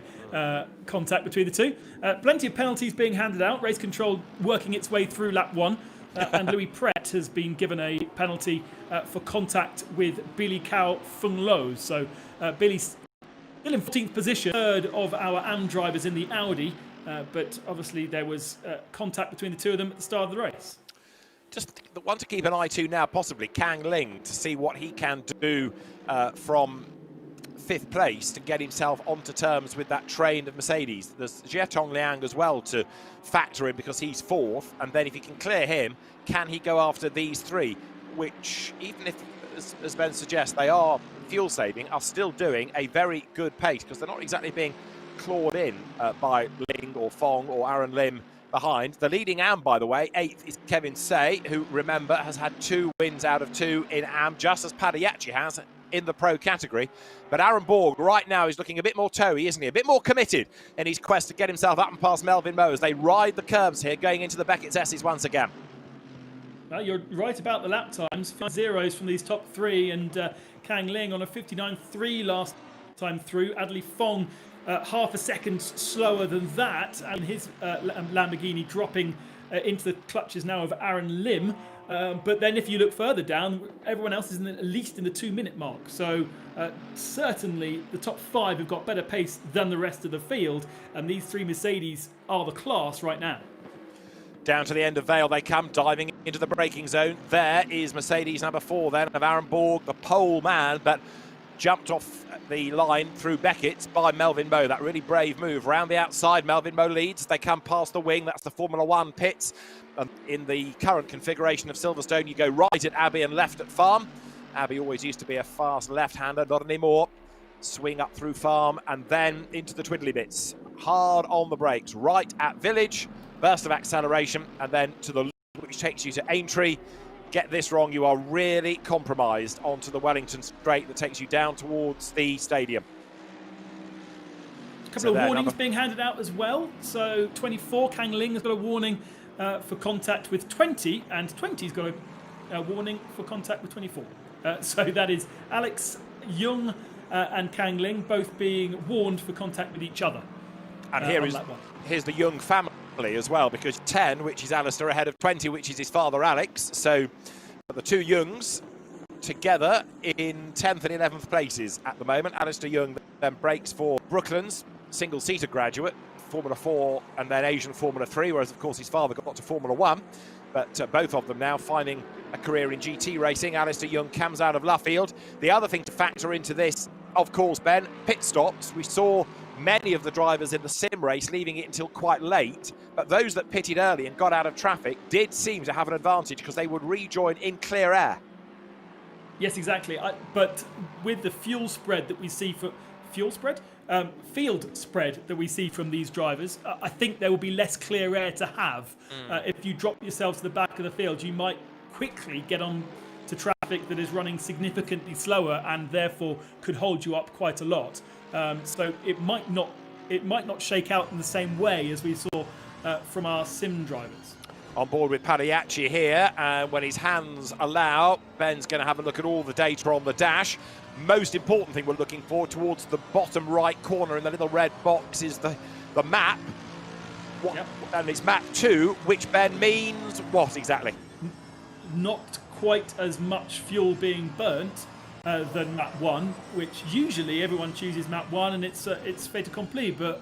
contact between the two. Plenty of penalties being handed out, race control working its way through lap one, and Louis Pret has been given a penalty for contact with Billy Cao Fung Lo. So Billy's still in 14th position, third of our AM drivers in the Audi, but obviously there was contact between the two of them at the start of the race. Just the one to keep an eye to now, possibly Kang Ling, to see what he can do from 5th place to get himself onto terms with that train of Mercedes. There's Jietong Liang as well to factor in because he's 4th, and then if he can clear him, can he go after these 3, which, even if, as Ben suggests, they are fuel saving, are still doing a very good pace because they're not exactly being clawed in by Ling or Fong or Aaron Lim behind. The leading AM, by the way, 8th is Kevin Say, who, remember, has had 2 wins out of 2 in AM, just as Pagliacci has in the pro category. But Aaron Borg right now is looking a bit more toey, isn't he? A bit more committed in his quest to get himself up and past Melvin Moe as they ride the curves here, going into the Beckett's S's once again. Well, you're right about the lap times. 5 zeros from these top 3, and Kang Ling on a 59.3 last time through. Adley Fong half a second slower than that, and his Lamborghini dropping into the clutches now of Aaron Lim. But then if you look further down, everyone else is at least in the 2-minute mark. So certainly the top 5 have got better pace than the rest of the field, and these 3 Mercedes are the class right now. Down to the end of Vale they come, diving into the braking zone. There is Mercedes number 4 then of Aaron Borg, the pole man, but jumped off the line through Beckett's by Melvin Moe. That really brave move. Round the outside, Melvin Moe leads. They come past the wing. That's the Formula 1 pits. In the current configuration of Silverstone, you go right at Abbey and left at Farm. Abbey always used to be a fast left-hander, not anymore. Swing up through Farm and then into the twiddly bits. Hard on the brakes, right at Village. Burst of acceleration and then to the loop, which takes you to Aintree. Get this wrong, you are really compromised onto the Wellington straight that takes you down towards the stadium. A couple of warnings being handed out as well. So 24, Kang Ling has got a warning for contact with 20, and 20's got a warning for contact with 24. So that is Alex Young and Kang Ling both being warned for contact with each other. And here's the Young family as well, because 10, which is Alistair, ahead of 20, which is his father Alex. So the 2 Youngs together in 10th and 11th places at the moment. Alistair Young then breaks for Brooklands, single-seater graduate, Formula 4 and then Asian Formula 3, whereas of course his father got to Formula 1. But both of them now finding a career in GT racing. Alistair Young comes out of Luffield. The other thing to factor into this, of course, Ben, pit stops. We saw many of the drivers in the sim race leaving it until quite late, but those that pitted early and got out of traffic did seem to have an advantage because they would rejoin in clear air. Yes, exactly. But with the field spread that we see from field spread that we see from these drivers, I think there will be less clear air to have. If you drop yourself to the back of the field, you might quickly get on to traffic that is running significantly slower and therefore could hold you up quite a lot. So it might not shake out in the same way as we saw from our sim drivers. on board with Pagliacci here, and when his hands allow, Ben's going to have a look at all the data on the dash. Most important thing we're looking for towards the bottom right corner in the little red box is the map. Yep. And it's map 2, which, Ben, means what exactly? Not quite as much fuel being burnt than map 1, which usually everyone chooses map 1 and it's fait accompli, but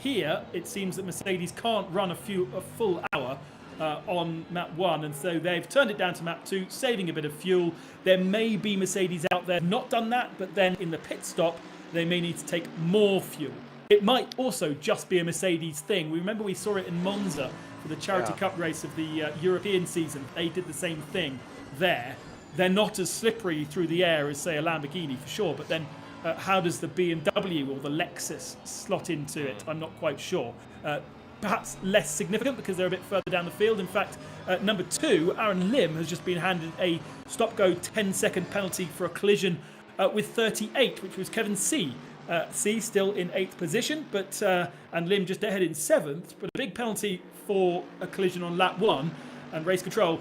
here it seems that Mercedes can't run a full hour on map 1, and so they've turned it down to map 2, saving a bit of fuel. There may be Mercedes out there not done that, but then in the pit stop they may need to take more fuel. It might also just be a Mercedes thing. We remember we saw it in Monza for the Charity Cup race of the European season. They did the same thing there. They're not as slippery through the air as, say, a Lamborghini for sure, but then how does the BMW or the Lexus slot into it? I'm not quite sure. Perhaps less significant because they're a bit further down the field. In fact, number 2, Aaron Lim, has just been handed a stop-go 10-second penalty for a collision with 38, which was Kevin C. C still in 8th position, but and Lim just ahead in 7th, but a big penalty for a collision on lap 1, and race control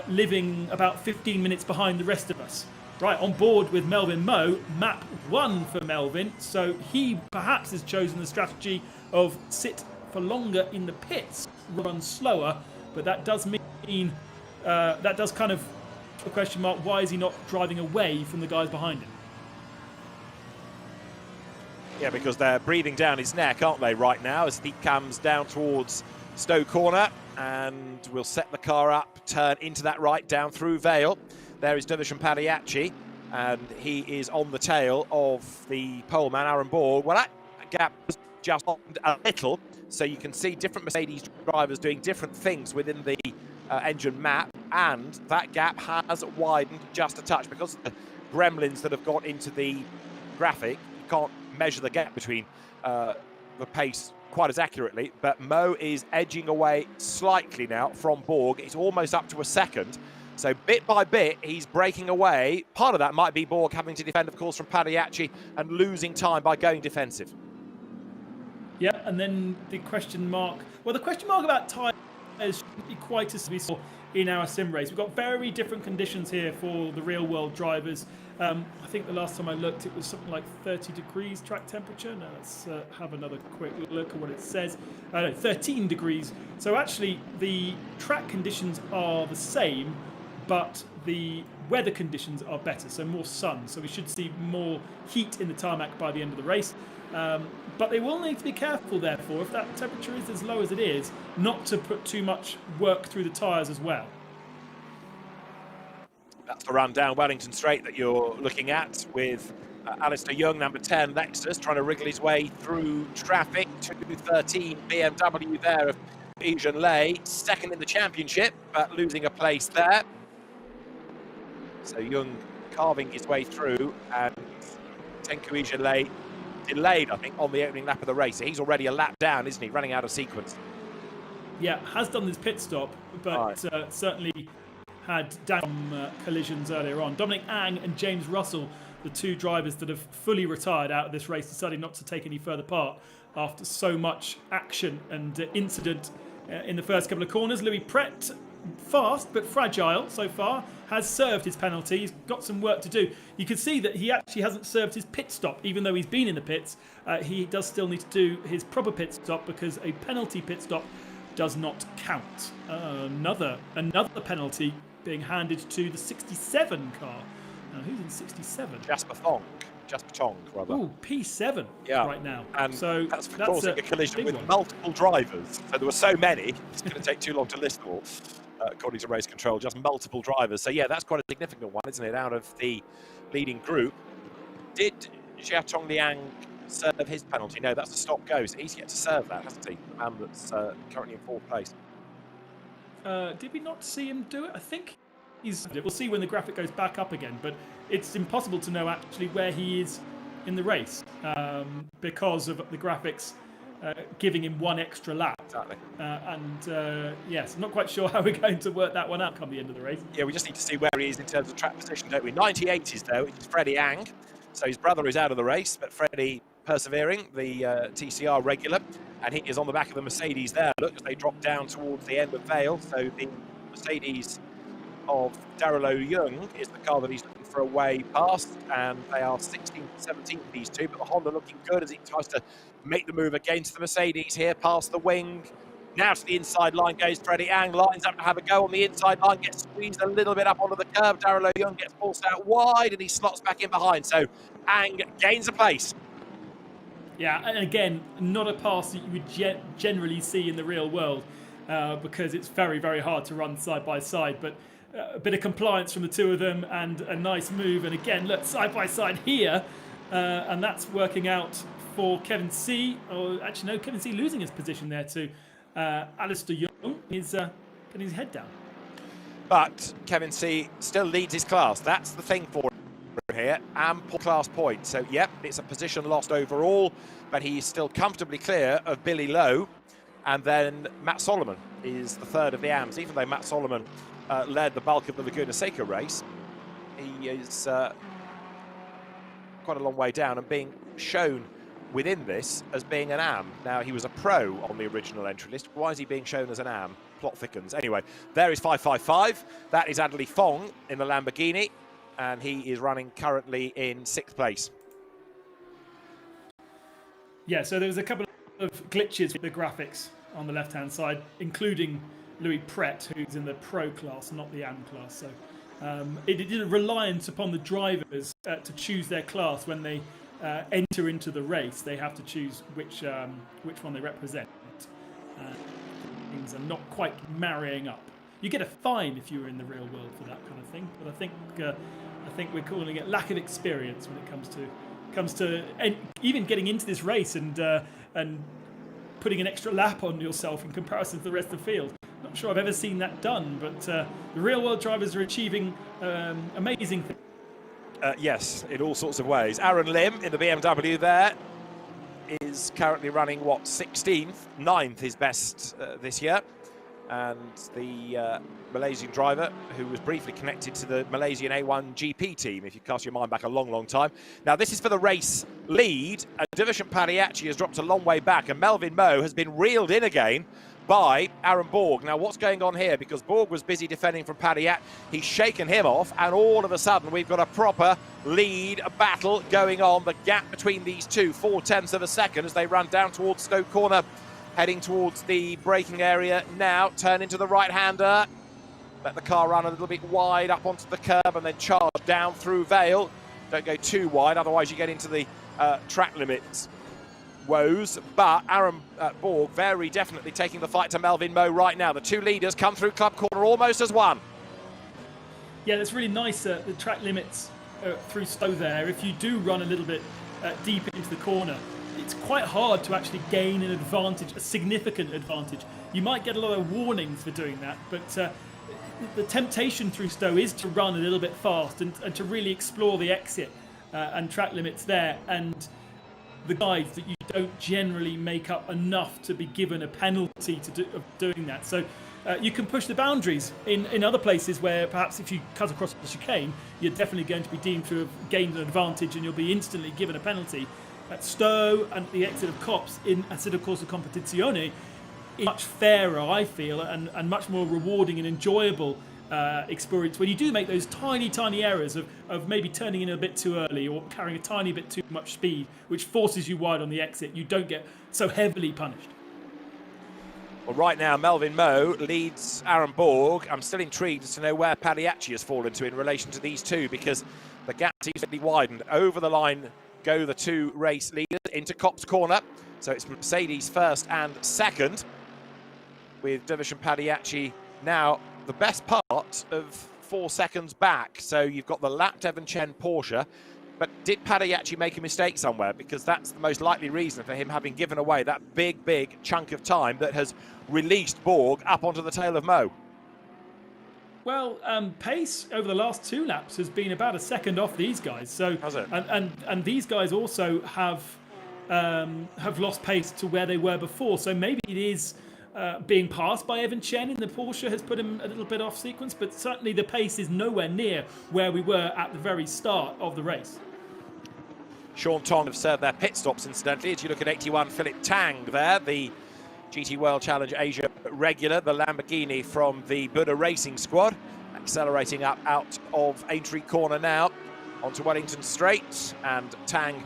living about 15 minutes behind the rest of us. Right, on board with Melvin Moe, map 1 for Melvin, so he perhaps has chosen the strategy of sit for longer in the pits, run slower, but that does mean, that does kind of a question mark, why is he not driving away from the guys behind him? Yeah, because they're breathing down his neck, aren't they, right now, as he comes down towards Stowe Corner, and we'll set the car up, turn into that right, down through Vale. There is Dervishan Pagliacci, and he is on the tail of the poleman, Aaron Borg. Well, that gap was just a little, so you can see different Mercedes drivers doing different things within the engine map, and that gap has widened just a touch because of the gremlins that have got into the graphic. You can't measure the gap between the pace quite as accurately, but Moe is edging away slightly now from Borg. He's almost up to a second, so bit by bit he's breaking away. Part of that might be Borg having to defend, of course, from Pagliacci and losing time by going defensive. Yeah, and then the question mark, well, the question mark about tyres shouldn't be quite as we saw in our sim race. We've got very different conditions here for the real world drivers. I think the last time I looked it was something like 30 degrees track temperature. Now let's have another quick look at what it says. No, 13 degrees. So actually the track conditions are the same, but the weather conditions are better, so more sun. So we should see more heat in the tarmac by the end of the race. But they will need to be careful, therefore, if that temperature is as low as it is, not to put too much work through the tyres as well. That's the run down Wellington Straight that you're looking at with Alistair Young, number 10, Lexus, trying to wriggle his way through traffic. 213 BMW there of Asian Lay, second in the championship, but losing a place there. So Young carving his way through, and Tenku Asian Lay delayed, I think, on the opening lap of the race. So he's already a lap down, isn't he? Running out of sequence. Yeah, has done this pit stop, but certainly had down collisions earlier on. Dominic Ang and James Russell, the two drivers that have fully retired out of this race, decided not to take any further part after so much action and incident in the first couple of corners. Louis Pret, fast but fragile so far, has served his penalty. He's got some work to do. You can see that he actually hasn't served his pit stop, even though he's been in the pits. He does still need to do his proper pit stop because a penalty pit stop does not count. Another penalty being handed to the 67 car. Now, who's in 67? Jasper Tong, rather. Ooh, P7 right now. And so that's for causing a collision with multiple drivers. So there were so many, it's going to take too long to list them all, according to race control, just multiple drivers. So yeah, that's quite a significant one, isn't it, out of the leading group. Did Jia Tong Liang serve his penalty? No, that's a stop-go, so he's yet to serve that, hasn't he? The man that's currently in 4th place. Did we not see him do it? I think we'll see when the graphic goes back up again, but it's impossible to know actually where he is in the race because of the graphics giving him one extra lap. Exactly. Yes, I'm not quite sure how we're going to work that one out come the end of the race. Yeah, we just need to see where he is in terms of track position, don't we? 98 is though, which is Freddie Ang. So his brother is out of the race, but Freddie persevering, the TCR regular, and he is on the back of the Mercedes there. Look, as they drop down towards the end of Vale. So the Mercedes of Darrell Young is the car that he's looking for a way past, and they are 16th, 17th, these two, but the Honda looking good as he tries to make the move against the Mercedes here, past the wing. Now to the inside line goes Freddie Ang, lines up to have a go on the inside line, gets squeezed a little bit up onto the curb. Darrell Young gets forced out wide, and he slots back in behind, so Ang gains a place. Yeah, and again, not a pass that you would generally see in the real world, because it's very, very hard to run side by side, but a bit of compliance from the two of them and a nice move. And again, look, side by side here, and that's working out for Kevin C. Or actually, no, Kevin C. losing his position there to Alistair Young. He's putting his head down. But Kevin C. still leads his class. That's the thing for him here. Ample class points. So, yep, it's a position lost overall, but he's still comfortably clear of Billy Lowe. And then Matt Solomon is the third of the AMs, even though Matt Solomon led the bulk of the Laguna Seca race. He is quite a long way down and being shown within this as being an AM. Now, he was a pro on the original entry list. Why is he being shown as an AM? Plot thickens. Anyway, there is 555. That is Adley Fong in the Lamborghini, and he is running currently in 6th place. Yeah, so there was a couple of glitches with the graphics on the left-hand side, including Louis Pret, who's in the pro class, not the AM class. So it is a reliance upon the drivers to choose their class when they enter into the race. They have to choose which one they represent. Things are not quite marrying up. You get a fine if you were in the real world for that kind of thing, but I think we're calling it lack of experience when it comes to even getting into this race and putting an extra lap on yourself in comparison to the rest of the field. Not sure I've ever seen that done, but the real world drivers are achieving amazing things. Yes, in all sorts of ways. Aaron Lim in the BMW there is currently running, 16th, 9th his best this year. And the Malaysian driver, who was briefly connected to the Malaysian A1 GP team, if you cast your mind back a long, long time. Now, this is for the race lead, and Division Padiachi has dropped a long way back, and Melvin Moe has been reeled in again by Aaron Borg. Now, what's going on here? Because Borg was busy defending from Padiat, he's shaken him off, and all of a sudden we've got a proper lead battle going on. The gap between these two, 0.4 of a second as they run down towards Stoke Corner, heading towards the braking area now. Turn into the right-hander, let the car run a little bit wide up onto the curb and then charge down through Vale. Don't go too wide, otherwise you get into the track limits woes. But Aaron Borg very definitely taking the fight to Melvin Moe right now. The two leaders come through Club Corner almost as one. Yeah, that's really nice, the track limits through Stowe there. If you do run a little bit deep into the corner, it's quite hard to actually gain an advantage, a significant advantage. You might get a lot of warnings for doing that, but the temptation through Stowe is to run a little bit fast and to really explore the exit and track limits there, and the guides that you don't generally make up enough to be given a penalty of doing that. So you can push the boundaries in other places where perhaps if you cut across the chicane, you're definitely going to be deemed to have gained an advantage and you'll be instantly given a penalty. At Stowe and the exit of Cops in Assetto Corsa Competizione is much fairer, I feel, and much more rewarding and enjoyable experience when you do make those tiny, tiny errors of maybe turning in a bit too early or carrying a tiny bit too much speed, which forces you wide on the exit. You don't get so heavily punished. Well, right now, Melvin Moe leads Aaron Borg. I'm still intrigued as to know where Padiachi has fallen to in relation to these two, because the gap seems to be widened. Over the line go the two race leaders into Cops Corner. So it's Mercedes first and second, with Division Padiachi now the best part of 4 seconds back. So you've got the lapped Evan Chen Porsche. But did Padiachi make a mistake somewhere? Because that's the most likely reason for him having given away that big, big chunk of time that has released Borg up onto the tail of Moe. Well, pace over the last 2 laps has been about a second off these guys. So, has it? And these guys also have lost pace to where they were before. So maybe it is being passed by Evan Chen in the Porsche has put him a little bit off sequence. But certainly the pace is nowhere near where we were at the very start of the race. Sean Tong have served their pit stops, incidentally. As you look at 81, Philip Tang there, the GT World Challenge Asia regular, the Lamborghini from the Buddha Racing Squad, accelerating up out of Aintree Corner now onto Wellington Straight, and Tang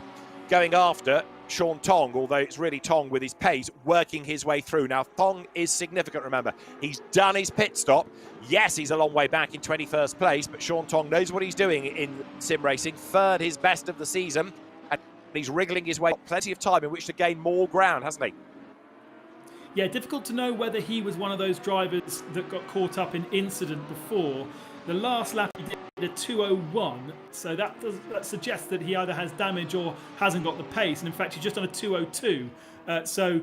going after Sean Tong, although it's really Tong with his pace working his way through. Now, Tong is significant, remember. He's done his pit stop. Yes, he's a long way back in 21st place, but Sean Tong knows what he's doing in sim racing. Third, his best of the season, and he's wriggling his way. Plenty of time in which to gain more ground, hasn't he? Yeah, difficult to know whether he was one of those drivers that got caught up in incident before. The last lap he did a 2:01, so that suggests that he either has damage or hasn't got the pace, and in fact he's just on a 2:02. So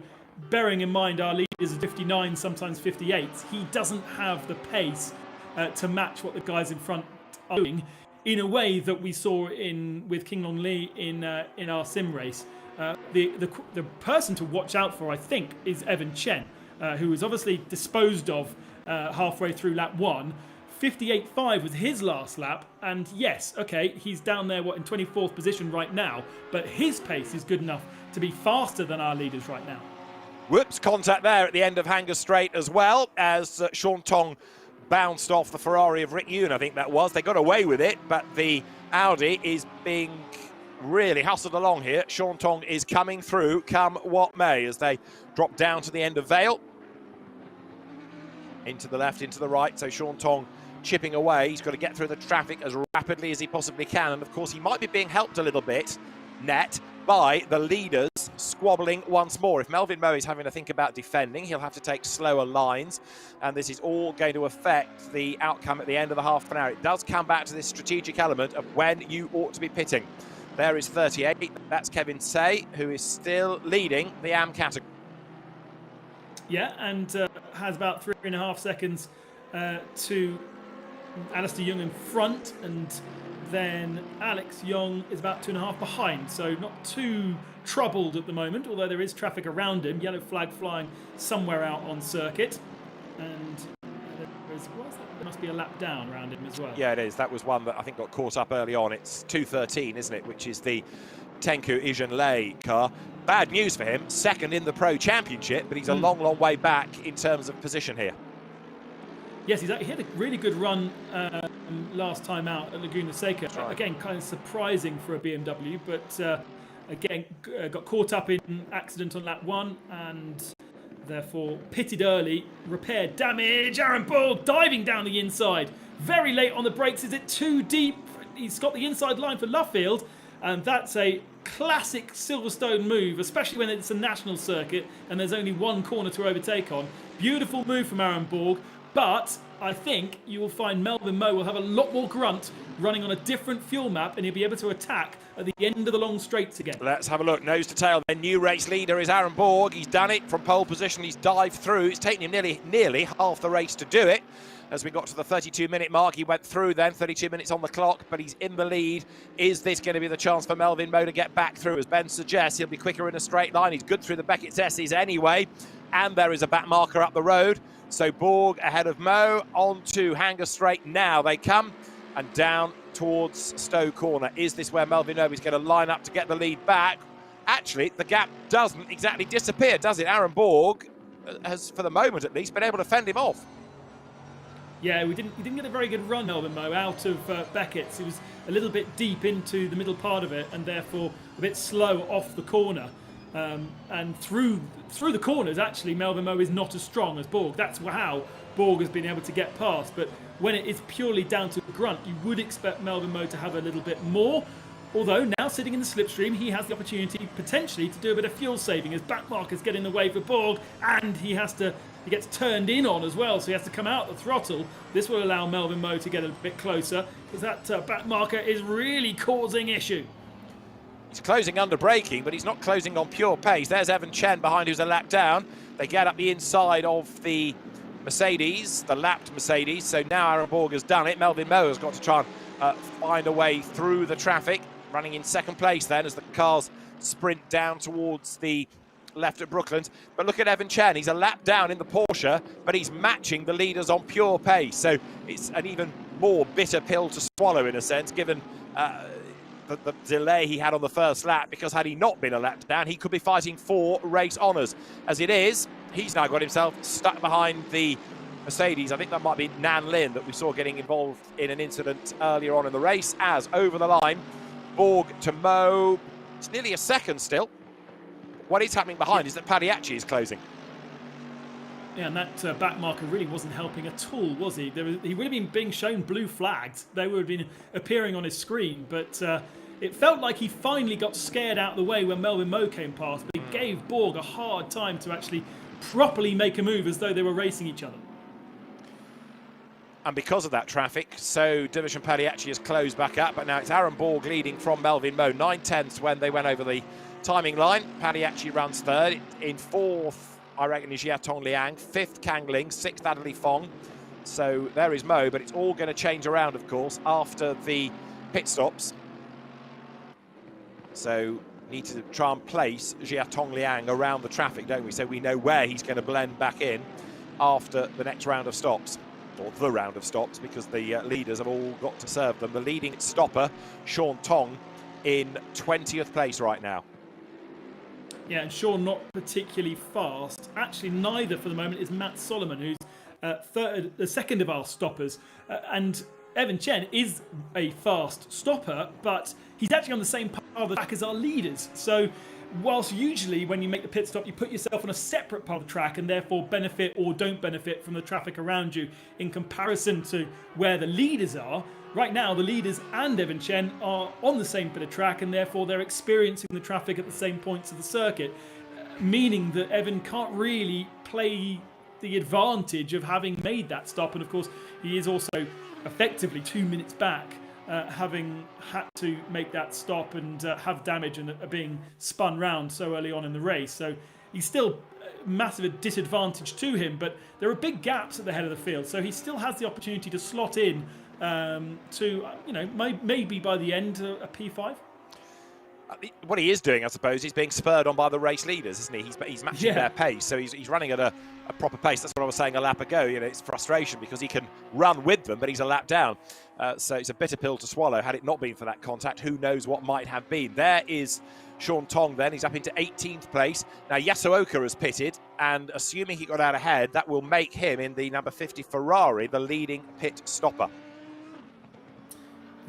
bearing in mind our lead is 59, sometimes 58, he doesn't have the pace to match what the guys in front are doing in a way that we saw with King Long Lee in our sim race. The person to watch out for, I think, is Evan Chen, who was obviously disposed of halfway through lap 1. 58.5 was his last lap, and yes, okay, he's down there in 24th position right now, but his pace is good enough to be faster than our leaders right now. Whoops, contact there at the end of Hanger Straight as well, as Sean Tong bounced off the Ferrari of Rick Yoon, I think that was. They got away with it, but the Audi is being really hustled along here. Sean Tong is coming through, come what may, as they drop down to the end of Vale. Into the left, into the right, so Sean Tong chipping away. He's got to get through the traffic as rapidly as he possibly can, and of course he might be being helped a little bit, net, by the leaders squabbling once more. If Melvin Moe is having to think about defending, he'll have to take slower lines, and this is all going to affect the outcome at the end of the half an hour. It does come back to this strategic element of when you ought to be pitting. There is 38, that's Kevin Say, who is still leading the AM category. Yeah, and has about 3.5 seconds to Alistair Young in front, and then Alex Young is about 2.5 behind, so not too troubled at the moment, although there is traffic around him. Yellow flag flying somewhere out on circuit, and there must be a lap down around him as well. Yeah, it is. That was one that I think got caught up early on. It's 2:13, isn't it, which is the Tenku Ijeonlei car. Bad news for him, second in the Pro Championship, but he's a long, long way back in terms of position here. Yes, he had a really good run last time out at Laguna Seca. Right. Again, kind of surprising for a BMW, but again, got caught up in accident on lap 1 and therefore pitted early, repaired damage. Aaron Ball diving down the inside. Very late on the brakes. Is it too deep? He's got the inside line for Luffield, and that's a classic Silverstone move, especially when it's a national circuit and there's only one corner to overtake on. Beautiful move from Aaron Borg. But I think you will find Melvin Moe will have a lot more grunt running on a different fuel map, and he'll be able to attack at the end of the long straights again. Let's have a look, nose to tail. The new race leader is Aaron Borg. He's done it from pole position. He's dived through. It's taken him nearly half the race to do it. As we got to the 32-minute mark, he went through then, 32 minutes on the clock, but he's in the lead. Is this going to be the chance for Melvin Moe to get back through? As Ben suggests, he'll be quicker in a straight line. He's good through the Beckett's S's anyway, and there is a back marker up the road. So Borg ahead of Moe, on to Hanger Straight now they come, and down towards Stowe Corner. Is this where Melvin Moe is going to line up to get the lead back? Actually, the gap doesn't exactly disappear, does it? Aaron Borg has, for the moment at least, been able to fend him off. Yeah, he didn't get a very good run, Melvin Moe, out of Beckett's. He was a little bit deep into the middle part of it, and therefore a bit slow off the corner. And through the corners, actually, Melvin Moe is not as strong as Borg. That's how Borg has been able to get past. But when it is purely down to grunt, you would expect Melvin Moe to have a little bit more. Although now sitting in the slipstream, he has the opportunity potentially to do a bit of fuel saving as back markers get in the way for Borg, and he gets turned in on as well, so he has to come out the throttle. This will allow Melvin Moe to get a bit closer, because that back marker is really causing issue. He's closing under braking, but he's not closing on pure pace. There's Evan Chen behind, who's a lap down. They get up the inside of the Mercedes, the lapped Mercedes. So now Aaron Borg has done it. Melvin Moe has got to try and find a way through the traffic. Running in second place then as the cars sprint down towards the left at Brooklands. But look at Evan Chen. He's a lap down in the Porsche, but he's matching the leaders on pure pace. So it's an even more bitter pill to swallow in a sense, given the delay he had on the first lap, because had he not been a lap down, he could be fighting for race honours. As it is, he's now got himself stuck behind the Mercedes. I think that might be Nan Lin that we saw getting involved in an incident earlier on in the race. As over the line, Borg to Mo. It's nearly a second still. What is happening behind is that Padiachi is closing. Yeah, and that back marker really wasn't helping at all, was he? He would have been being shown blue flags. They would have been appearing on his screen, but it felt like he finally got scared out of the way when Melvin Moe came past, but it gave Borg a hard time to actually properly make a move as though they were racing each other. And because of that traffic, so Division Padiachi has closed back up, but now it's Aaron Borg leading from Melvin Moe. 9/10 when they went over the timing line. Padiachi runs third. In fourth, I reckon, is Jiatong Liang. Fifth, Kang Ling. Sixth, Adderley Fong. So there is Mo, but it's all going to change around, of course, after the pit stops. So need to try and place Jiatong Liang around the traffic, don't we? So we know where he's going to blend back in after the next round of stops, or the round of stops, because the leaders have all got to serve them. The leading stopper, Sean Tong, in 20th place right now. Yeah, and Sean not particularly fast. Actually, neither for the moment is Matt Solomon, who's the second of our stoppers. And Evan Chen is a fast stopper, but he's actually on the same part of the track as our leaders. So whilst usually when you make the pit stop, you put yourself on a separate part of the track and therefore benefit or don't benefit from the traffic around you in comparison to where the leaders are, right now the leaders and Evan Chen are on the same bit of track and therefore they're experiencing the traffic at the same points of the circuit, meaning that Evan can't really play the advantage of having made that stop. And of course he is also effectively 2 minutes back, having had to make that stop and have damage and being spun round so early on in the race. So he's still massive disadvantage to him, but there are big gaps at the head of the field, so he still has the opportunity to slot in to, maybe by the end a P5. What he is doing, I suppose, he's being spurred on by the race leaders, isn't he? He's matching their pace, so he's running at a proper pace. That's what I was saying a lap ago. It's frustration because he can run with them, but he's a lap down. So it's a bitter pill to swallow. Had it not been for that contact, who knows what might have been. There is Sean Tong then. He's up into 18th place. Now, Yasuoka has pitted, and assuming he got out ahead, that will make him, in the number 50 Ferrari, the leading pit stopper.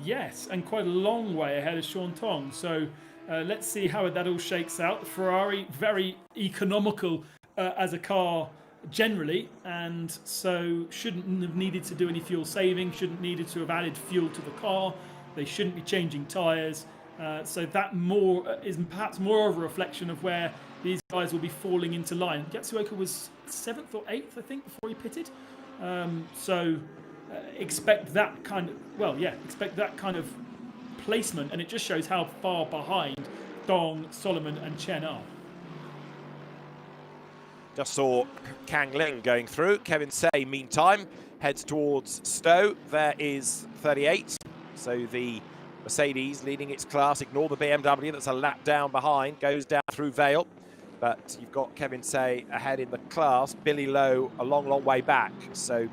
Yes, and quite a long way ahead of Sean Tong. So let's see how that all shakes out. Ferrari, very economical as a car generally, and so shouldn't have needed to do any fuel saving, shouldn't needed to have added fuel to the car. They shouldn't be changing tyres. So that is perhaps more of a reflection of where these guys will be falling into line. Yatsuoka was 7th or 8th, I think, before he pitted. Expect that kind of placement, and it just shows how far behind Dong, Solomon and Chen are. Just saw Kang Ling going through. Kevin Say, meantime, heads towards Stowe. There is 38. So the Mercedes leading its class. Ignore the BMW that's a lap down behind. Goes down through Vale. But you've got Kevin Say ahead in the class. Billy Lowe a long, long way back. So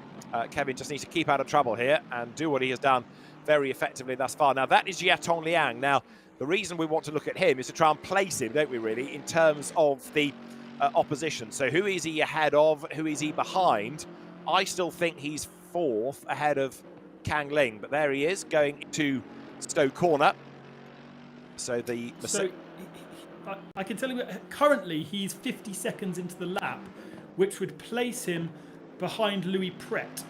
Kevin just needs to keep out of trouble here and do what he has done very effectively thus far. Now, that is Jiatong Liang. Now, the reason we want to look at him is to try and place him, don't we, really, in terms of the opposition. So who is he ahead of? Who is he behind? I still think he's 4th ahead of Kang Ling, but there he is going to Stowe Corner. So I can tell you currently he's 50 seconds into the lap, which would place him behind Louis Pret.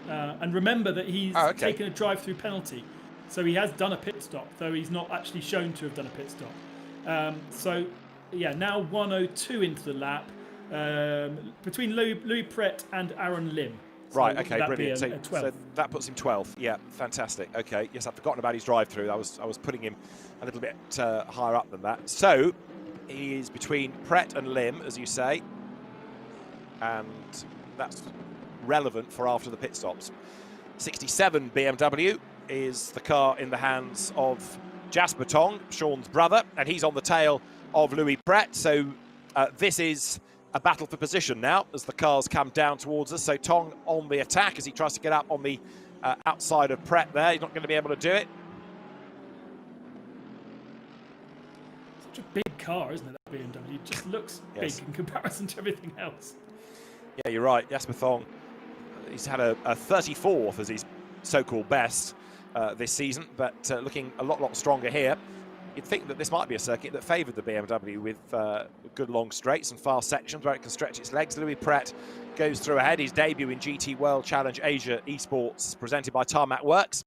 And remember that he's taken a drive-through penalty. So he has done a pit stop, though he's not actually shown to have done a pit stop. Now 1:02 into the lap, between Louis Pret and Aaron Lim. So right, okay, brilliant. So that puts him 12th. Yeah, fantastic. Okay, yes, I've forgotten about his drive-through. I was putting him a little bit higher up than that. So he is between Pret and Lim, as you say, and that's relevant for after the pit stops. 67 BMW is the car in the hands of Jasper Tong, Sean's brother, and he's on the tail of Louis Pret. So this is a battle for position now as the cars come down towards us. So Tong on the attack as he tries to get up on the outside of Pret there. He's not going to be able to do it. Such a big car, isn't it, that BMW? It just looks big in comparison to everything else. Yeah, you're right. Jasper Thong, he's had a 34th as his so-called best this season, but looking a lot stronger here. You'd think that this might be a circuit that favoured the BMW with good long straights and fast sections where it can stretch its legs. Louis Pret goes through ahead. His debut in GT World Challenge Asia Esports, presented by Tarmac Works.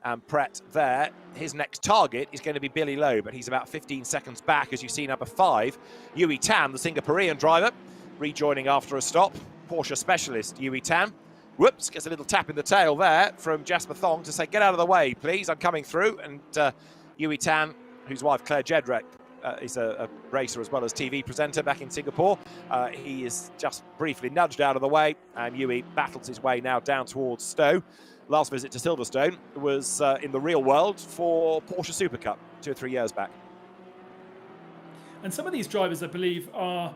And Pret there, his next target is going to be Billy Lowe, but he's about 15 seconds back, as you see number 5, Yui Tan, the Singaporean driver, rejoining after a stop. Porsche specialist Yui Tan. Whoops, gets a little tap in the tail there from Jasper Thong to say, get out of the way, please, I'm coming through. And Yui Tan, whose wife Claire Jedrick is a racer as well as TV presenter back in Singapore. He is just briefly nudged out of the way, and Yui battles his way now down towards Stowe. Last visit to Silverstone was in the real world for Porsche Super Cup 2 or 3 years back. And some of these drivers, I believe, are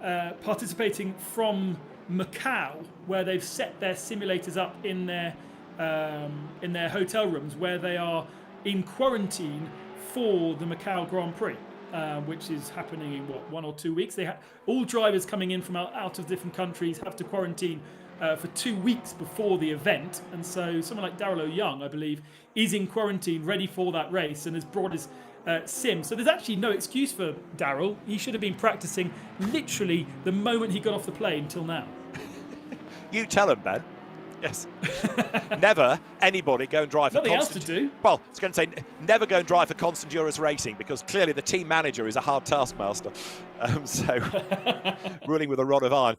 participating from Macau, where they've set their simulators up in their hotel rooms, where they are in quarantine for the Macau Grand Prix, which is happening in 1 or 2 weeks. All drivers coming in from out of different countries have to quarantine for 2 weeks before the event, and so someone like Darrell O'Young, I believe, is in quarantine ready for that race and has brought his sim. So there's actually no excuse for Darrell. He should have been practicing literally the moment he got off the plane till now. You tell him, Ben. Yes. Never anybody go and drive for Nothing else constant... to do. Well, I was going to say, never go and drive for Constant Endurance Racing, because clearly the team manager is a hard taskmaster. So, ruling with a rod of iron.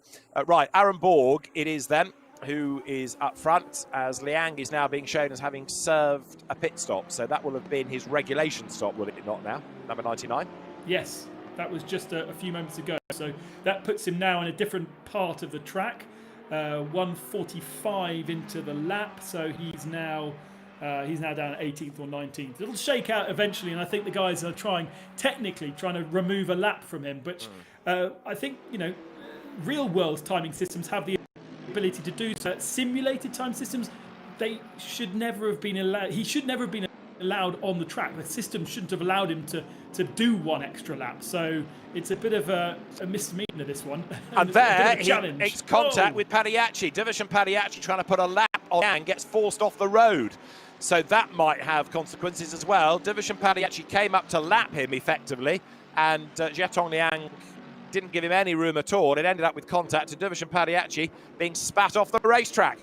Right, Aaron Borg it is then, who is up front, as Liang is now being shown as having served a pit stop. So that will have been his regulation stop, will it not now? Number 99? Yes, that was just a few moments ago. So that puts him now in a different part of the track. 1:45 into the lap, so he's now down at 18th or 19th. It'll shake out eventually, and I think the guys are trying to remove a lap from him. But I think, real world timing systems have the ability to do so. Simulated time systems, they should never have been allowed. He should never have been allowed on the track. The system shouldn't have allowed him to do one extra lap. So it's a bit of a misdemeanor, this one. And there he makes contact with Padiachi. Division Padiachi trying to put a lap on and gets forced off the road. So that might have consequences as well. Division Padiachi came up to lap him effectively, and Jiatong Liang didn't give him any room at all. It ended up with contact to Division Padiachi being spat off the racetrack.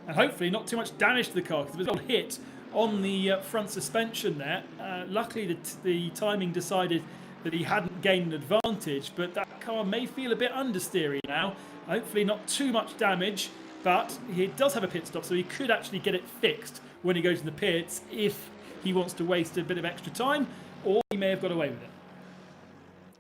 And hopefully not too much damage to the car, because it was a hit on the front suspension there. Luckily the timing decided that he hadn't gained an advantage, but that car may feel a bit understeery now. Hopefully not too much damage, but he does have a pit stop, so he could actually get it fixed when he goes in the pits if he wants to waste a bit of extra time, or he may have got away with it.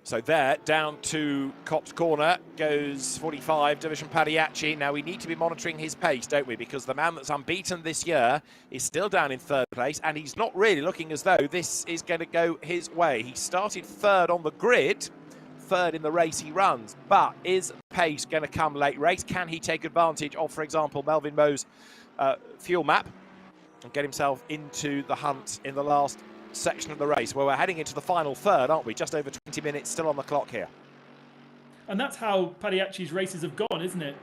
So there, down to Copse Corner, goes 45, Division Padiachi. Now, we need to be monitoring his pace, don't we? Because the man that's unbeaten this year is still down in 3rd place, and he's not really looking as though this is going to go his way. He started 3rd on the grid, 3rd in the race he runs. But is pace going to come late race? Can he take advantage of, for example, Melvin Moe's fuel map and get himself into the hunt in the last section of the race, where we're heading into the final third, aren't we? Just over 20 minutes still on the clock here. And that's how Padiachi's races have gone, isn't it?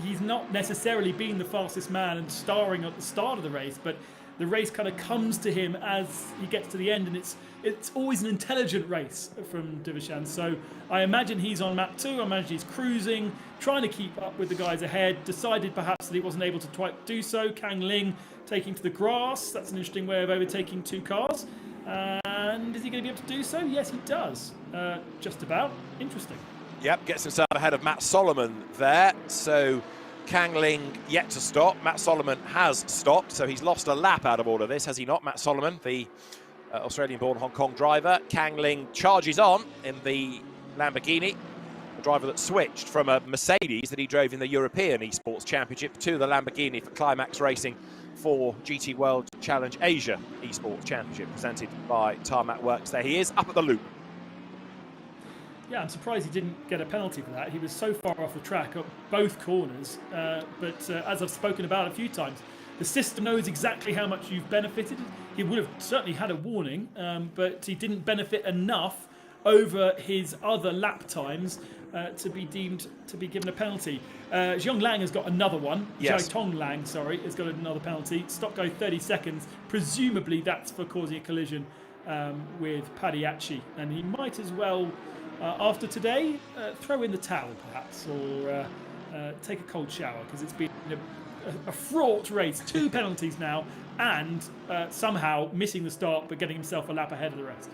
He's not necessarily been the fastest man and starring at the start of the race, but the race kind of comes to him as he gets to the end, and it's always an intelligent race from Divishan. So I imagine he's on map 2. I imagine he's cruising, trying to keep up with the guys ahead, decided perhaps that he wasn't able to quite do so. Kang Ling taking to the grass. That's an interesting way of overtaking 2 cars. And is he going to be able to do so? Yes, he does. Just about. Interesting. Yep, gets himself ahead of Matt Solomon there. So Kang Ling yet to stop. Matt Solomon has stopped, so he's lost a lap out of all of this, has he not? Matt Solomon, the Australian-born Hong Kong driver. Kang Ling charges on in the Lamborghini, the driver that switched from a Mercedes that he drove in the European Esports Championship to the Lamborghini for Climax Racing for GT World Challenge Asia Esports Championship, presented by Tarmac Works. There he is, up at the loop. Yeah, I'm surprised he didn't get a penalty for that. He was so far off the track at both corners. But as I've spoken about a few times, the system knows exactly how much you've benefited. he would have certainly had a warning, but he didn't benefit enough over his other lap times to be deemed to be given a penalty. Zhong Lang has got another one. Yes. Zhao Tong Lang, sorry, has got another penalty. Stop go 30 seconds. Presumably that's for causing a collision with Padiachi, and he might as well, after today, throw in the towel perhaps, or take a cold shower, because it's been a fraught race. 2 penalties now, and somehow missing the start but getting himself a lap ahead of the rest.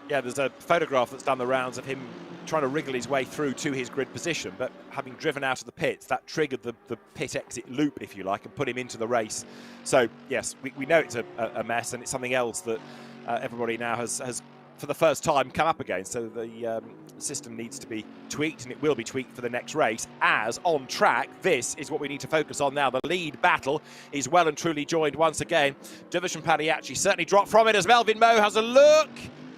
Yeah, there's a photograph that's done the rounds of him trying to wriggle his way through to his grid position, but having driven out of the pits, that triggered the pit exit loop, if you like, and put him into the race. So, yes, we know it's a mess, and it's something else that everybody now has, for the first time, come up against. So the system needs to be tweaked, and it will be tweaked for the next race. As on track, this is what we need to focus on now. The lead battle is well and truly joined once again. Division Padiachi certainly dropped from it as Melvin Moe has a look.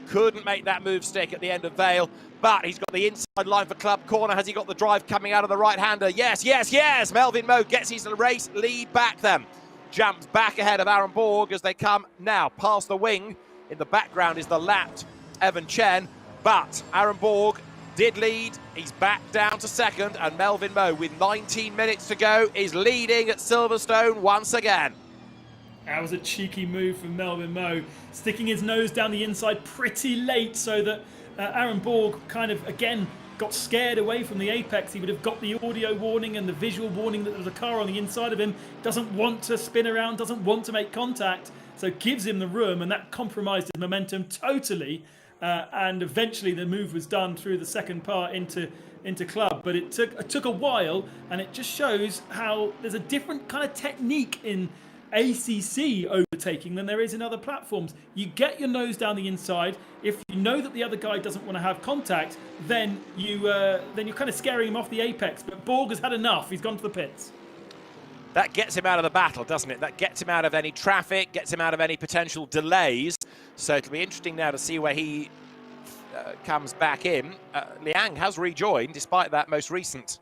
Couldn't make that move stick at the end of Vale, but he's got the inside line for Club Corner. Has he got the drive coming out of the right-hander? Yes, yes, yes! Melvin Moe gets his race lead back then. Jumps back ahead of Aaron Borg as they come now past the wing. In the background is the lapped Evan Chen, but Aaron Borg did lead. He's back down to second, and Melvin Moe, with 19 minutes to go, is leading at Silverstone once again. That was a cheeky move from Melvin Moe, sticking his nose down the inside pretty late so that Aaron Borg kind of, again, got scared away from the apex. He would have got the audio warning and the visual warning that there was a car on the inside of him. Doesn't want to spin around, doesn't want to make contact, so gives him the room, and that compromised his momentum totally. And eventually the move was done through the second part into Club, but it took a while, and it just shows how there's a different kind of technique in ACC overtaking than there is in other platforms. You get your nose down the inside. If you know that the other guy doesn't want to have contact, then you're kind of scaring him off the apex. But Borg has had enough. He's gone to the pits. That gets him out of the battle, doesn't it? That gets him out of any traffic, gets him out of any potential delays. So it'll be interesting now to see where he comes back in. Liang has rejoined despite that most recent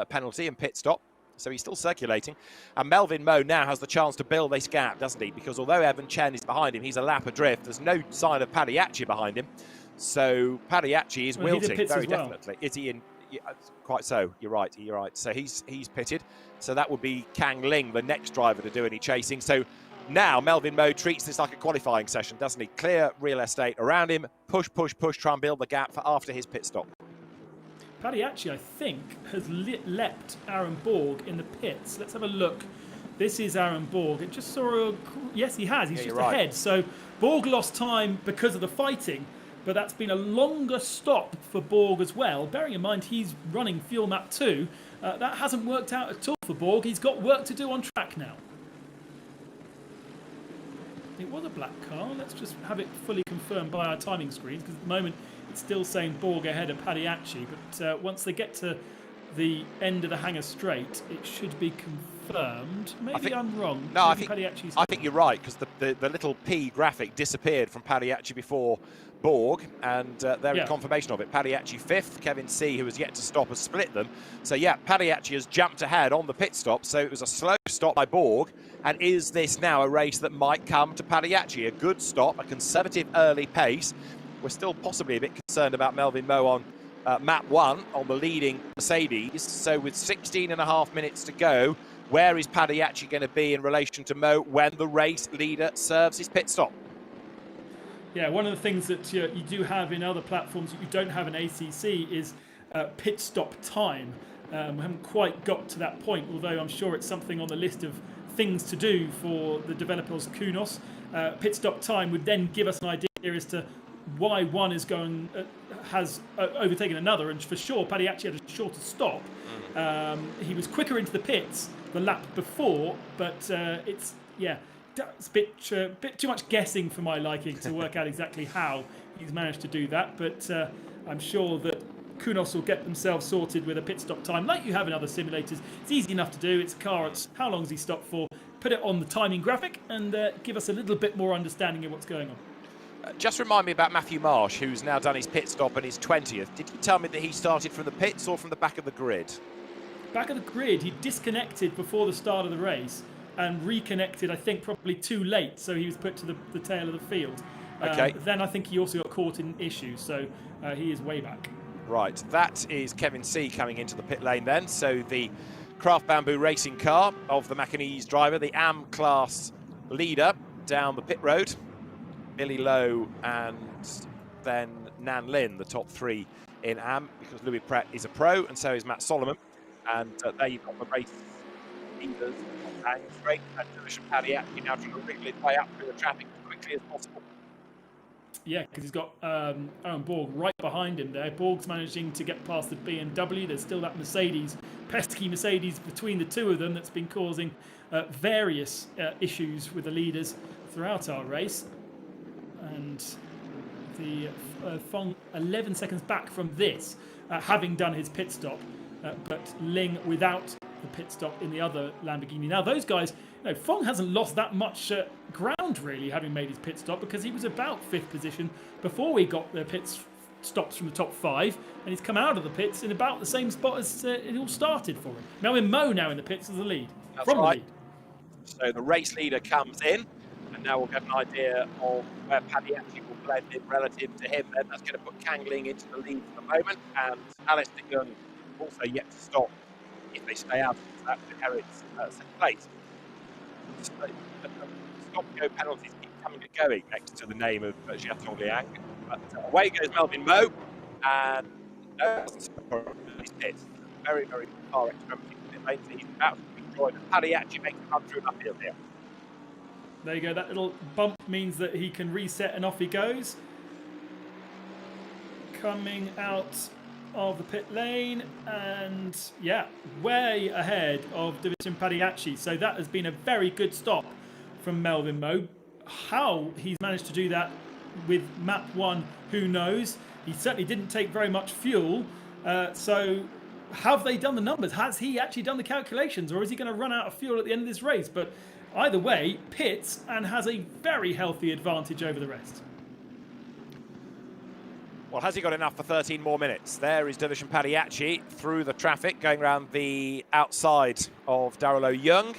penalty and pit stop. So he's still circulating. And Melvin Moe now has the chance to build this gap, doesn't he? Because although Evan Chen is behind him, he's a lap adrift. There's no sign of Padiachi behind him. So Padiachi is wilting, very definitely. Is he in? Yeah, quite so. You're right. So he's pitted. So that would be Kang Ling, the next driver to do any chasing. So now Melvin Moe treats this like a qualifying session, doesn't he? Clear real estate around him. Push, try and build the gap for after his pit stop. Padiachi, I think, has leapt Aaron Borg in the pits. Let's have a look. This is Aaron Borg. It just saw a... Yes, he has. He's just ahead. So Borg lost time because of the fighting, but that's been a longer stop for Borg as well. Bearing in mind he's running Fuel Map 2. That hasn't worked out at all for Borg. He's got work to do on track now. It was a black car. Let's just have it fully confirmed by our timing screens, because at the moment it's still saying Borg ahead of Padiachi, but once they get to the end of the hangar straight, it should be confirmed. Maybe I'm wrong. No, I think you're right, because the little P graphic disappeared from Padiachi before Borg, and they're in confirmation of it. Padiachi 5th, Kevin C, who has yet to stop, has split them. So yeah, Padiachi has jumped ahead on the pit stop, so it was a slow stop by Borg. And is this now a race that might come to Padiachi? A good stop, a conservative early pace. We're still possibly a bit concerned about Melvin Moe on map 1 on the leading Mercedes. So with 16.5 minutes to go, where is Padiachi going to be in relation to Moe when the race leader serves his pit stop? Yeah, one of the things that you do have in other platforms that you don't have in ACC is pit stop time. We haven't quite got to that point, although I'm sure it's something on the list of things to do for the developers Kunos. Pit stop time would then give us an idea as to why one is has overtaken another, and for sure Padiachi had a shorter stop. He was quicker into the pits the lap before, but it's a bit too much guessing for my liking to work out exactly how he's managed to do that. But I'm sure that Kunos will get themselves sorted with a pit stop time like you have in other simulators. It's easy enough to do. It's a car. It's how long has he stopped for? Put it on the timing graphic and give us a little bit more understanding of what's going on. Just remind me about Matthew Marsh, who's now done his pit stop and his 20th. Did you tell me that he started from the pits or from the back of the grid? Back of the grid. He disconnected before the start of the race and reconnected, I think, probably too late, so he was put to the tail of the field. Okay. Then I think he also got caught in issues, so he is way back. Right, that is Kevin C coming into the pit lane then. So the Craft Bamboo racing car of the Macanese driver, the AM class leader down the pit road. Billy Lowe and then Nan Lin, the top three in AM, because Louis Pret is a pro and so is Matt Solomon. And there you've got the race leaders and straight and Division Paddy actually now trying to wriggle his way up through the traffic as quickly as possible. Yeah, because he's got Owen Borg right behind him there. Borg's managing to get past the BMW. There's still that Mercedes, pesky Mercedes between the two of them that's been causing various issues with the leaders throughout our race. And the Fong 11 seconds back from this, having done his pit stop, but Ling without the pit stop in the other Lamborghini. Now those guys, Fong hasn't lost that much ground really, having made his pit stop, because he was about 5th position before we got the pit stops from the top 5, and he's come out of the pits in about the same spot as it all started for him. Melvin Moe now in the pits as the lead. That's right. So the race leader comes in, and now we'll get an idea of where Paddy actually will blend in relative to him. Then that's going to put Kangling into the lead for the moment, and Alistair Young also yet to stop. If they stay out, that inherits second place. Stop-go penalties keep coming and going next to the name of Jiatong Liang. But away goes Melvin Moe, and no, he's pissed. Very, very far extremity of the lane, so he's about to be joined. And Paddy actually makes a run through an uphill here. There you go, that little bump means that he can reset and off he goes. Coming out of the pit lane, and yeah, way ahead of Division Paddy. So that has been a very good stop from Melvin Moe. How he's managed to do that with map 1, who knows? He certainly didn't take very much fuel, so have they done the numbers? Has he actually done the calculations, or is he going to run out of fuel at the end of this race? But either way, pits and has a very healthy advantage over the rest. Well, has he got enough for 13 more minutes? There is Division Paddy through the traffic, going around the outside of Darrell Young.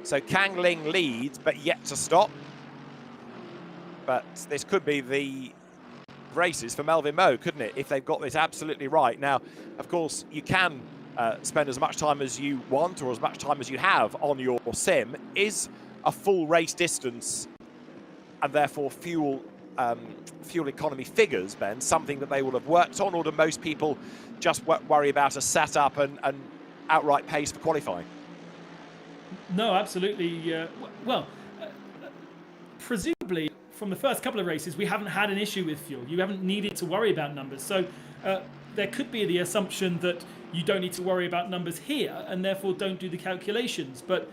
So Kangling leads, but yet to stop. But this could be the races for Melvin Moe, couldn't it, if they've got this absolutely right. Now, of course, you can spend as much time as you want or as much time as you have on your sim. Is a full race distance and therefore fuel economy figures, Ben, something that they will have worked on, or do most people just worry about a setup and outright pace for qualifying? No, absolutely. Presumably, from the first couple of races, we haven't had an issue with fuel. You haven't needed to worry about numbers. So there could be the assumption that you don't need to worry about numbers here, and therefore don't do the calculations. But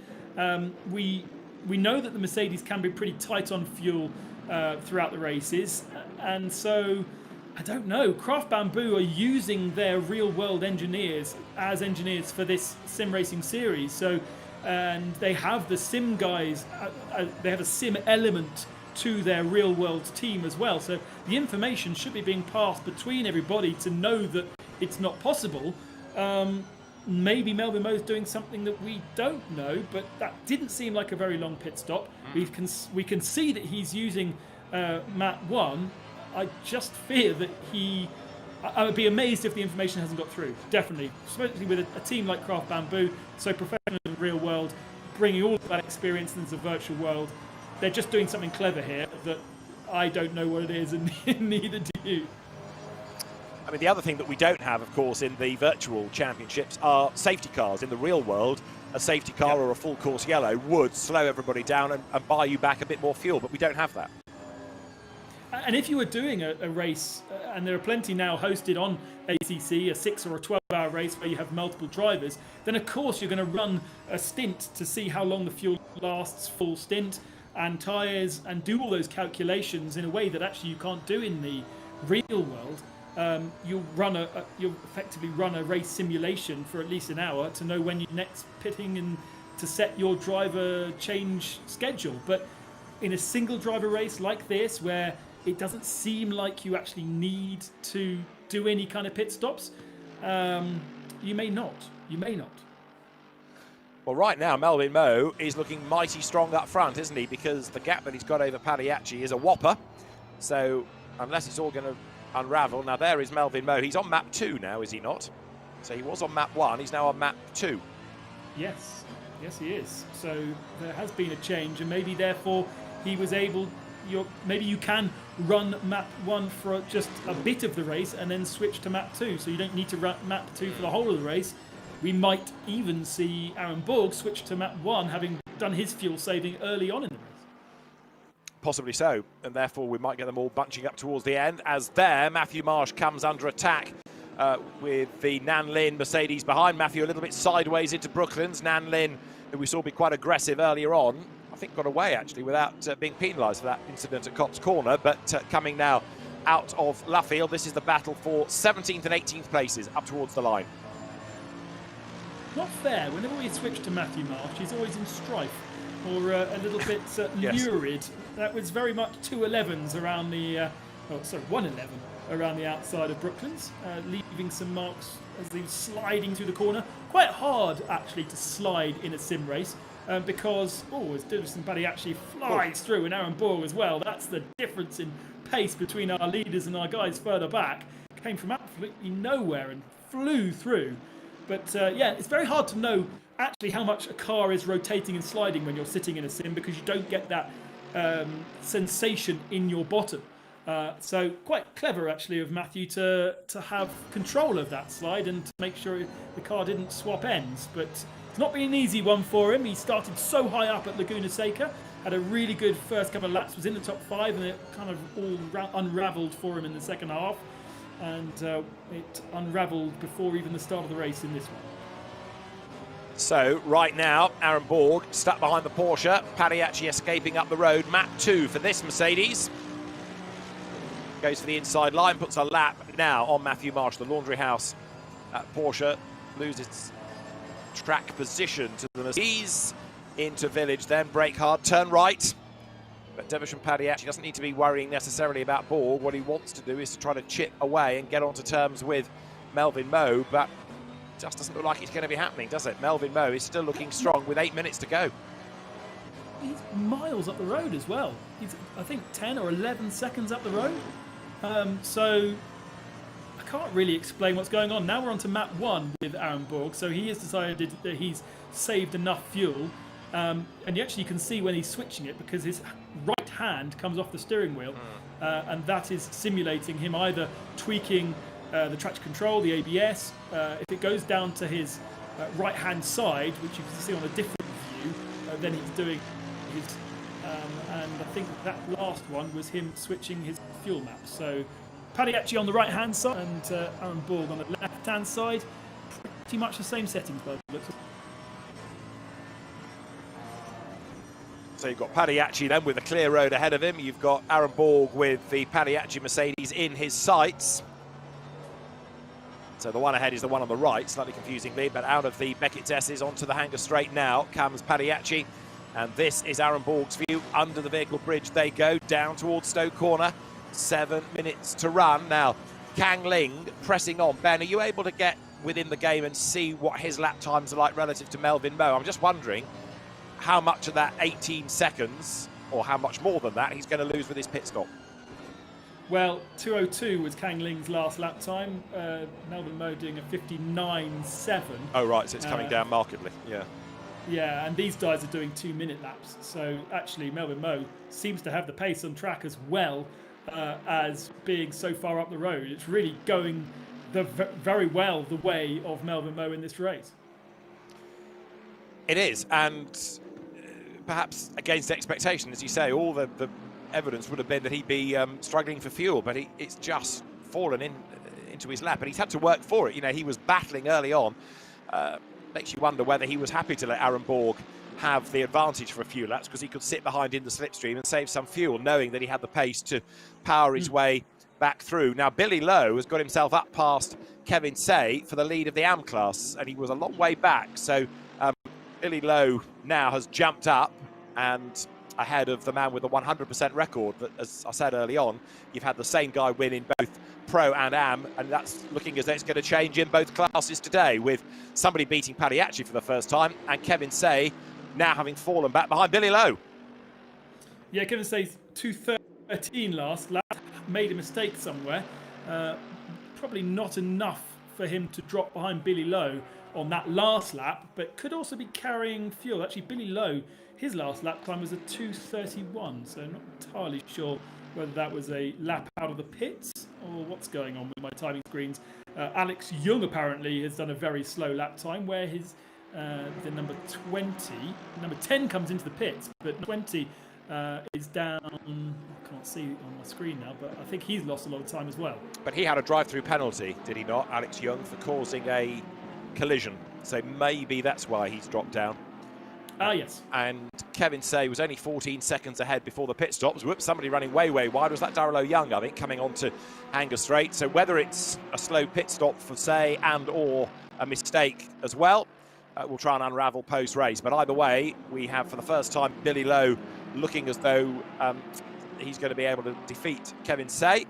we know that the Mercedes can be pretty tight on fuel throughout the races, and so I don't know. Craft Bamboo are using their real-world engineers as engineers for this sim racing series. So, and they have the sim guys. They have a sim element to their real-world team as well. So the information should be being passed between everybody to know that it's not possible. Maybe Melvin Moe's doing something that we don't know, but that didn't seem like a very long pit stop. We can see that he's using map 1. I just fear that I would be amazed if the information hasn't got through. Definitely, especially with a team like Craft Bamboo, so professional in the real world, bringing all of that experience into the virtual world. They're just doing something clever here that I don't know what it is, and neither do you. I mean, the other thing that we don't have, of course, in the virtual championships are safety cars. In the real world, a safety car or a full course yellow would slow everybody down and buy you back a bit more fuel, but we don't have that. And if you were doing a race, and there are plenty now hosted on ACC, a 6 or a 12-hour race where you have multiple drivers, then of course you're going to run a stint to see how long the fuel lasts, full stint, and tyres, and do all those calculations in a way that actually you can't do in the real world. You'll effectively run a race simulation for at least an hour to know when you're next pitting and to set your driver change schedule. But in a single driver race like this, where it doesn't seem like you actually need to do any kind of pit stops, you may not. Well, right now, Melvin Moe is looking mighty strong up front, isn't he? Because the gap that he's got over Pagliacci is a whopper. So, unless it's all going to unravel. Now, there is Melvin Moe. He's on map 2 now, is he not? So he was on map 1. He's now on map 2. Yes. Yes, he is. So there has been a change, and maybe therefore he was able... maybe you can run map 1 for just a bit of the race and then switch to map 2. So you don't need to run map 2 for the whole of the race. We might even see Aaron Borg switch to map 1, having done his fuel saving early on in the race. Possibly so, and therefore we might get them all bunching up towards the end, as there Matthew Marsh comes under attack with the Nan Lin Mercedes behind Matthew, a little bit sideways into Brooklands. Nan Lin, who we saw be quite aggressive earlier on, I think got away actually without being penalised for that incident at Cops Corner, but coming now out of Luffield, this is the battle for 17th and 18th places up towards the line. Not fair. Whenever we switch to Matthew Marsh, he's always in strife or a little bit lurid. Yes. That was very much 211s around the, 111 around the outside of Brooklands, leaving some marks as he was sliding through the corner. Quite hard actually to slide in a sim race because, as Davison Pagliacci flies through, and Aaron Borg as well. That's the difference in pace between our leaders and our guys further back. Came from absolutely nowhere and flew through. But it's very hard to know actually how much a car is rotating and sliding when you're sitting in a sim, because you don't get that sensation in your bottom. So quite clever actually of Matthew to have control of that slide and to make sure the car didn't swap ends. But it's not been an easy one for him. He started so high up at Laguna Seca, had a really good first couple of laps, was in the top 5, and it kind of all unravelled for him in the second half. And it unravelled before even the start of the race in this one. So right now, Aaron Borg stuck behind the Porsche. Pagliacci escaping up the road. Map 2 for this Mercedes. Goes for the inside line, puts a lap now on Matthew Marsh. The laundry house at Porsche loses track position to the Mercedes. Into Village then, brake hard, turn right. But Davison Pagliacci doesn't need to be worrying necessarily about Borg. What he wants to do is to try to chip away and get onto terms with Melvin Moe, but it just doesn't look like it's going to be happening, does it? Melvin Moe is still looking strong with 8 minutes to go. He's miles up the road as well. He's, I think, 10 or 11 seconds up the road. So I can't really explain what's going on. Now we're on to map 1 with Aaron Borg, so he has decided that he's saved enough fuel. And you actually can see when he's switching it, because his right hand comes off the steering wheel, and that is simulating him either tweaking the traction control, the ABS. If it goes down to his right hand side, which you can see on a different view, then he's doing his, and I think that last one was him switching his fuel map. So Pagliacci on the right hand side and Aaron Borg on the left hand side, pretty much the same settings by the looks of it. So you've got Pagliacci then with a clear road ahead of him. You've got Aaron Borg with the Pagliacci Mercedes in his sights. So the one ahead is the one on the right, slightly confusingly, but out of the Beckett's S's onto the hanger straight now comes Pagliacci. And this is Aaron Borg's view. Under the vehicle bridge they go, down towards Stoke Corner. 7 minutes to run. Now, Kang Ling pressing on. Ben, are you able to get within the game and see what his lap times are like relative to Melvin Moe? I'm just wondering how much of that 18 seconds, or how much more than that, he's going to lose with his pit stop. Well, 2:02 was Kang Ling's last lap time. Melvin Moe doing a 59.7. Oh, right, so it's coming down markedly, yeah. Yeah, and these guys are doing 2 minute laps. So actually, Melvin Moe seems to have the pace on track as well as being so far up the road. It's really going very well the way of Melvin Moe in this race. It is, and perhaps against expectation, as you say, all the evidence would have been that he'd be struggling for fuel, but it's just fallen into his lap, and he's had to work for it. You know, he was battling early on. Makes you wonder whether he was happy to let Aaron Borg have the advantage for a few laps, because he could sit behind in the slipstream and save some fuel, knowing that he had the pace to power his way back through. Now, Billy Lowe has got himself up past Kevin Say for the lead of the AM class, and he was a long way back. So Billy Lowe now has jumped up and ahead of the man with the 100% record. That, as I said early on, you've had the same guy win in both Pro and Am, and that's looking as though it's going to change in both classes today, with somebody beating Paddy for the first time, and Kevin Say now having fallen back behind Billy Lowe. Yeah, Kevin Say's 2:13 last lap, made a mistake somewhere. Probably not enough for him to drop behind Billy Lowe on that last lap, but could also be carrying fuel. Actually, Billy Lowe, his last lap time was a 2:31, so not entirely sure whether that was a lap out of the pits or what's going on with my timing screens. Alex Young apparently has done a very slow lap time, where his the number 10 comes into the pits, but 20 is down. I can't see on my screen now, but I think he's lost a lot of time as well. But he had a drive-through penalty, did he not, Alex Young, for causing a collision? So maybe that's why he's dropped down. Yes. And Kevin Say was only 14 seconds ahead before the pit stops. Whoops, somebody running way wide. Was that Darrell Young, I think, coming onto Hanger Straight? So whether it's a slow pit stop for Say and or a mistake as well, we'll try and unravel post-race. But either way, we have for the first time Billy Lowe looking as though he's going to be able to defeat Kevin Say.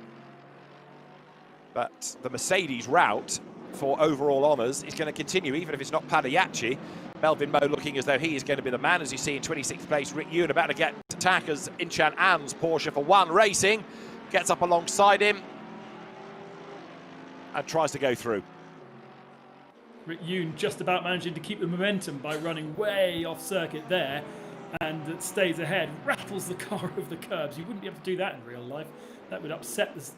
But the Mercedes route for overall honours is going to continue, even if it's not Paddy. Melvin Moe looking as though he is going to be the man, as you see in 26th place. Rick Yoon about to get attackers Inchan Ann's Porsche for one racing. Gets up alongside him and tries to go through. Rick Yoon just about managing to keep the momentum by running way off circuit there, and it stays ahead, rattles the car over the curbs. You wouldn't be able to do that in real life. That would upset the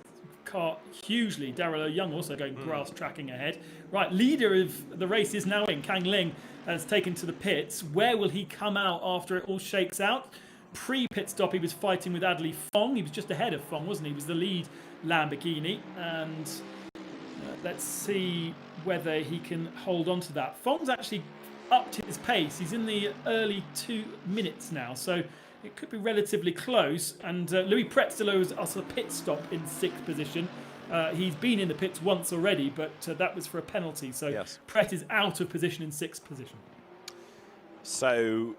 car hugely. Darrell Young also going grass tracking ahead. Right, leader of the race is now in. Kang Ling has taken to the pits. Where will he come out after it all shakes out? Pre-pit stop, he was fighting with Adley Fong. He was just ahead of Fong, wasn't he? He was the lead Lamborghini, and let's see whether he can hold on to that. Fong's actually upped his pace. He's in the early 2 minutes now, so it could be relatively close. And Louis Pretzler was also a pit stop in 6th position. He's been in the pits once already, but that was for a penalty. So yes. Pret is out of position in 6th position. So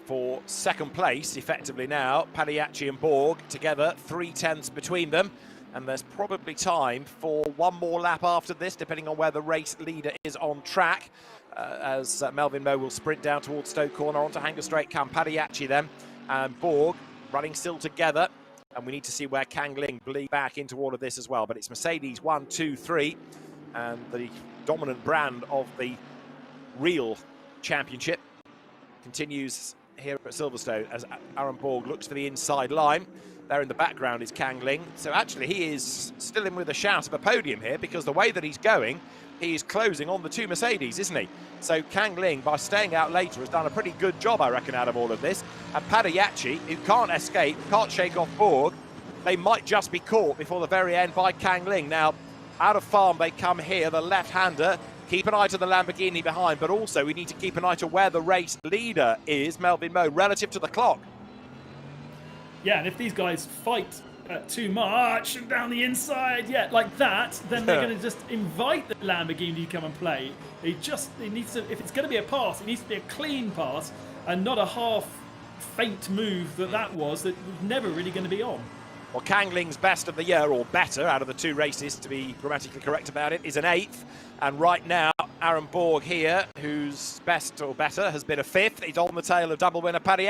for second place, effectively now, Paddy and Borg together, 3/10 between them. And there's probably time for one more lap after this, depending on where the race leader is on track. As Melvin Moe will sprint down towards Stoke Corner onto Hanger Straight. Come Paddy then, and Borg running still together. And we need to see where Kang Ling bleed back into all of this as well. But it's Mercedes 1, 2, 3. And the dominant brand of the real championship continues here at Silverstone as Aaron Borg looks for the inside line. There in the background is Kang Ling. So actually he is still in with a shout of a podium here, because the way that he's going, he's closing on the two Mercedes, isn't he? So Kang Ling, by staying out later, has done a pretty good job, I reckon, out of all of this. And Paddy, who can't escape, can't shake off Borg, they might just be caught before the very end by Kang Ling. Now, out of farm they come here, the left-hander. Keep an eye to the Lamborghini behind, but also we need to keep an eye to where the race leader is, Melvin Moe, relative to the clock. Yeah, and if these guys fight too much down the inside, like that, then they're going to just invite the Lamborghini to come and play. It needs to, if it's going to be a pass, it needs to be a clean pass and not a half faint move that was never really going to be on. Well, Kang Ling's best of the year, or better, out of the two races, to be grammatically correct about it, is an 8th. And right now, Aaron Borg here, whose best or better has been a 5th. He's on the tail of double winner Paddy.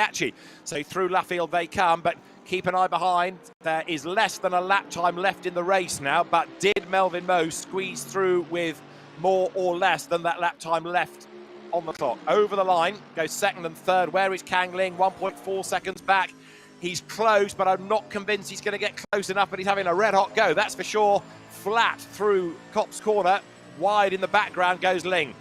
So through Luffield they come, but keep an eye behind. There is less than a lap time left in the race now, but did Melvin Moe squeeze through with more or less than that lap time left on the clock? Over the line, goes second and third. Where is Kang Ling? 1.4 seconds back. He's close, but I'm not convinced he's going to get close enough, but he's having a red-hot go, that's for sure. Flat through Copse Corner. Wide in the background goes Ling.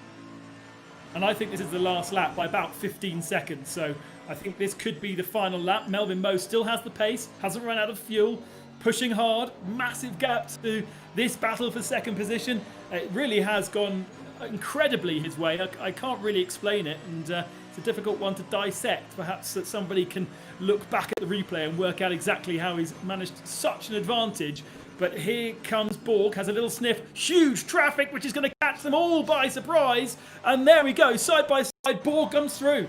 And I think this is the last lap by about 15 seconds, so I think this could be the final lap. Melvin Moe still has the pace, hasn't run out of fuel, pushing hard, massive gap to this battle for second position. It really has gone incredibly his way. I can't really explain it, and it's a difficult one to dissect. Perhaps that somebody can look back at the replay and work out exactly how he's managed such an advantage. But here comes Borg, has a little sniff, huge traffic, which is going to catch them all by surprise. And there we go, side by side, Borg comes through.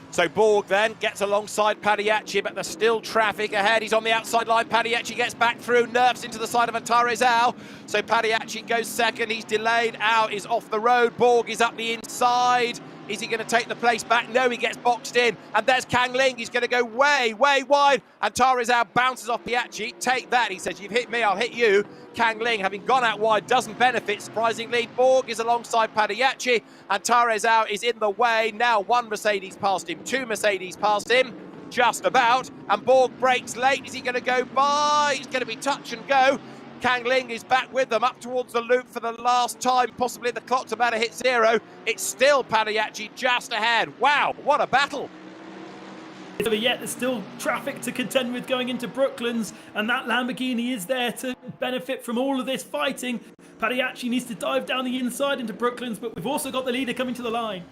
So Borg then gets alongside Padiacci, but there's still traffic ahead. He's on the outside line. Padiacci gets back through, nerfs into the side of Antares Al. So Padiacci goes second. He's delayed. Al is off the road. Borg is up the inside. Is he going to take the place back? No, he gets boxed in. And there's Kang Ling. He's going to go way, way wide. Antares Al bounces off Piachi. Take that. He says, you've hit me, I'll hit you. Kang Ling, having gone out wide, doesn't benefit. Surprisingly, Borg is alongside Padiacci. Antares Al is in the way. Now one Mercedes past him, two Mercedes past him. Just about. And Borg breaks late. Is he going to go by? He's going to be touch and go. Kang Ling is back with them up towards the loop for the last time. Possibly the clock's about to hit zero. It's still Padiacci just ahead. Wow, what a battle. But yet there's still traffic to contend with going into Brooklands, and that Lamborghini is there to benefit from all of this fighting. Padiacci needs to dive down the inside into Brooklands, but we've also got the leader coming to the line.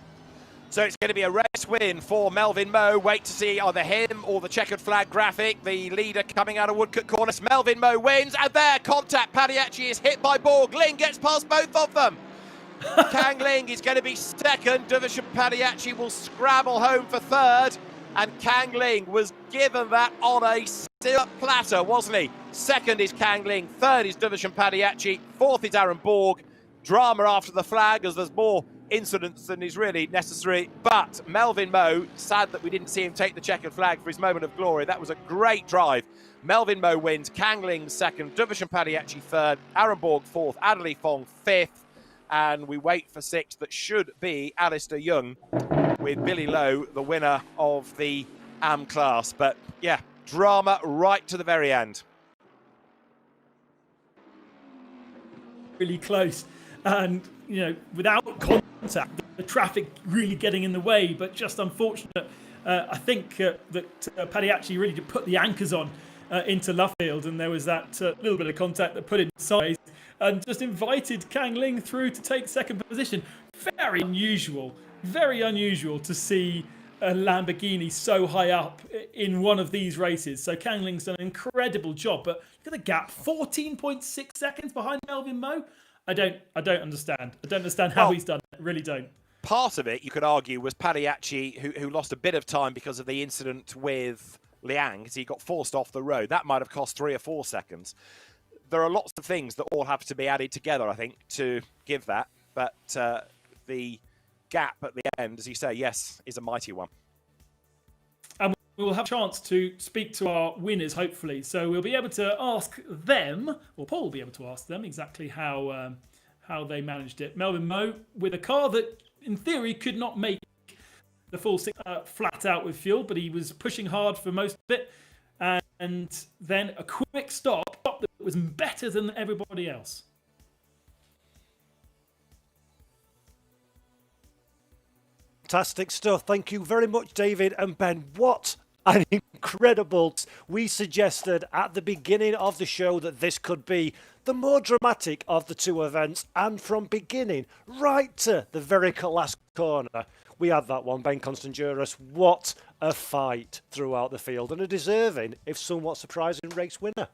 So it's going to be a race win for Melvin Moe. Wait to see either him or the checkered flag graphic. The leader coming out of Woodcote Corners. Melvin Moe wins, and there, contact. Padiacci is hit by Borg. Ling gets past both of them. Kang Ling is going to be second. Dervish and Padiacci will scrabble home for third. And Kang Ling was given that on a silver platter, wasn't he? Second is Kang Ling. Third is Dervish and Padiacci. Fourth is Aaron Borg. Drama after the flag, as there's more incidents than is really necessary. But Melvin Moe, sad that we didn't see him take the checkered flag for his moment of glory. That was a great drive. Melvin Moe wins. Kang Ling second. Dervish and Padiacci third. Aaron Borg fourth. Adderley Fong fifth. And we wait for sixth. That should be Alistair Young, with Billy Lowe, the winner of the AM class. But yeah, drama right to the very end. Really close. And, you know, without contact, the traffic really getting in the way, but just unfortunate. I think that Padiacci really did put the anchors on into Luffield, and there was that little bit of contact that put him sideways and just invited Kang Ling through to take second position. Very unusual to see a Lamborghini so high up in one of these races. So Kang Ling's done an incredible job, but look at the gap, 14.6 seconds behind Melvin Moe. I don't understand. I don't understand how he's done it. I really don't. Part of it, you could argue, was Padiacci, who lost a bit of time because of the incident with Liang, because he got forced off the road. That might have cost 3 or 4 seconds. There are lots of things that all have to be added together, I think, to give that. But the gap at the end, as you say, yes, is a mighty one. And we will have a chance to speak to our winners, hopefully. So we'll be able to ask them, or Paul will be able to ask them exactly how they managed it. Melvin Moe with a car that, in theory, could not make the full flat out with fuel, but he was pushing hard for most of it. And then a quick stop that was better than everybody else. Fantastic stuff. Thank you very much, David and Ben. What an incredible... We suggested at the beginning of the show that this could be the more dramatic of the two events, and from beginning right to the very last corner, we had that one, Ben Constanduros. What a fight throughout the field, and a deserving, if somewhat surprising, race winner.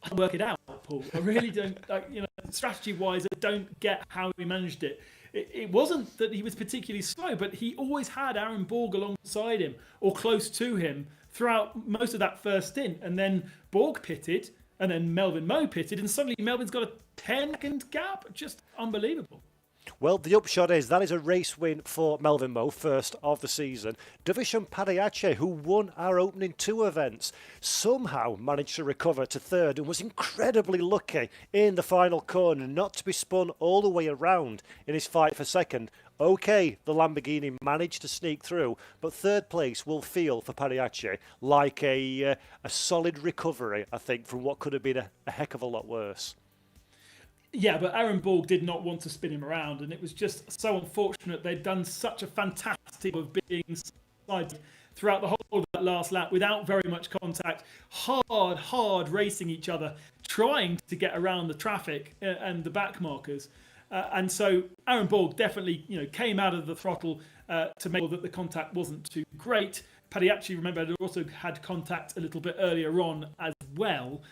I can't work it out, Paul. I really don't. Strategy-wise, I don't get how he managed it. It wasn't that he was particularly slow, but he always had Aaron Borg alongside him or close to him throughout most of that first stint. And then Borg pitted, and then Melvin Moe pitted, and suddenly Melvin's got a 10-second gap. Just unbelievable. Well, the upshot is that is a race win for Melvin Moe, first of the season. Dervish Padiacci, who won our opening 2 events, somehow managed to recover to third and was incredibly lucky in the final corner not to be spun all the way around in his fight for second. OK, the Lamborghini managed to sneak through, but third place will feel for Padiacci like a solid recovery, I think, from what could have been a heck of a lot worse. Yeah, but Aaron Borg did not want to spin him around, and it was just so unfortunate. They'd done such a fantastic job of being side throughout the whole of that last lap without very much contact, hard racing each other, trying to get around the traffic and the back markers. And so Aaron Borg definitely, came out of the throttle to make sure that the contact wasn't too great. Padiacci, remember, had also had contact a little bit earlier on as well.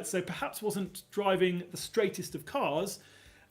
So perhaps wasn't driving the straightest of cars.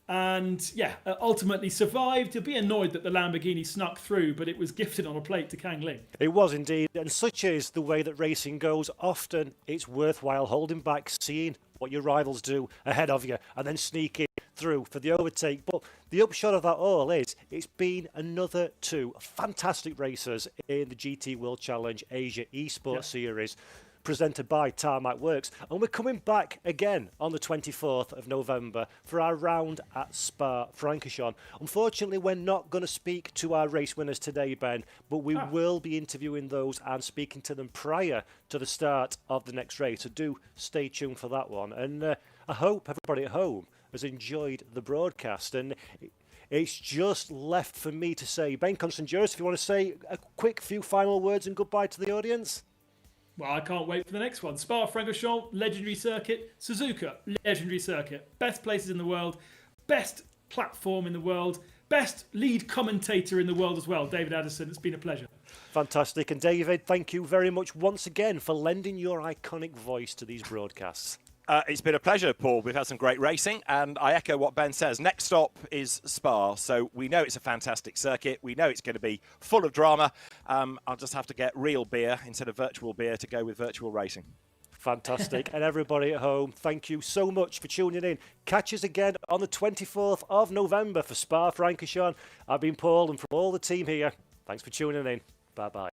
And yeah, ultimately survived. He'll be annoyed that the Lamborghini snuck through, but it was gifted on a plate to Kang Ling. It was indeed, and such is the way that racing goes. Often it's worthwhile holding back, seeing what your rivals do ahead of you, and then sneaking through for the overtake. But the upshot of that all is it's been another 2 fantastic racers in the GT World Challenge Asia Esports Series, presented by Tarmac Works, and we're coming back again on the 24th of November for our round at Spa-Francorchamps. Unfortunately, we're not going to speak to our race winners today, Ben, but we will be interviewing those and speaking to them prior to the start of the next race, so do stay tuned for that one. And I hope everybody at home has enjoyed the broadcast, and it's just left for me to say, Ben Constantinos, if you want to say a quick few final words and goodbye to the audience. Well, I can't wait for the next one. Spa-Francorchamps, legendary circuit. Suzuka, legendary circuit. Best places in the world. Best platform in the world. Best lead commentator in the world as well, David Addison. It's been a pleasure. Fantastic. And David, thank you very much once again for lending your iconic voice to these broadcasts. It's been a pleasure, Paul. We've had some great racing, and I echo what Ben says. Next stop is Spa, so we know it's a fantastic circuit. We know it's going to be full of drama. I'll just have to get real beer instead of virtual beer to go with virtual racing. Fantastic. And everybody at home, thank you so much for tuning in. Catch us again on the 24th of November for Spa-Francorchamps. I've been Paul, and from all the team here, thanks for tuning in. Bye-bye.